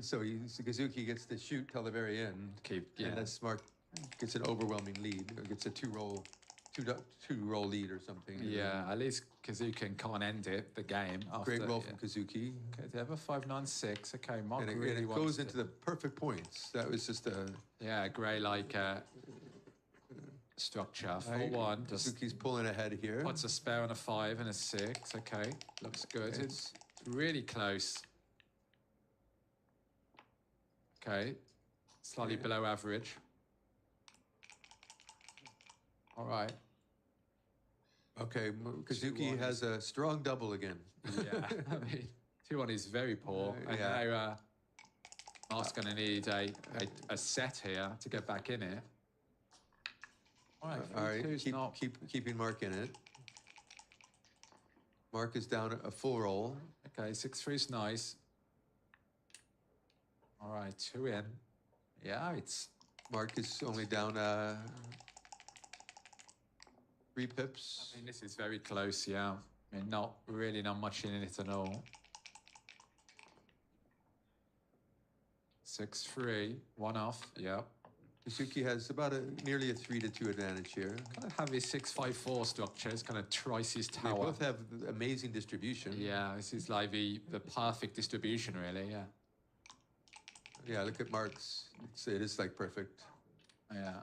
So Kazuki gets to shoot till the very end. Yeah. And that's Marc gets an overwhelming lead, or gets a 2-roll lead or something. Yeah, at least Kazuki can't end it, the game. After, Great roll from Kazuki. Okay, they have a 5-9-6. Okay, Marc And really it wants goes to, into the perfect points. That was just a... Yeah, grey like structure. 4-1. Just Kazuki's pulling ahead here. puts a spare on a 5 and a 6. Okay, looks good. It's really close. Okay, slightly below average. All right. Okay, Kazuki 2-1 has a strong double again. Yeah, I mean, 2-1 is very poor. And yeah. now Marc's going to need a set here to get back in it. All right, All right, 3-2's not... keeping Marc in it. Marc is down a full roll. Okay, 6-3's nice. All right, 2 in. Yeah, it's... Marc is only down 3 pips. I mean, this is very close, yeah. I mean, not much in it at all. 6-3, 1 off, yeah. Kazuki has about nearly a 3-2 advantage here. Kind of have his 6-5-4 structures, kind of Trice's They tower. both have amazing distribution. Yeah, this is like the perfect distribution, really, yeah. Yeah, look at Marc's. It is like perfect. Yeah.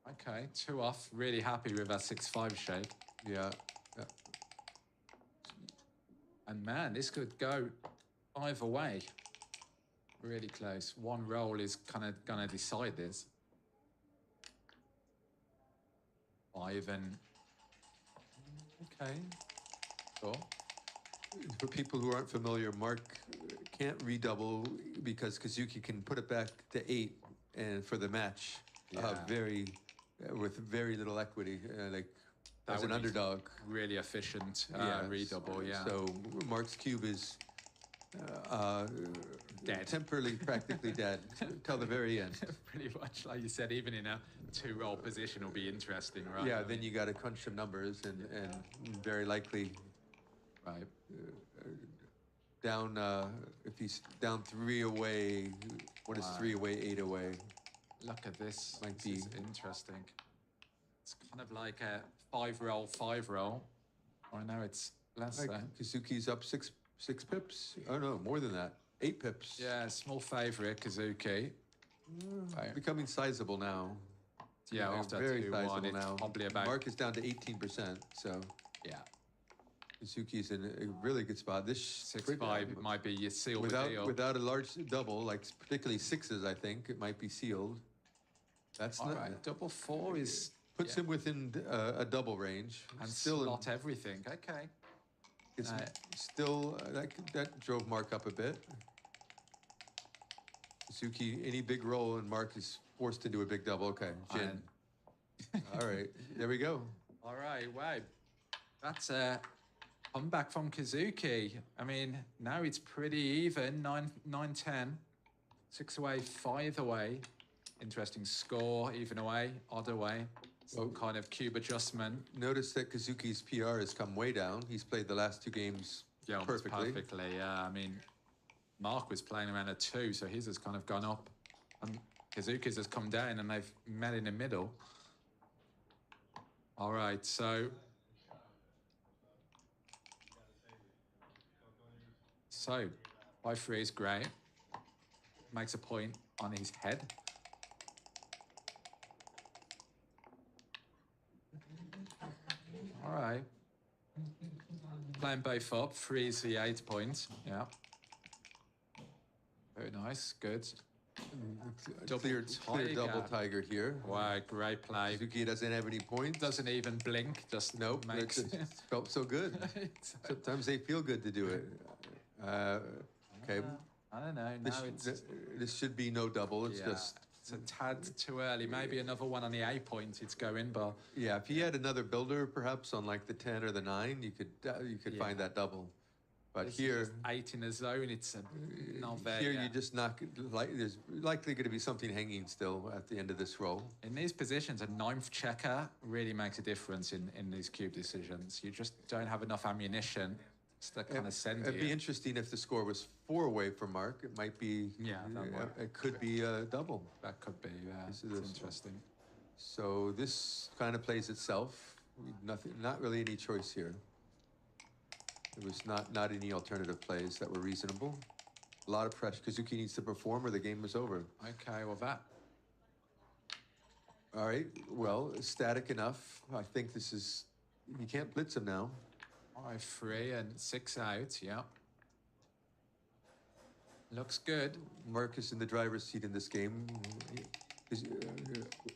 Okay, 2 off. Really happy with that 6-5 shape. Yeah. And man, this could go either way. Really close. One roll is kind of going to decide this. 5 and... Okay. Cool. For people who aren't familiar, Marc can't redouble because Kazuki can put it back to 8 and for the match. Yeah. With very little equity, like That as an would be underdog. Really efficient redouble, yeah. So Marc's cube is Dead. temporarily practically dead till the very end. Pretty much, like you said, even in a 2-roll position will be interesting, right? Yeah, I then mean, you got to crunch some numbers and very likely right. down, if he's down 3 away, what is 3 away, 8 away? Look at this. Might This be. is interesting. It's kind of like a 5-roll, 5-roll. Right now it's less Like than. Kazuki's up 6 pips. Oh no, more than that. 8 pips. Yeah, small favourite, Kazuki. Right. Becoming sizable now. Yeah, after very 2-1, sizable it's now. probably about... Marc is down to 18%, so Yeah, Kazuki's in a really good spot. This 6-5 might be your seal the deal. without a large double, like particularly 6s, I think it might be sealed. That's All not right, double 4 is... puts him within a double range. And still slot everything. Okay. it's still that drove Marc up a bit. Kazuki, any big roll, and Marc is forced to do a big double. Okay, Jin. All right, there we go. All right, wow. That's a comeback from Kazuki. I mean, now it's pretty even, 9-10. 6 away, 5 away. Interesting score, even away, odd away. Some kind of cube adjustment. Notice that Kazuki's PR has come way down. He's played the last 2 games Yeah, almost perfectly. Yeah, I mean, Marc was playing around a 2, so his has kind of gone up. And Kazuki's has come down, and they've met in the middle. All right, so 5-3 is great. Makes a point on his head. All All right. Playing both up, 3's the 8 point. Yeah. Very nice, good. Clear double tiger here. Wow, great play. Kazuki doesn't have any points. Doesn't even blink, just Nope, makes it felt so good. Sometimes they feel good to do it. Okay. I don't know. Now This should be no double. It's just it's a tad too early. Maybe another one on the 8 point. It's going, but yeah. If you had another builder, perhaps on like the 10 or the 9, you could find that double. But this here, is just 8 in the zone. It's not there. here yet. you just knock. There's likely going to be something hanging still at the end of this roll. In these positions, a 9th checker really makes a difference in these cube decisions. You just don't have enough ammunition to kind of send It'd you. be interesting if the score was 4 away from Marc. It might be. Yeah, that might. It could be a double. That could be. This It's is- interesting. So this kind of plays itself. Not really any choice here. There was not any alternative plays that were reasonable. A lot of pressure. Kazuki needs to perform or the game was over. Okay, well that. All right, well, static enough. I think this is, you can't blitz him now. 5-3 and 6 out. Yeah. Looks good. Marc is in the driver's seat in this game.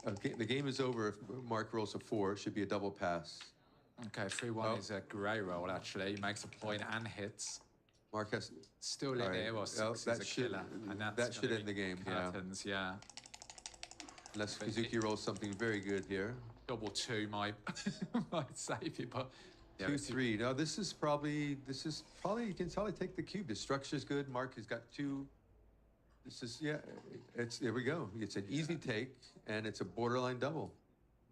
The game is over if Marc rolls a 4. It should be a double pass. Okay, 3-1 is a grey roll actually. He makes a point and hits. Marc has Still in all right, there, or 6 well, is that a should- killer. And that's that should gonna end be the game, yeah. curtains, yeah. Unless But Kazuki rolls something very good here. Double 2 might might save you, but yeah, 2-3. No, this is probably you can probably take the cube. The structure's good. Marc has got 2. This is there we go. It's an easy take and it's a borderline double.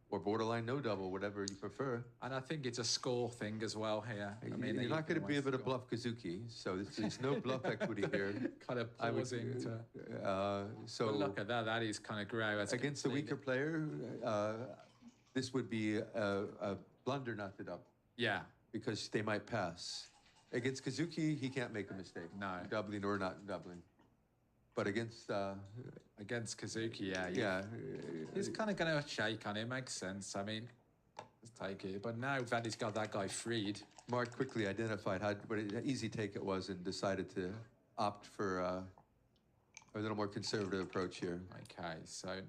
Or borderline no double, whatever you prefer. And I think it's a score thing as well here. I mean, You're you not can going to be always able to score. bluff Kazuki, so there's no bluff equity here. Kind of I would, pausing to. so But look at that. That is kind of grey. That's against the weaker completely- player, this would be a blunder not to double Yeah. because they might pass. Against Kazuki, he can't make a mistake. No. Doubling or not doubling. But against Against Kazuki, yeah. yeah, He's kind of going to shake on it. Makes sense. I mean, let's take it. But now that he's got that guy freed, Marc quickly identified what an easy take it was and decided to opt for a little more conservative approach here. okay, so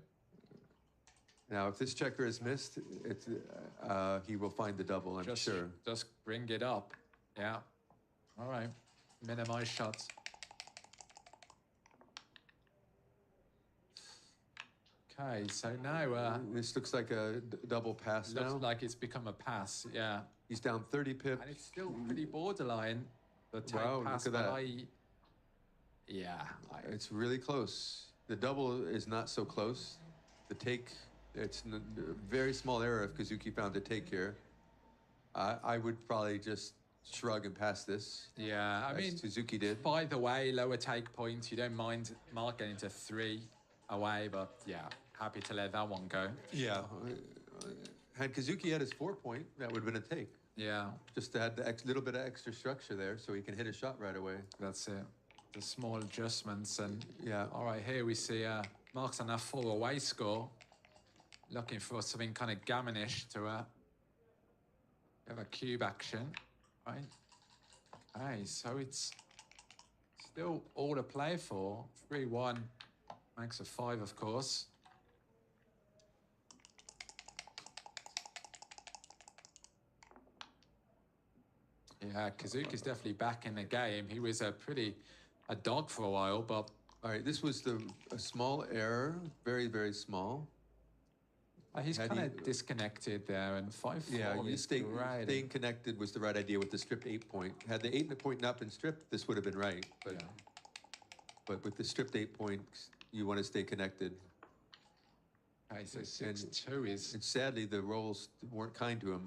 Now, if this checker is missed, he will find the double, I'm sure. just bring it up. Yeah. All right. Minimize shots. Okay, so now This looks like a double pass looks now. like it's become a pass. Yeah. He's down 30 pips. And it's still pretty borderline. The take Wow, look pass, at but that. It's really close. The double is not so close. The take, it's a very small error if Kazuki found a take here. I would probably just shrug and pass this. yeah. I as mean, Suzuki did. by the way, lower take points. You don't mind Marc getting to 3 away, but yeah, happy to let that one go. Yeah. Had Kazuki had his 4 point, that would have been a take. Yeah, Just to add the little bit of extra structure there so he can hit a shot right away. that's it. The small adjustments and Yeah. all right, here we see Marc's on that 4 away score, looking for something kind of gammonish to have a cube action, right? Okay, so it's still all to play for. 3-1 makes a 5, of course. Yeah, Kazuki's definitely back in the game. He was a dog for a while, but All right, this was a small error, very, very small. he's Had kind he- of disconnected there. And 5-4 Yeah, you is great. staying connected was the right idea with the stripped 8 point. Had the 8 point not been stripped, this would have been right. But Yeah. but with the stripped 8 points, you want to stay connected. Okay, so 6-2 is And sadly, the rolls weren't kind to him.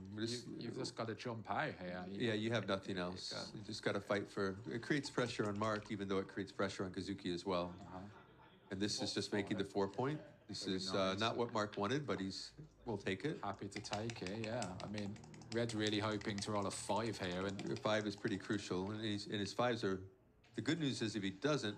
you've just got to jump out here. Yeah, you have nothing else. You just got to fight for. It creates pressure on Marc, even though it creates pressure on Kazuki as well. And this is just making the 4 point. This Very is nice. not what Marc wanted, but we'll take it. Happy to take it. Yeah, I mean, Red's really hoping to roll a 5 here, and 5 is pretty crucial, and his 5s are. The good news is if he doesn't,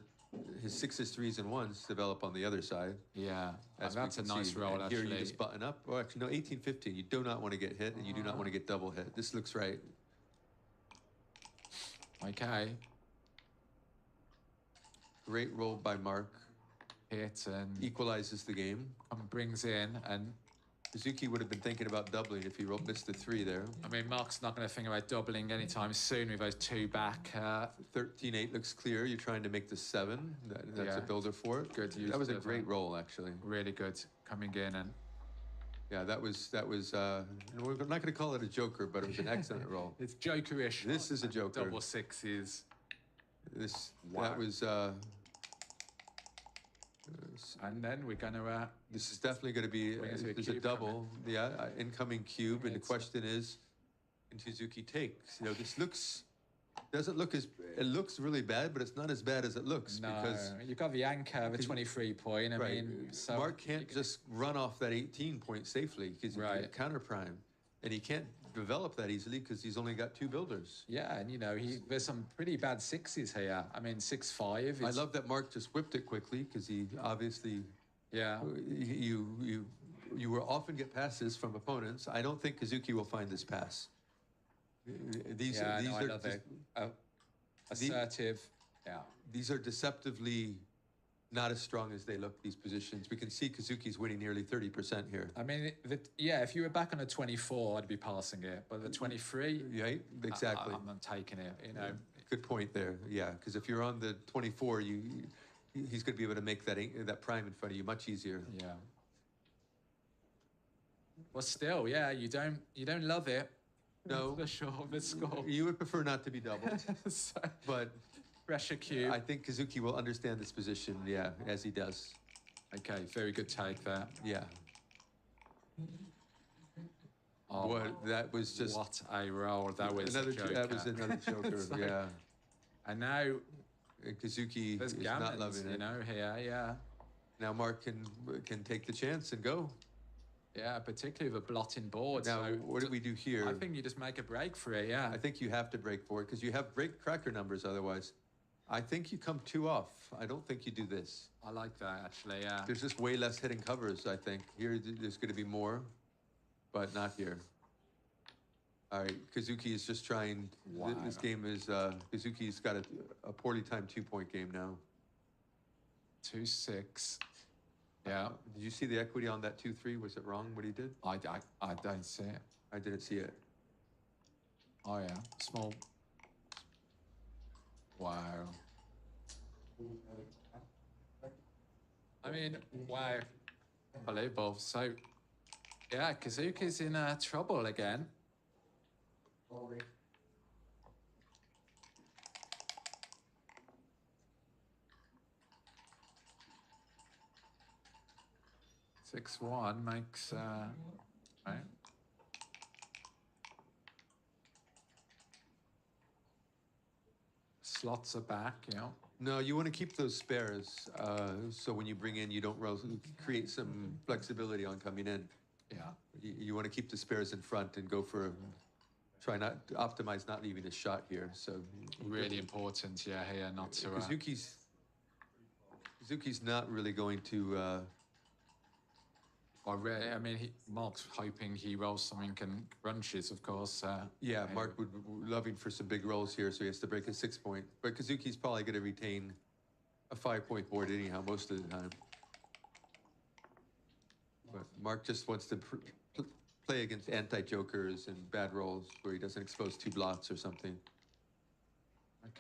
his 6s, 3s, and 1s develop on the other side. Yeah, As and we that's a can nice see. roll, And actually. here you just button up. Oh, actually, no, 18, 15. You do not want to get hit, and you do not want to get double hit. This looks right. Okay, Great roll by Marc. hit and Equalizes the game. brings in, and Kazuki would have been thinking about doubling if he missed the 3 there. I mean, Mark's not going to think about doubling anytime soon with those 2 back. 13-8 looks clear. You're trying to make the 7. That's Yeah. a builder for it. Good use That was a of, great roll, actually. Really good coming in, and Yeah, that was. We're not going to call it a joker, but it was an excellent roll. it's jokerish. This is a joker. Double 6s. Wow. That was. And then we're going to. This is definitely going to be. Bring us a There's a cube double. Yeah, incoming cube, and the It's- question is, can Suzuki take? This doesn't look as. It looks really bad, but it's not as bad as it looks No, because. you've got the anchor, the 23 point. I Right. mean, so Marc can't just run off that 18 point safely because he Right. can't counter prime, and he can't develop that easily because he's only got 2 builders. Yeah, and there's some pretty bad 6s here. I mean, 6-5. I love that Marc just whipped it quickly because he obviously Yeah, you will often get passes from opponents. I don't think Kazuki will find this pass. These yeah, these no, I are love it. Assertive. Yeah. these are deceptively not as strong as they look. These positions, we can see Kazuki's winning nearly 30% here. I mean, if you were back on a 24, I'd be passing it. But the 23, Right? Exactly. I'm taking it. Good point there. Yeah, because if you're on the 24, he's going to be able to make that prime in front of you much easier. Yeah. Well, still, yeah, you don't love it. No. The short of the score. You would prefer not to be doubled, So, but pressure cube. I think Kazuki will understand this position. Yeah, as he does. Okay, very good take there. Yeah. Oh, What that was just what a roll. That was another. a joker. That was another joker. It's like- Yeah. And now And Kazuki there's is not gammons, loving it. here, yeah. Now Marc can take the chance and go. Yeah, particularly with a blotting board. Now, so what do we do here? I think you just make a break for it, yeah. I think you have to break for it because you have break cracker numbers otherwise. I think you come 2 off. I don't think you do this. I like that, actually, yeah. There's just way less hitting covers, I think. Here, there's going to be more, but not here. All right, Kazuki is just trying. Wow. This game is, Kazuki's got a poorly timed 2-point game now. 2-6. Yeah, Did you see the equity on that 2-3? Was it wrong what he did? I don't see it. I didn't see it. Oh, yeah. Small. Wow. I mean, wow. Unbelievable. So, yeah, Kazuki's in trouble again. Already. 6-1 makes, right? Slots are back, yeah. No, you want to keep those spares, so when you bring in, you don't create some flexibility on coming in. Yeah. You want to keep the spares in front and go for, try not to optimize not leaving a shot here. So Really important, yeah, here, not to... Kazuki's not really going to. I mean, Mark's hoping he rolls something and crunches, of course. Yeah, Marc would loving for some big rolls here, so he has to break a 6-point. But Kazuki's probably going to retain a 5-point board anyhow most of the time. But Marc just wants to play against anti-jokers and bad rolls where he doesn't expose 2 blots or something.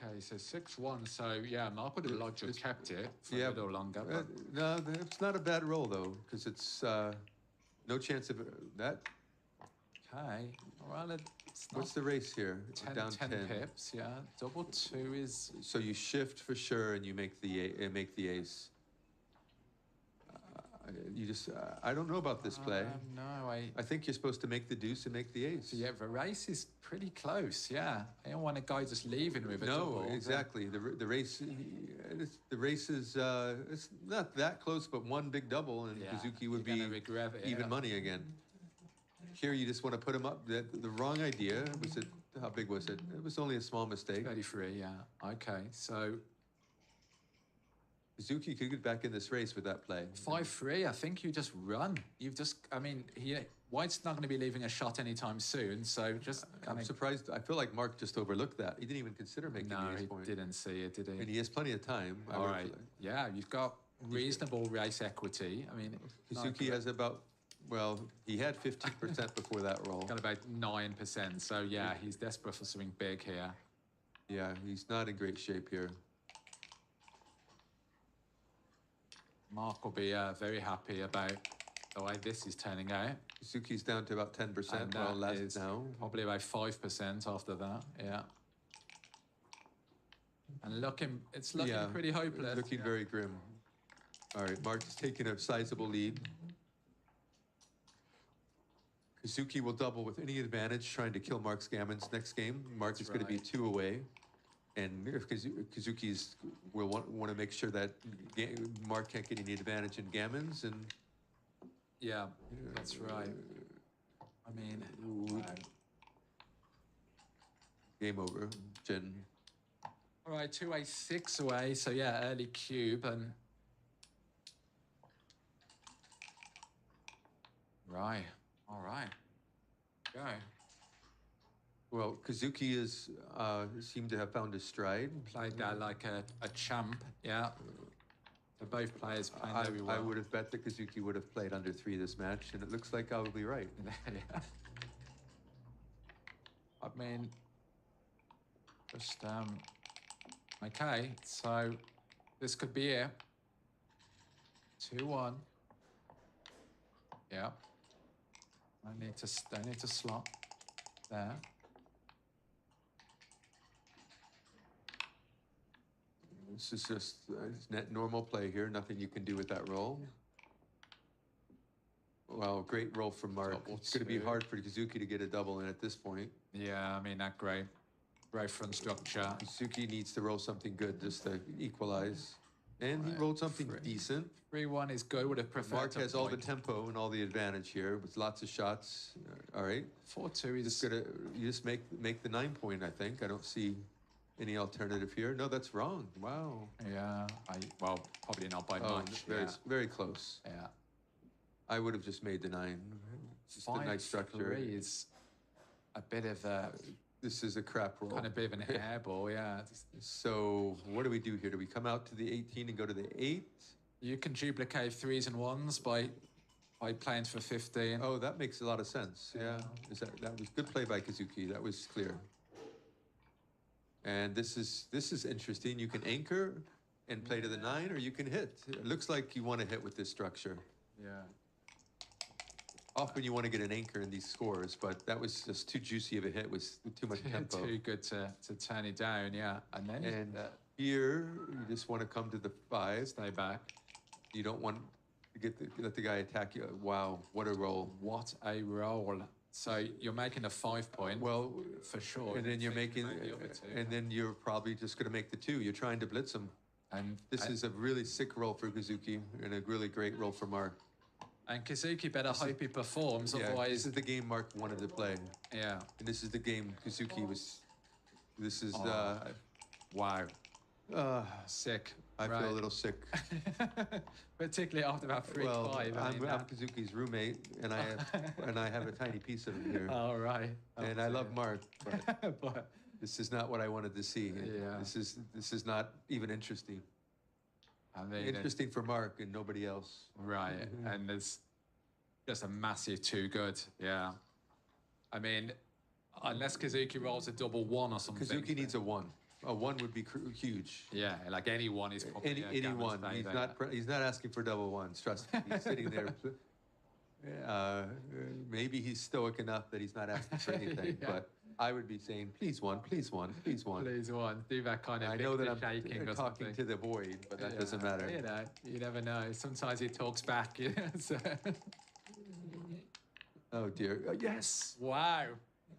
Okay, so 6-1. So yeah, Mark would have liked to have kept it for Yeah, a little longer. But No, it's not a bad roll though, because it's no chance of that. okay, well, it's not What's the race here? 10, Down 10 pips. Yeah, double 2 is So you shift for sure, and you make the ace. I don't know about this play. no. I think you're supposed to make the deuce and make the ace. Yeah, the race is pretty close. Yeah, I don't want a guy just leaving with a double. No, exactly. The race is it's not that close, but one big double, and Yeah, Kazuki would you're be gonna regret it, even yeah. money again. Here, you just want to put him up. The wrong idea was it. How big was it? It was only a small mistake. 33. Yeah. Okay, so Kazuki could get back in this race with that play. 5-3. I think you just run. You've just. I mean, White's not going to be leaving a shot anytime soon. So just. I'm surprised. I feel like Marc just overlooked that. He didn't even consider making No, the ace he point. didn't see it, did he? And he has plenty of time. All right. Yeah, you've got reasonable race equity. I mean, Kazuki has about. Well, he had 15% before that roll. got about 9%. So yeah, he's desperate for something big here. Yeah, he's not in great shape here. Marc will be very happy about the way this is turning out. Kazuki's down to about 10%. And Well, that last is now. probably about 5% after that. Yeah. And it's looking pretty hopeless. Looking very grim. All right, Marc is taking a sizable lead. Kazuki will double with any advantage, trying to kill Marc's gammons next game. Marc is going to be 2 away. And if Kazuki's will want to make sure that Marc can't get any advantage in gammons, and Yeah, that's right. I mean, game over. Jen. all right, 2-6 away. So yeah, early cube and right. All right, go. Well, Kazuki is seemed to have found his stride. Played that like a champ. Yeah. So both players playing very well. I would have bet that Kazuki would have played under 3 this match, and it looks like I will be right. Yeah. I mean, just okay. So this could be it. 2-1. Yeah. I need to slot there. This is just net normal play here. Nothing you can do with that roll. Well, great roll from Marc. It's going to be hard for Kazuki to get a double in at this point. Yeah, I mean, that great front structure. Kazuki needs to roll something good just to equalize. And he rolled something decent. 3-1 is good. Would have preferred. Marc has all the point. tempo and all the advantage here with lots of shots. All right. 4-2 is You just make the 9 point, I think. I don't see any alternative here. No, that's wrong. Wow. Yeah. Well, probably not by much. Very close. Yeah. I would have just made the 9. Just a nice structure. 5-3 is a bit of a This is a crap roll. kind of bit of an airball. Yeah. So what do we do here? Do we come out to the 18 and go to the 8? You can duplicate 3s and 1s by playing for 15. Oh, that makes a lot of sense. Yeah. That was good play by Kazuki. That was clear. And this is interesting. You can anchor and play to the 9, or you can hit. It looks like you want to hit with this structure. Yeah. Often you want to get an anchor in these scores, but that was just too juicy of a hit with too much tempo. Too good to turn it down, yeah. And then here, you just want to come to the 5. stay back. You don't want to let the guy attack you. Wow, what a roll. What a roll. So you're making a 5 point. Well, for sure. and then you're Thinking making, about the other two. and then you're probably just going to make the 2. You're trying to blitz him. And This is a really sick roll for Kazuki and a really great roll for Marc. And Kazuki better hope he performs, Yeah, this otherwise. is the game Marc wanted to play. Yeah. And this is the game Kazuki was. This is. Wow. Sick. I feel a little sick. Particularly after that 3-5. Well, I I'm mean, Kazuki's roommate, and I have a tiny piece of him here. all right. And I love Marc, but But this is not what I wanted to see. Yeah. This is not even interesting. I mean, Interesting for Marc and nobody else. right. And there's just a massive too good. Yeah. I mean, unless Kazuki rolls a double 1 or something. Kazuki needs a 1. A 1 would be huge. Yeah, like any 1 is probably Any 1. He's not asking for double 1s. Trust me. He's sitting there. Maybe he's stoic enough that he's not asking for anything. Yeah. But I would be saying, please 1, please 1, please 1. Please 1. Do that kind of I know that I'm shaking or talking something. to the void, but that doesn't matter. You know, you never know. Sometimes he talks back. You know, so. Oh dear. Yes. Wow.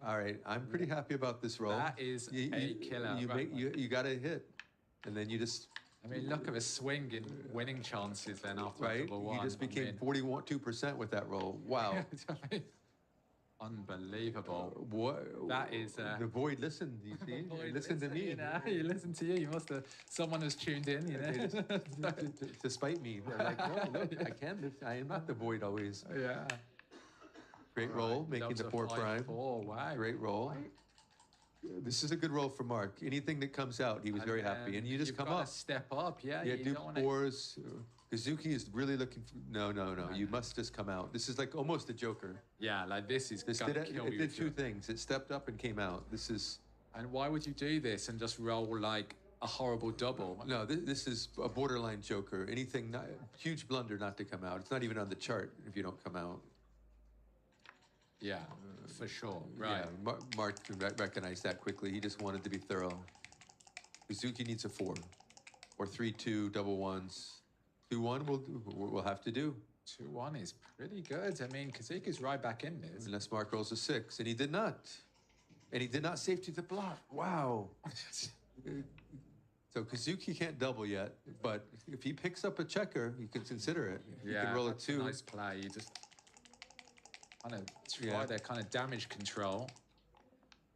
All right. I'm pretty happy about this roll. That is a killer. You got to hit, and then you just. I mean, look at the swing in winning chances then after Right. double 1. You just became 42% with that roll. Wow. Unbelievable. What? That is, the void listened. You see, Boy, listen to me. You know, you listen to you. You must have. Someone has tuned in. You They know. just- to spite me. They're like, no, look, I can listen. I am not the void always. Yeah. Great All roll, right, making loves the a 4 prime. 5-4. Wow. Great roll. This is a good roll for Mark. Anything that comes out, he was very happy. And you just you've come gotta up. step up. Yeah. Yeah, you do don't wanna- 4s. Kazuki is really looking for. No. You must just come out. This is like almost a Joker. Yeah, like this is This gonna did, kill it you. did if two you- things. It stepped up and came out. This is. And why would you do this and just roll like a horrible double? No, this is a borderline Joker. Anything, not, huge blunder not to come out. It's not even on the chart if you don't come out. Yeah, for sure. Right. Yeah, Marc can recognize that quickly. He just wanted to be thorough. Kazuki needs a 4. Or 3-2, double ones. 2-1 we'll have to do. 2-1 is pretty good. I mean, Kazuki's right back in this. Unless Marc rolls a 6, and he did not. And he did not safety the block. Wow. So Kazuki can't double yet, but if he picks up a checker, you can consider it. He can roll a that's 2. nice play. You just kind of try Yeah. their kind of damage control.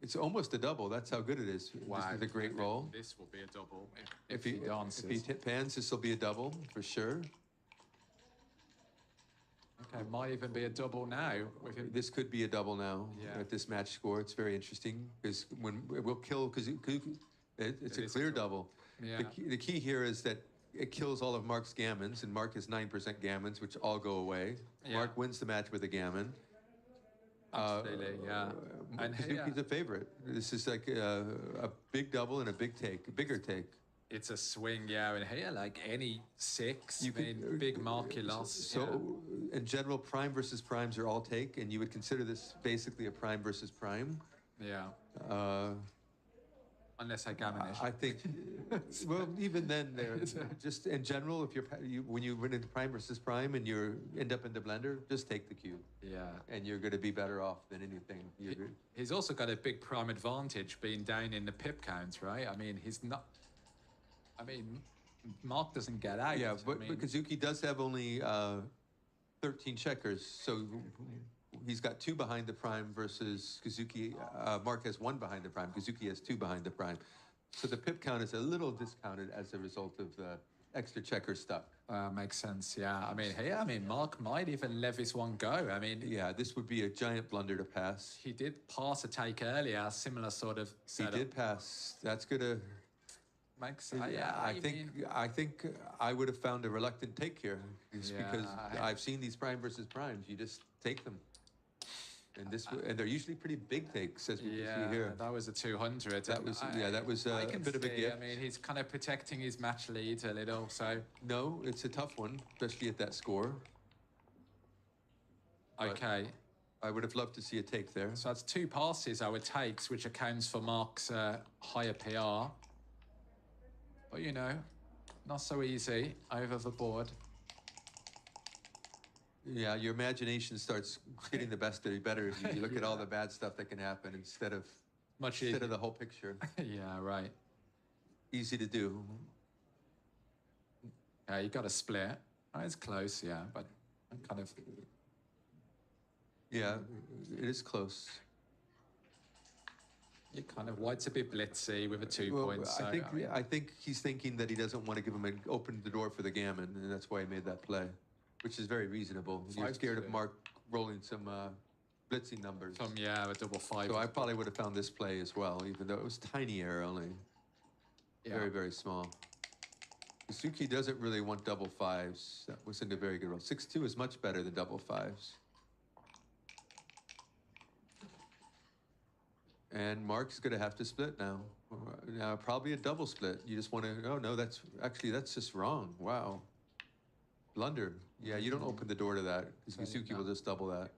It's almost a double. That's how good it is. Wow. This is a great roll. This will be a double If he he dances. pans, this will be a double for sure. Okay, might even be a double now with him. This could be a double now Yeah. at this match score. It's very interesting because when it will kill Kazuki, it's It a is a clear double. double. Yeah. The key here is that it kills all of Marc's gammons, and Marc has 9% gammons, which all go away. Yeah. Marc wins the match with a gammon. Absolutely, yeah. And Kazuki's a favorite. This is like a big double and a bigger take. it's a swing, yeah. And here, like any 6, You I mean, big market loss. So, in general, prime versus primes are all take, and you would consider this basically a prime versus prime. yeah. Unless I gammonish. I think, well, even then, there, just in general, if when you win into prime versus prime and you end up in the blender, just take the cube, Yeah. and you're going to be better off than anything. He's also got a big prime advantage being down in the pip count, right? I mean, he's not. I mean, Marc doesn't get out. Yeah, I but mean, Kazuki does have only 13 checkers, so he's got 2 behind the prime versus Kazuki. Marc has 1 behind the prime. Kazuki has 2 behind the prime. So the pip count is a little discounted as a result of the extra checker stuck. makes sense. Yeah. I mean, Marc might even let this one go. I mean, Yeah, this would be a giant blunder to pass. he did pass a take earlier, similar sort of He setup. did pass. That's gonna. Makes Yeah, I think I would have found a reluctant take here, just Yeah, because I've seen these prime versus primes. You just take them, and they're usually pretty big takes, as we can see here. that was a 200. That and was that was I a can bit of a see, gift. I mean, he's kind of protecting his match lead a little, so No, it's a tough one, especially at that score. But- okay. I would have loved to see a take there. So that's 2 passes our takes, which accounts for Marc's higher PR. But you know, not so easy over the board. Yeah, your imagination starts getting the best of you better if you look at all the bad stuff that can happen instead of the whole picture. Yeah, right. Easy to do. Yeah, you got a split. Oh, it's close, yeah, but I'm kind of. Yeah, it is close. You kind of white's a bit blitzy with a 2 Well, points. So, I think he's thinking that he doesn't want to give him open the door for the gammon, and that's why he made that play, which is very reasonable. You're scared of 5-2. Marc rolling some blitzing numbers. yeah, a double 5. So I probably would have found this play as well, even though it was tiny error only. Yeah. Very, very small. Kazuki doesn't really want double 5s. That wasn't a very good roll. 6-2 is much better than double 5s. And Marc's going to have to split now. Now, probably a double split. You just want to, oh no, that's just wrong. Wow. Blunder. Yeah, you don't open the door to that, because So, Kazuki no. will just double that.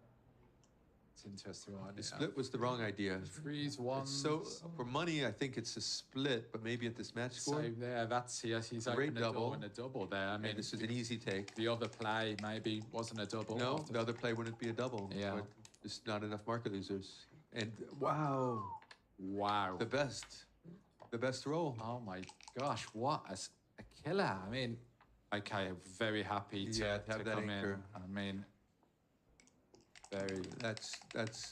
It's interesting one. The Yeah. split was the wrong idea. 3s, 1s. So for money, I think it's a split, but maybe at this match score, So there, that's he's Great opened a double. door and a double there. I mean, and this is an easy take. the other play maybe wasn't a double. No, after- the other play wouldn't be a double. Yeah. But just not enough market losers. And wow, Wow. the best roll. Oh my gosh, what a killer. I mean, okay, very happy to Yeah, to have that come anchor. in. I mean, Very. That's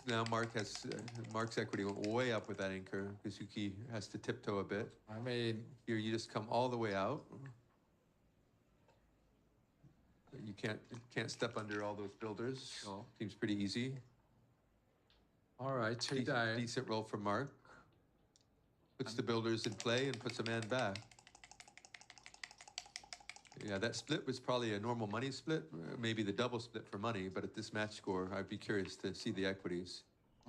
now Marc's equity went way up with that anchor. Kazuki has to tiptoe a bit. I mean, Here you just come all the way out. You can't step under all those builders. Sure. Seems pretty easy. all right, two down. Decent roll from Marc. Puts the builders in play and puts a man back. Yeah, that split was probably a normal money split, maybe the double split for money, but at this match score, I'd be curious to see the equities.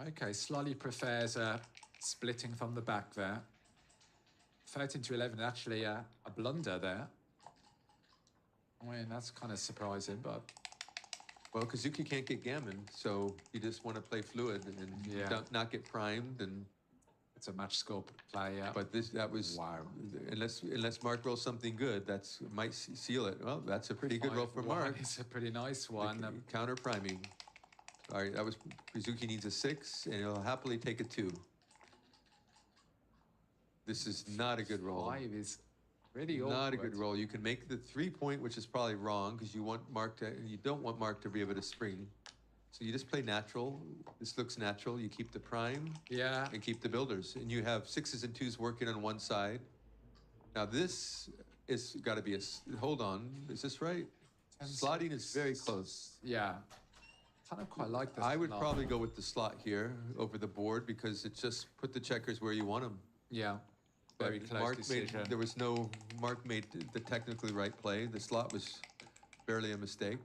Okay, slightly prefers splitting from the back there. 13 to 11, actually a blunder there. I mean, that's kind of surprising, but Well, Kazuki can't get gammon, so you just want to play fluid and Yeah. not get primed. And it's a match score play. Yeah. but that was Wow. Unless Marc rolls something good, that's might seal it. Well, that's a pretty good roll for 5-1 Marc. It's a pretty nice one. Counter priming. All right, that was Kazuki needs a 6, and he'll happily take a 2. This is not a good roll. 5 is really awkward. Not a good roll. You can make the 3-point, which is probably wrong because you don't want Marc to be able to spring. So you just play natural. This looks natural. You keep the prime Yeah. and keep the builders, and you have 6s and 2s working on one side. Now this is got to be hold on. Is this right? 10, Slotting is 6. very close. Yeah. Kind of quite like this. I would slot. probably go with the slot here over the board because it just put the checkers where you want them. Yeah. Very close decision. Marc made the technically right play. The slot was barely a mistake.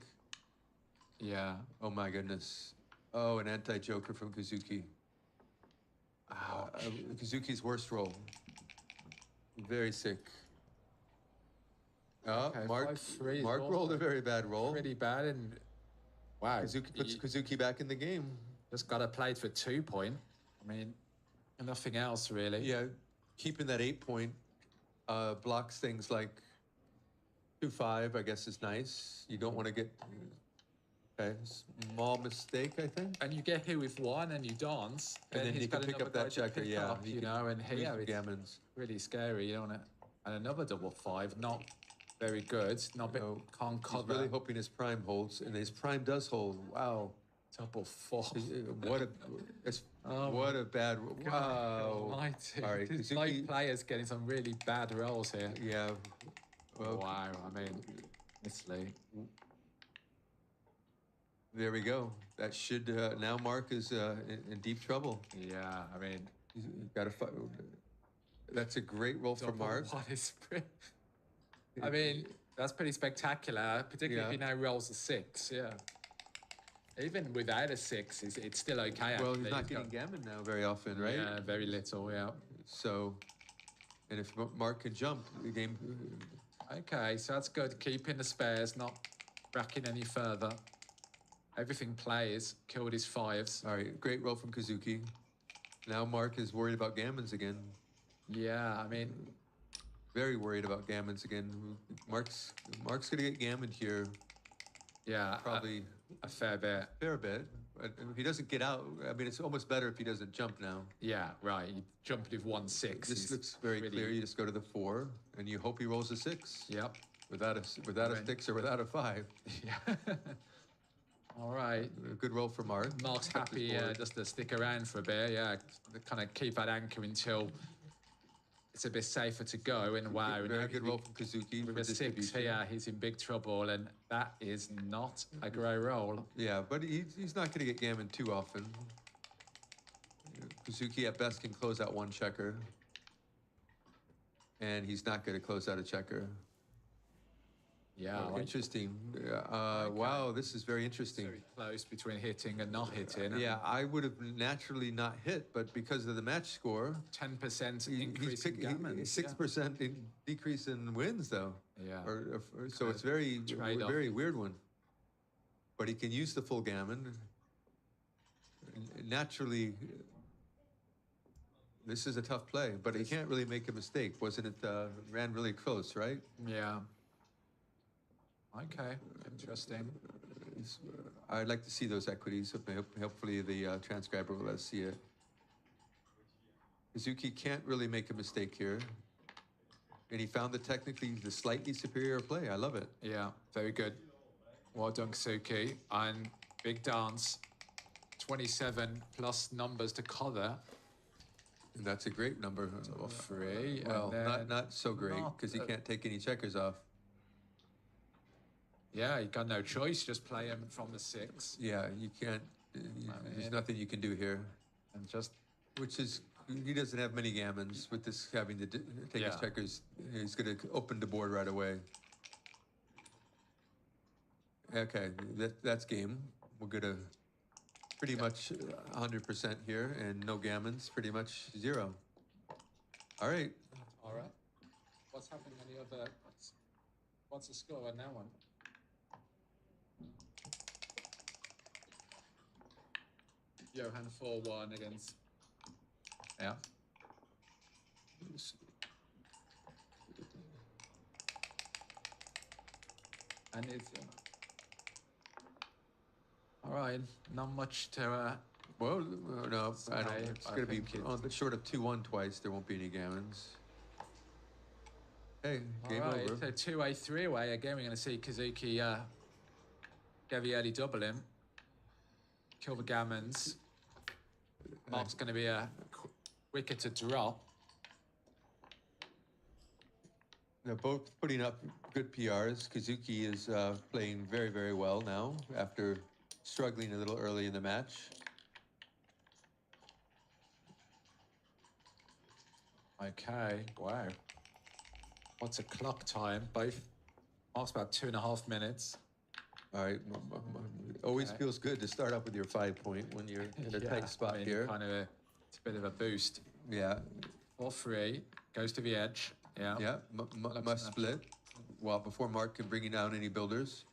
Yeah. Oh my goodness. Oh, an anti-joker from Kazuki. Kazuki's worst roll. Very sick. Okay, Marc 5-3 is Marc also rolled a very bad roll. Pretty bad, and wow. Kazuki puts you Kazuki back in the game. just got to play for 2 point. I mean, nothing else really. Yeah, keeping that 8-point blocks things like 2-5, I guess, is nice. You don't want to get small mistake, I think. And you get here with 1 and you dance, And then he's you can got pick another up that guy to checker, pick yeah. up, you know, and here it's gammons. really scary. You don't want to. And another double 5, not very good. Not bit, No, can't He's cover. really hoping his prime holds, and his prime does hold. Wow. Double 4. What a bad wow. Almighty. All right, There's Kazuki- both players getting some really bad rolls here. Yeah. Well, Wow, I mean, honestly. there we go. That should now Marc is in deep trouble. Yeah, I mean, He's got to fight. That's a great roll for double Marc. 1 is I mean, that's pretty spectacular, particularly if he now rolls a 6, yeah. Even without a 6, it's still okay. Well, actually. he's not He's getting got- gammon now very often, right? Yeah, very little, yeah. So, and if Marc can jump, the game. Okay, so that's good. Keeping the spares, not racking any further. Everything plays. Killed his 5s. All right, great roll from Kazuki. Now Marc is worried about gammons again. Yeah, I mean, Very worried about gammons again. Marc's gonna get gammoned here yeah, probably a fair bit. a fair bit. But if he doesn't get out, I mean, it's almost better if he doesn't jump now. Yeah, right. You jumped with 1-6. This He's looks very really- clear. You just go to the 4, and you hope he rolls a 6 Yep. without a Right. 6 or without a 5. Yeah. All right. A good roll for Marc. Mark's Kept his happy board. just to stick around for a bit. Yeah, kind of keep that anchor until it's a bit safer to go. And wow, Very now good roll from Kazuki with for a 6 distribution. here, he's in big trouble, and that is not a great roll. Yeah, but he's not going to get gammon too often. Kazuki at best can close out one checker. And he's not going to close out a checker. Yeah, Oh, like, interesting. Wow, this is very interesting. very close between hitting and not hitting. Yeah, I would have naturally not hit, but because of the match score, 10% he's increase in gammons. 6% decrease in wins, though. Yeah. So it's very, Trade-off. very weird one. But he can use the full gammon. Naturally, this is a tough play, but he can't really make a mistake. Wasn't it? Ran really close, right? Yeah. Okay, interesting. I'd like to see those equities. Hopefully, the transcriber will let us see it. Kazuki can't really make a mistake here. And he found the slightly superior play. I love it. Yeah, very good. Well done, Kazuki. And big dance. 27 plus numbers to collar. And that's a great number. Or 3. Well, and then not so great not, because he can't take any checkers off. Yeah, he got no choice. Just play him from the 6. Yeah, you can't. There's nothing you can do here. And just Which is, he doesn't have many gammons with this having to take his Yeah. checkers. He's going to open the board right away. Okay, that's game. We're going to pretty much 100% here and no gammons, pretty much 0. All right. all right. What's happening on the other? What's the score on that one? Johan 4-1 against. Yeah. And it's all right. Not much to. Well, no, I don't. I- It's I going to be think on the short of 2-1 twice. There won't be any gammons. Hey, game all right, over. so 2-way, 3-way. Again, we're going to see Kazuki get the early double in. Kill the gammons. Marc's going to be a quicker to drop. They're both putting up good PRs. Kazuki is playing very, very well now after struggling a little early in the match. Okay, wow. What's a clock time? Both. Marc's about 2.5 minutes. All right. Always Okay. feels good to start up with your 5-point when you're in a Yeah, tight spot I mean, here. Kind of it's a bit of a boost. Yeah, 4-3 goes to the edge. Yeah. yeah. Must split. Well, before Marc can bring you down any builders.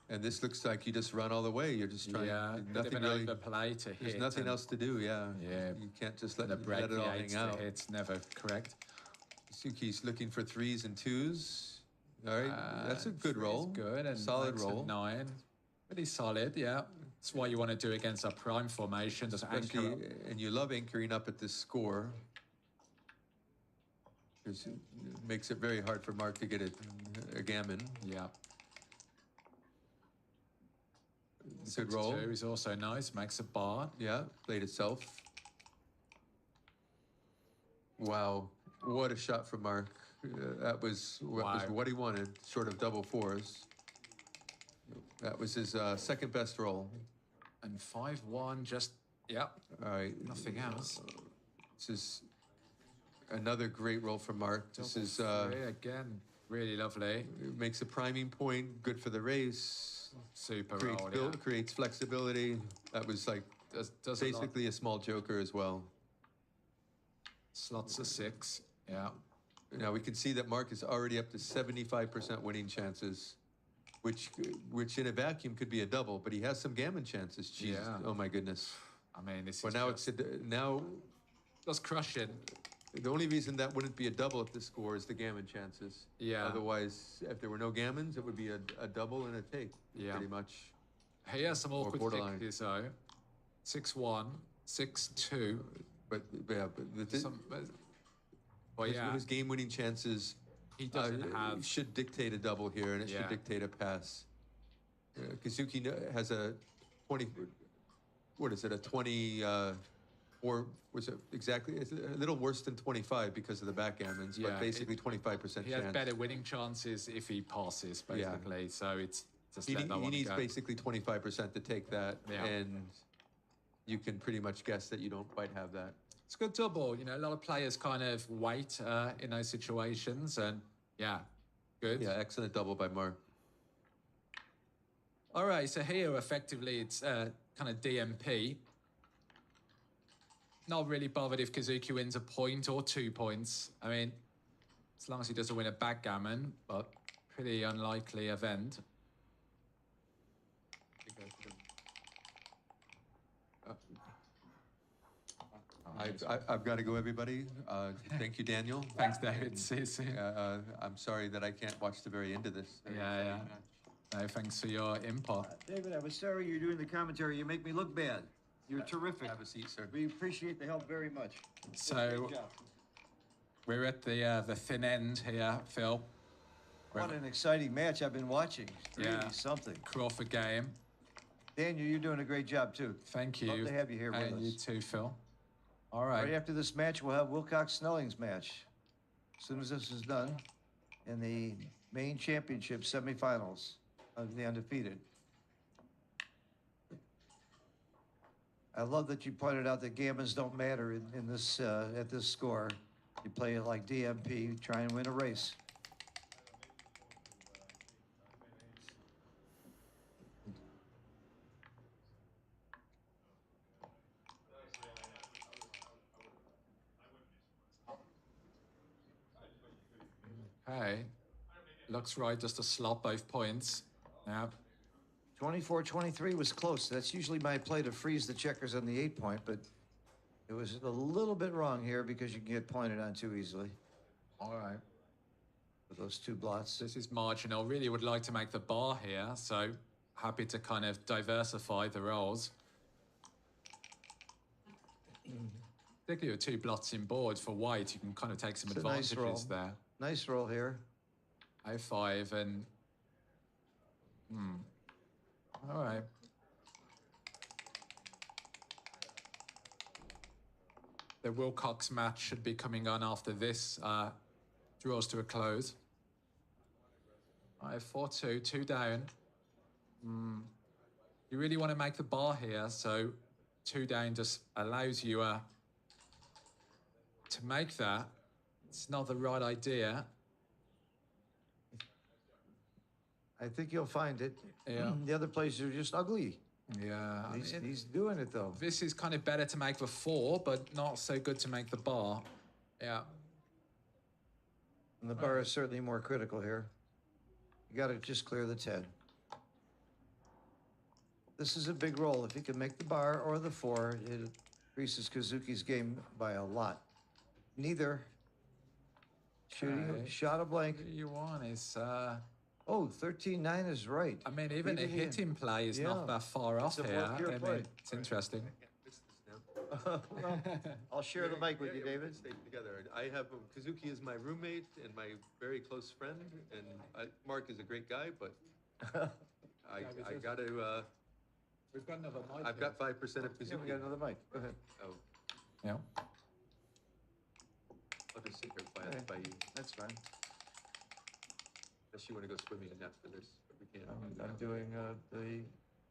And this looks like you just run all the way. You're just trying. Yeah. Bit of Nothing an really. overplay to hit. There's nothing and else to do. Yeah. Yeah. You can't just let The break it all the hang 8s out. to hit's never correct. Suki's looking for 3s and 2s. All right, that's a good 3's roll. Good and Solid makes a roll. 9. Pretty solid. Yeah. That's what you want to do against a prime formation. Just anchor Especially, up. and you love anchoring up at this score. Because it makes it very hard for Marc to get a gammon. Yeah. Good roll. 6-2 is also nice. Makes a bar. Yeah, played itself. Wow, what a shot from Marc. That was Wow. what he wanted, short of double 4s. That was his second best roll. And 5-1. Just yeah. All right. Nothing else. This is another great roll from Marc. This is Double 3 again. Really lovely. makes a priming point, good for the race. Super Creates, roll. build, creates flexibility. That was like Does basically a small joker as well. slots a 6. Yeah. Now we can see that Marc is already up to 75% winning chances, which in a vacuum could be a double, but he has some gammon chances. Jeez. Yeah. Oh my goodness. I mean, this Well, is now just, now just crushing. the only reason that wouldn't be a double at this score is the gammon chances. Yeah. Otherwise, if there were no gammons, it would be a double and a take. Yeah. Pretty much. He has some awkward borderline. fixes though. 6-1, 6-2. But yeah, but Well, yeah, his game-winning chances he doesn't have. should dictate a double here, and it should Yeah. dictate a pass. Kazuki has a 20. What is it? A 20. Or was it exactly? It's a little worse than 25 because of the backgammons, Yeah, but basically 25% He chance. has better winning chances if he passes, Yeah. basically. So it's just He, let that he one needs go. basically 25% to take that, Yeah. and you can pretty much guess that you don't quite have that. It's a good double. You know, a lot of players kind of wait in those situations, and yeah, good. Yeah, excellent double by Marc. All right, so here effectively it's kind of DMP. Not really bothered if Kazuki wins a point or 2 points. I mean, as long as he doesn't win a backgammon, but pretty unlikely event. I've got to go, everybody. Thank you, Daniel. Thanks, David. See you soon. I'm sorry that I can't watch the very end of this. Yeah. No, thanks for your input. David, I was sorry you're doing the commentary. You make me look bad. You're terrific. Have a seat, sir. We appreciate the help very much. So Great job. we're at the thin end here, Phil. What an exciting match I've been watching. It's really Yeah. something. Crawford game. Daniel, you're doing a great job too. Thank you. Love to have you here with And you us. too, Phil. All right. Right after this match, we'll have Wilcox-Snelling's match. As soon as this is done, in the main championship semifinals of the undefeated. I love that you pointed out that gammons don't matter in this at this score. You play it like DMP, try and win a race. Okay. Looks right, just to slot both points. Yeah. 24-23 was close. That's usually my play to freeze the checkers on the 8-point, but it was a little bit wrong here because you can get pointed on too easily All right. with those two blots. This is marginal. Really would like to make the bar here, so happy to kind of diversify the rolls. Particularly with 2 blots in board for white, you can kind of take some It's a nice advantages roll. there. Nice roll here. 05 and... All right. The Wilcox match should be coming on after this draws to a close. 4-2, 2 down. You really want to make the bar here, so 2 down just allows you to make that. It's not the right idea. I think you'll find it. Yeah. The other places are just ugly. Yeah. I mean, He's doing it though. this is kind of better to make the 4, but not so good to make the bar. Yeah. And the bar is certainly more critical here. You got to just clear the 10. This is a big roll. If he can make the bar or the 4, it increases Kazuki's game by a lot. Neither. Shooting, Okay. shot a blank. What you want is... Oh, 13-9 is right. I mean, even a Leaving hit in. in play is Yeah. not that far off It's a here. more pure I play. mean, it's interesting. Well, I'll share the mic with you, we David. can stay together. I have Kazuki is my roommate and my very close friend, and Marc is a great guy, but I got to. We've got another mic. I've got 5% of Yeah, we Kazuki. got another mic. Go ahead. Oh, Yeah. I'll just sit here Okay. by you, That's fine. unless you want to go swimming after this. But we can't. I'm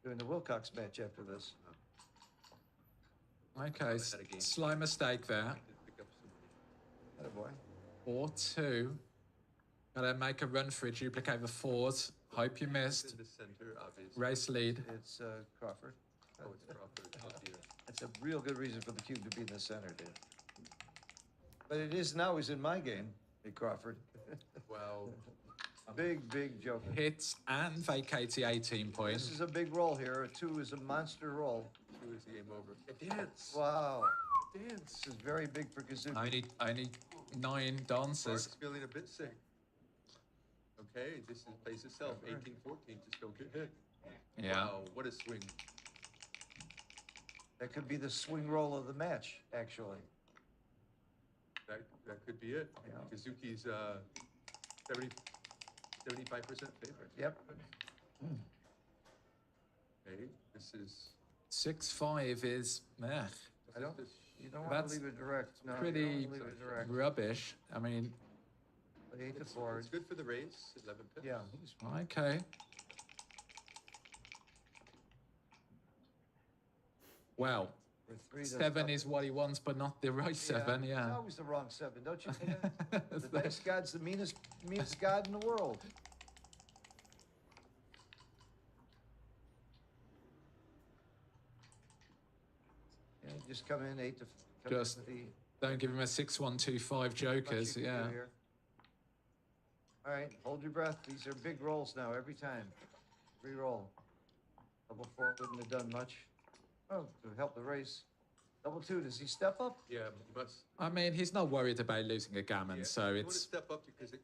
doing the Wilcox match after this. Okay, Had a game. slight mistake there. Pick up some. Attaboy. 4-2. Gotta make a run for it, duplicate the 4s. Hope you missed. In the center, obviously. Race lead. It's Crawford. Oh, it's Crawford. Oh, dear. That's a real good reason for the cube to be in the center, dude. But it isn't always in my game, hey Crawford. Wow. Big joke. Hits and vacates the 18 This points. is a big roll here. A 2 is a monster roll. 2 is the game over. A dance. Wow. A dance. This is very big for Kazuki. Only 9 dancers. Marc's feeling a bit sick. Okay, this is plays itself. 18-14, just don't get hit. Yeah. Wow, what a swing. That could be the swing roll of the match, actually. That could be it. Yeah. Kazuki's 75% favorite. Yep. Okay, this is 6-5 is I don't. this, You don't want to That's leave it direct. No, you pretty don't leave it direct. rubbish. I mean, Play 8 to 4. it's good for the race. 11 pips. Yeah. okay. Well, With 3, that's 7 not- is what he wants, but not the right 7, It's yeah. always the wrong 7, don't you think? The dice god's the meanest god in the world. Yeah, just come in 8 to. Come Just in with the, Don't give him a 6-1-2-5 jokers, much you can yeah. do here. All right, hold your breath. These are big rolls now, every time. Re-roll. Double 4 wouldn't have done much. Oh, to help the race. Double 2, does he step up? Yeah, you must. I mean, he's not worried about losing a gammon, Yeah. so You want to it's... step up because it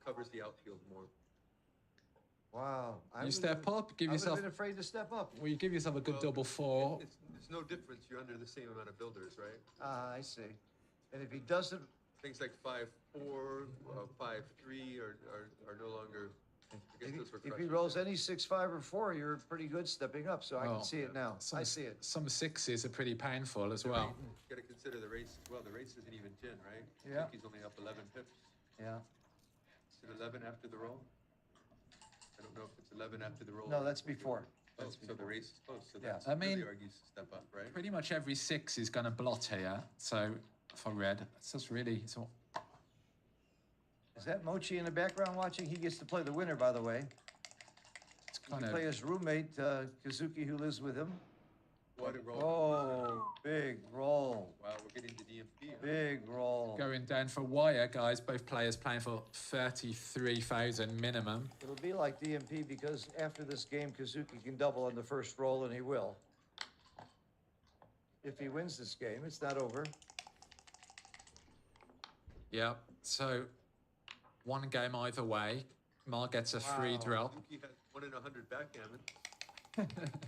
covers the outfield more. Wow. You step up, give I would yourself... have been afraid to step up. Well, you give yourself a good Well, double 4. It's no difference. You're under the same amount of builders, right? Ah, I see. And if he doesn't, Things like 5-4, 5-3 are no longer. I guess think those were If he crushing. rolls any 6, 5, or 4, you're pretty good stepping up. So I Oh, can see it now. I see it. Some sixes are pretty painful as well. You got to consider the race as well. The race isn't even 10, right? Yeah. I think he's only up 11 pips. Yeah. Is it 11 after the roll? I don't know if it's 11 after the roll. No, or that's before. Oh, That's so the race is close. So Yeah. that's I mean- really argues to step up, right? Pretty much every six is going to blot here. So for red, it's just really. So Is that Mochi in the background watching? He gets to play the winner, by the way. it's He kind can play of. his roommate, Kazuki, who lives with him. What a roll. Oh, big roll. Wow, we're getting to DMP. Huh? Big roll. Going down for wire, guys. Both players playing for 33,000 minimum. It'll be like DMP because after this game, Kazuki can double on the first roll, and he will. If he wins this game, it's not over. Yeah. So one game either way. Marc gets a free Wow. drop. He had 1 in 100 backgammon.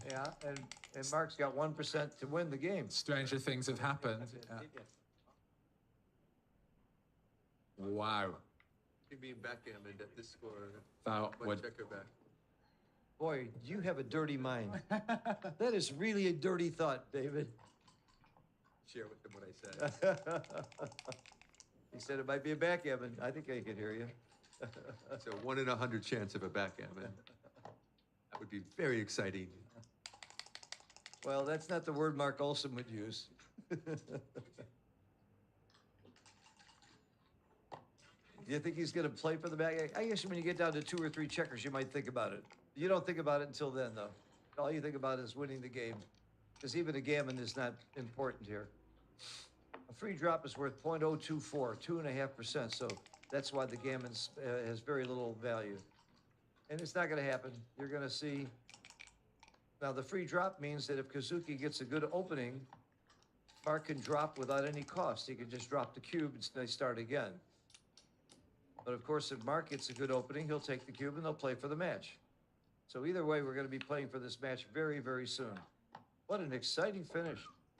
Yeah, and Mark's got 1% to win the game. Stranger things have happened. Yeah. Wow. He being backgammon at this score. That One would. checker back. Boy, you have a dirty mind. That is really a dirty thought, David. Share with them what I said. He said it might be a backgammon. I think I could hear you. So 1 in 100 chance of a backgammon. That would be very exciting. Well, that's not the word Mark Olsen would use. Do you think he's going to play for the back? I guess when you get down to 2 or 3 checkers, you might think about it. You don't think about it until then, though. All you think about is winning the game. Because even a gammon is not important here. A free drop is worth 0.024, 2.5%. So that's why the gammon has very little value. And it's not going to happen. You're going to see. Now, the free drop means that if Kazuki gets a good opening, Mark can drop without any cost. He can just drop the cube and they start again. But of course, if Mark gets a good opening, he'll take the cube and they'll play for the match. So either way, we're going to be playing for this match very, very soon. What an exciting finish.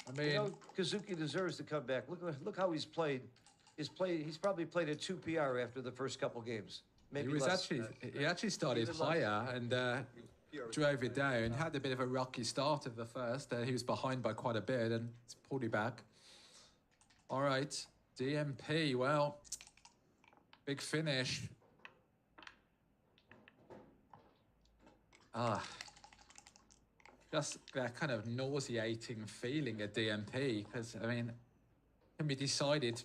I mean, You know, Kazuki deserves to come back. Look how he's played. He's probably played at 2 PR after the first couple games. Maybe he was less. he actually started Even less. higher and drove it down. Had a bit of a rocky start of the first. He was behind by quite a bit and it's pulled it back. All right, DMP. Well, big finish. Just that kind of nauseating feeling at DMP because I mean, can be decided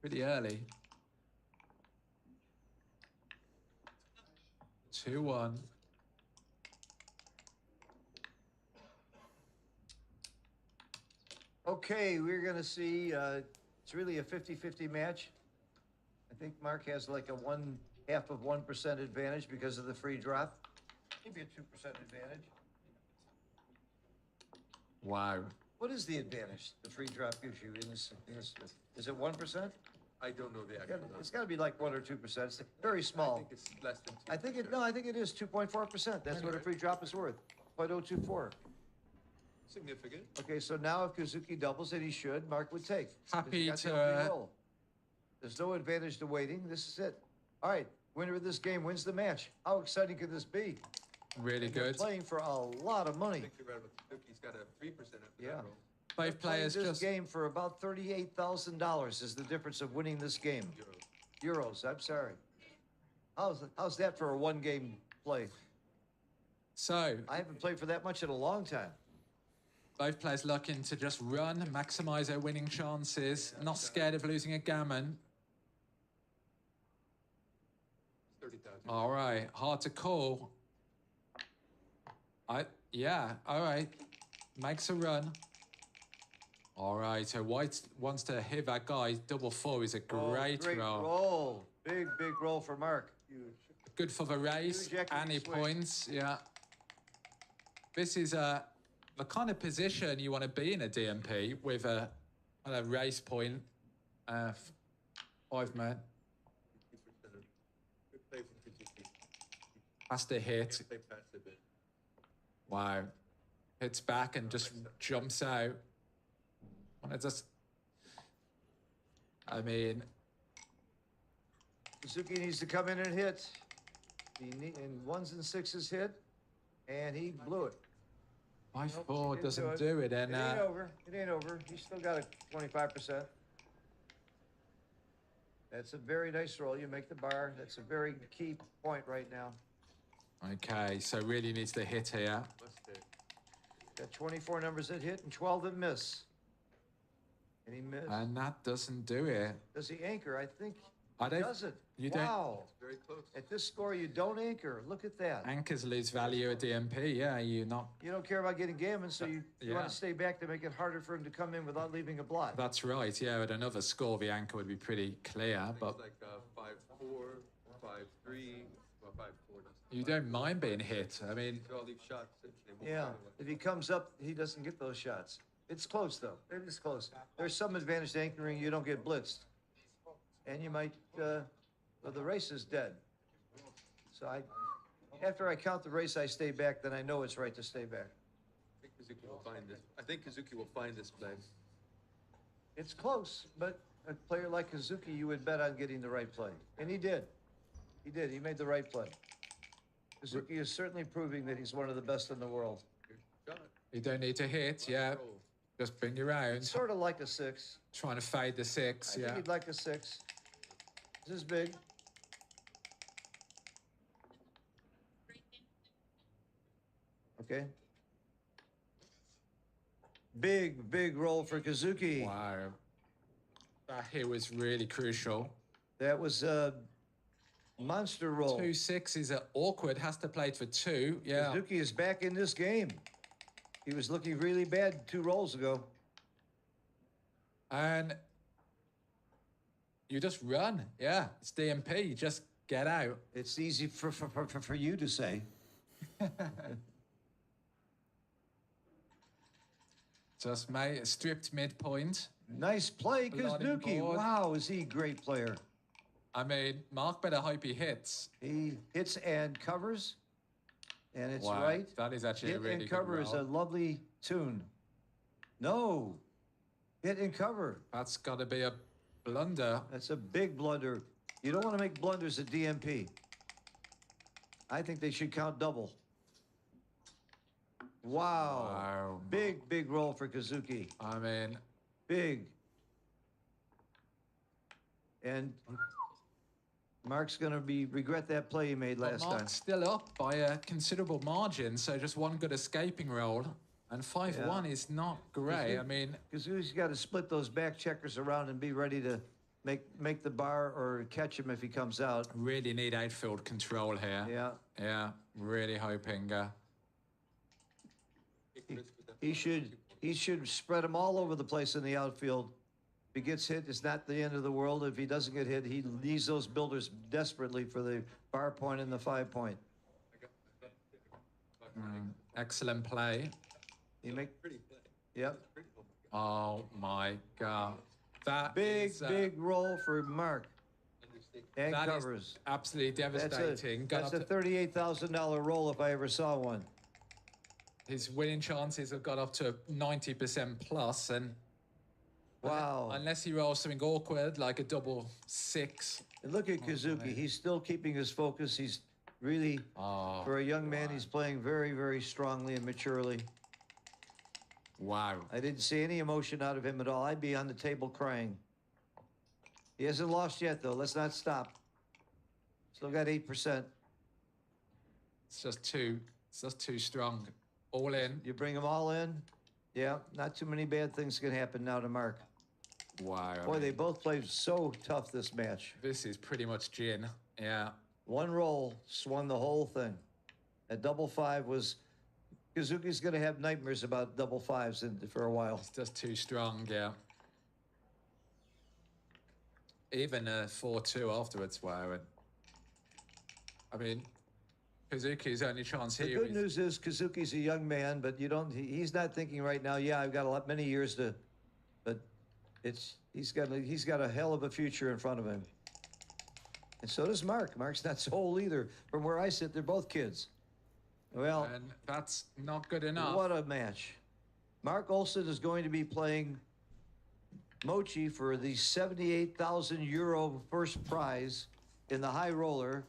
pretty early. 2-1. Okay, we're going to see. It's really a 50-50 match. I think Mark has like a 1/2 of 1% advantage because of the free drop. Maybe a 2% advantage. Wow. What is the advantage the free drop gives you in this? Is it 1%? I don't know the actual number. It's got to be like 1 or 2%. It's very I small. think it's less than 2. I think it. No, I think it is 2.4%. That's what a free drop is worth. 0.024. Significant. Okay, so now if Kazuki doubles it, he should. Mark would take. 'Cause he Happy got the to, opening roll. There's no advantage to waiting. This is it. All right, winner of this game wins the match. How exciting could this be? Really They're good. playing for a lot of I money. think you're right with Kazuki. He's got a 3% after Yeah. that roll. They're Both playing players this just game for about $38,000 is the difference of winning this game. Euros. I'm sorry. How's that for a 1-game play? so I haven't played for that much in a long time. both players looking to just run, maximize their winning chances, not scared of losing a gammon. 30,000. All right, hard to call. Yeah, all right. Makes a run. All right, so White wants to hit that guy. Double 4 is a great great roll. roll. Big roll for Mark. Good for the race. Huge equity Any swing. points? Yeah. This is the kind of position you want to be in a DMP with a race point. 5 man 50%. Good play from Kazuki. has to hit. Can't play past a bit. Wow. Hits back and just jumps out. I mean, Kazuki needs to come in and hit. And ones and sixes hit, and he blew it. 5-4 Didn't doesn't do it, and It ain't over. It ain't over. He's still got a 25%. That's a very nice roll. You make the bar. That's a very key point right now. okay, so really needs to hit here. Must hit. Got 24 numbers that hit and 12 that miss. And he missed. And that doesn't do it. Does he anchor? I think I he don't. doesn't. You don't. Wow. Very close. At this score, you don't anchor. Look at that. Anchors lose value at DMP. Yeah, you not. You don't care about getting gammon, so you Yeah. want to stay back to make it harder for him to come in without leaving a blot. That's right. Yeah, at another score, the anchor would be pretty clear. Things But like 5-4, 5-3, well, 5-4. you don't mind being hit. I mean, All these shots. They won't Yeah, find a way. if he comes up, he doesn't get those shots. It's close, though. It is close. There's some advantage to anchoring. You don't get blitzed. And you might, well, the race is dead. So after I count the race, I stay back, then I know it's right to stay back. I think Kazuki will find this. I think Kazuki will find this play. It's close, but a player like Kazuki, you would bet on getting the right play. And he did. He did. He made the right play. Kazuki is certainly proving that he's one of the best in the world. Good shot. you don't need to hit. Yeah, Roll. just bring you round. Sort of like a six. Trying to fade the I 6. think Yeah. he'd like a six. This is big. Okay. Big roll for Kazuki. Wow. That hit was really crucial. That was a monster roll. 2 6s are awkward. Has to play for 2. Yeah. Kazuki is back in this game. He was looking really bad 2 rolls ago. And you just run. Yeah. It's DMP. You just get out. It's easy for you to say. Just made a stripped midpoint. Nice play, Bloody Kazuki. board. Wow, is he a great player? I mean, Marc better hope he hits. He hits and covers, and it's Wow, right. that is actually a Hit really and good cover is a roll. lovely tune. No, hit and cover. That's got to be a blunder. That's a big blunder. You don't want to make blunders at DMP. I think they should count double. Wow. Wow. Big roll for Kazuki. I mean, Big. And Mark's going to regret that play he made but last Marc's time. still up by a considerable margin, so just one good escaping roll. And 5-1 is not great. I mean, Kazuki's got to split those back checkers around and be ready to make the bar or catch him if he comes out. really need outfield control here. Yeah. Yeah, really hoping. Take risk with that. He should spread them all over the place in the outfield. If he gets hit, it's not the end of the world. If he doesn't get hit, he needs those builders desperately for the bar point and the 5 point. Excellent play. You make, Pretty play. yep. Pretty play. Oh my God. That Big is, roll for Mark. Understatement. And that is covers. absolutely devastating. Got That's up a to- $38,000 roll if I ever saw one. his winning chances have got up to 90% plus, and Wow. unless he rolls something awkward like a double 6. And look at Kazuki. He's still keeping his focus. He's really, Oh, for a young man, he's playing very strongly and maturely. wow. I didn't see any emotion out of him at all. I'd be on the table crying. He hasn't lost yet, though. Let's not stop. Still got 8%. It's just too strong. All in. You bring them all in. Yeah, not too many bad things can happen now to Mark. Wow. I Boy, mean, they both played so tough this match. this is pretty much gin. Yeah. One roll swung the whole thing. That double 5 was... Kazuki's going to have nightmares about double 5s for a while. It's just too strong. Yeah. Even 4-2 afterwards. Wow. And, I mean, Kazuki's only chance The here good is news is Kazuki's a young man, but he's not thinking right now, yeah, I've got many years to, but he's got a hell of a future in front of him. And so does Mark. Mark's not so old either. From where I sit, they're both kids. Well, and that's not good enough. what a match. Mark Olsen is going to be playing Mochi for the €78,000 first prize in the high roller.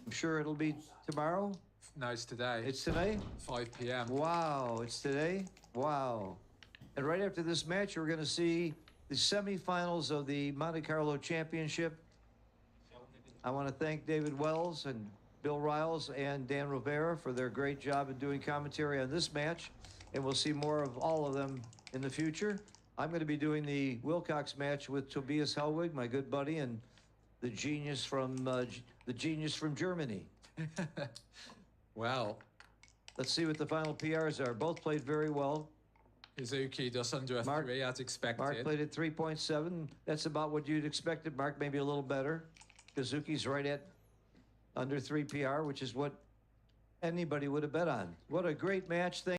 I'm sure it'll be tomorrow. No, it's today. It's today? 5 p.m. Wow, it's today? Wow. And right after this match, we're going to see the semifinals of the Monte Carlo Championship. I want to thank David Wells and Bill Riles and Dan Rivera for their great job in doing commentary on this match. And we'll see more of all of them in the future. I'm going to be doing the Wilcox match with Tobias Hellwig, my good buddy, and the genius from Germany. Well, Let's see what the final PRs are. Both played very well. Kazuki just under a Marc- 3 as expected. Marc played at 3.7. That's about what you'd expected. Marc maybe a little better. Kazuki's right at under 3 PR, which is what anybody would have bet on. What a great match.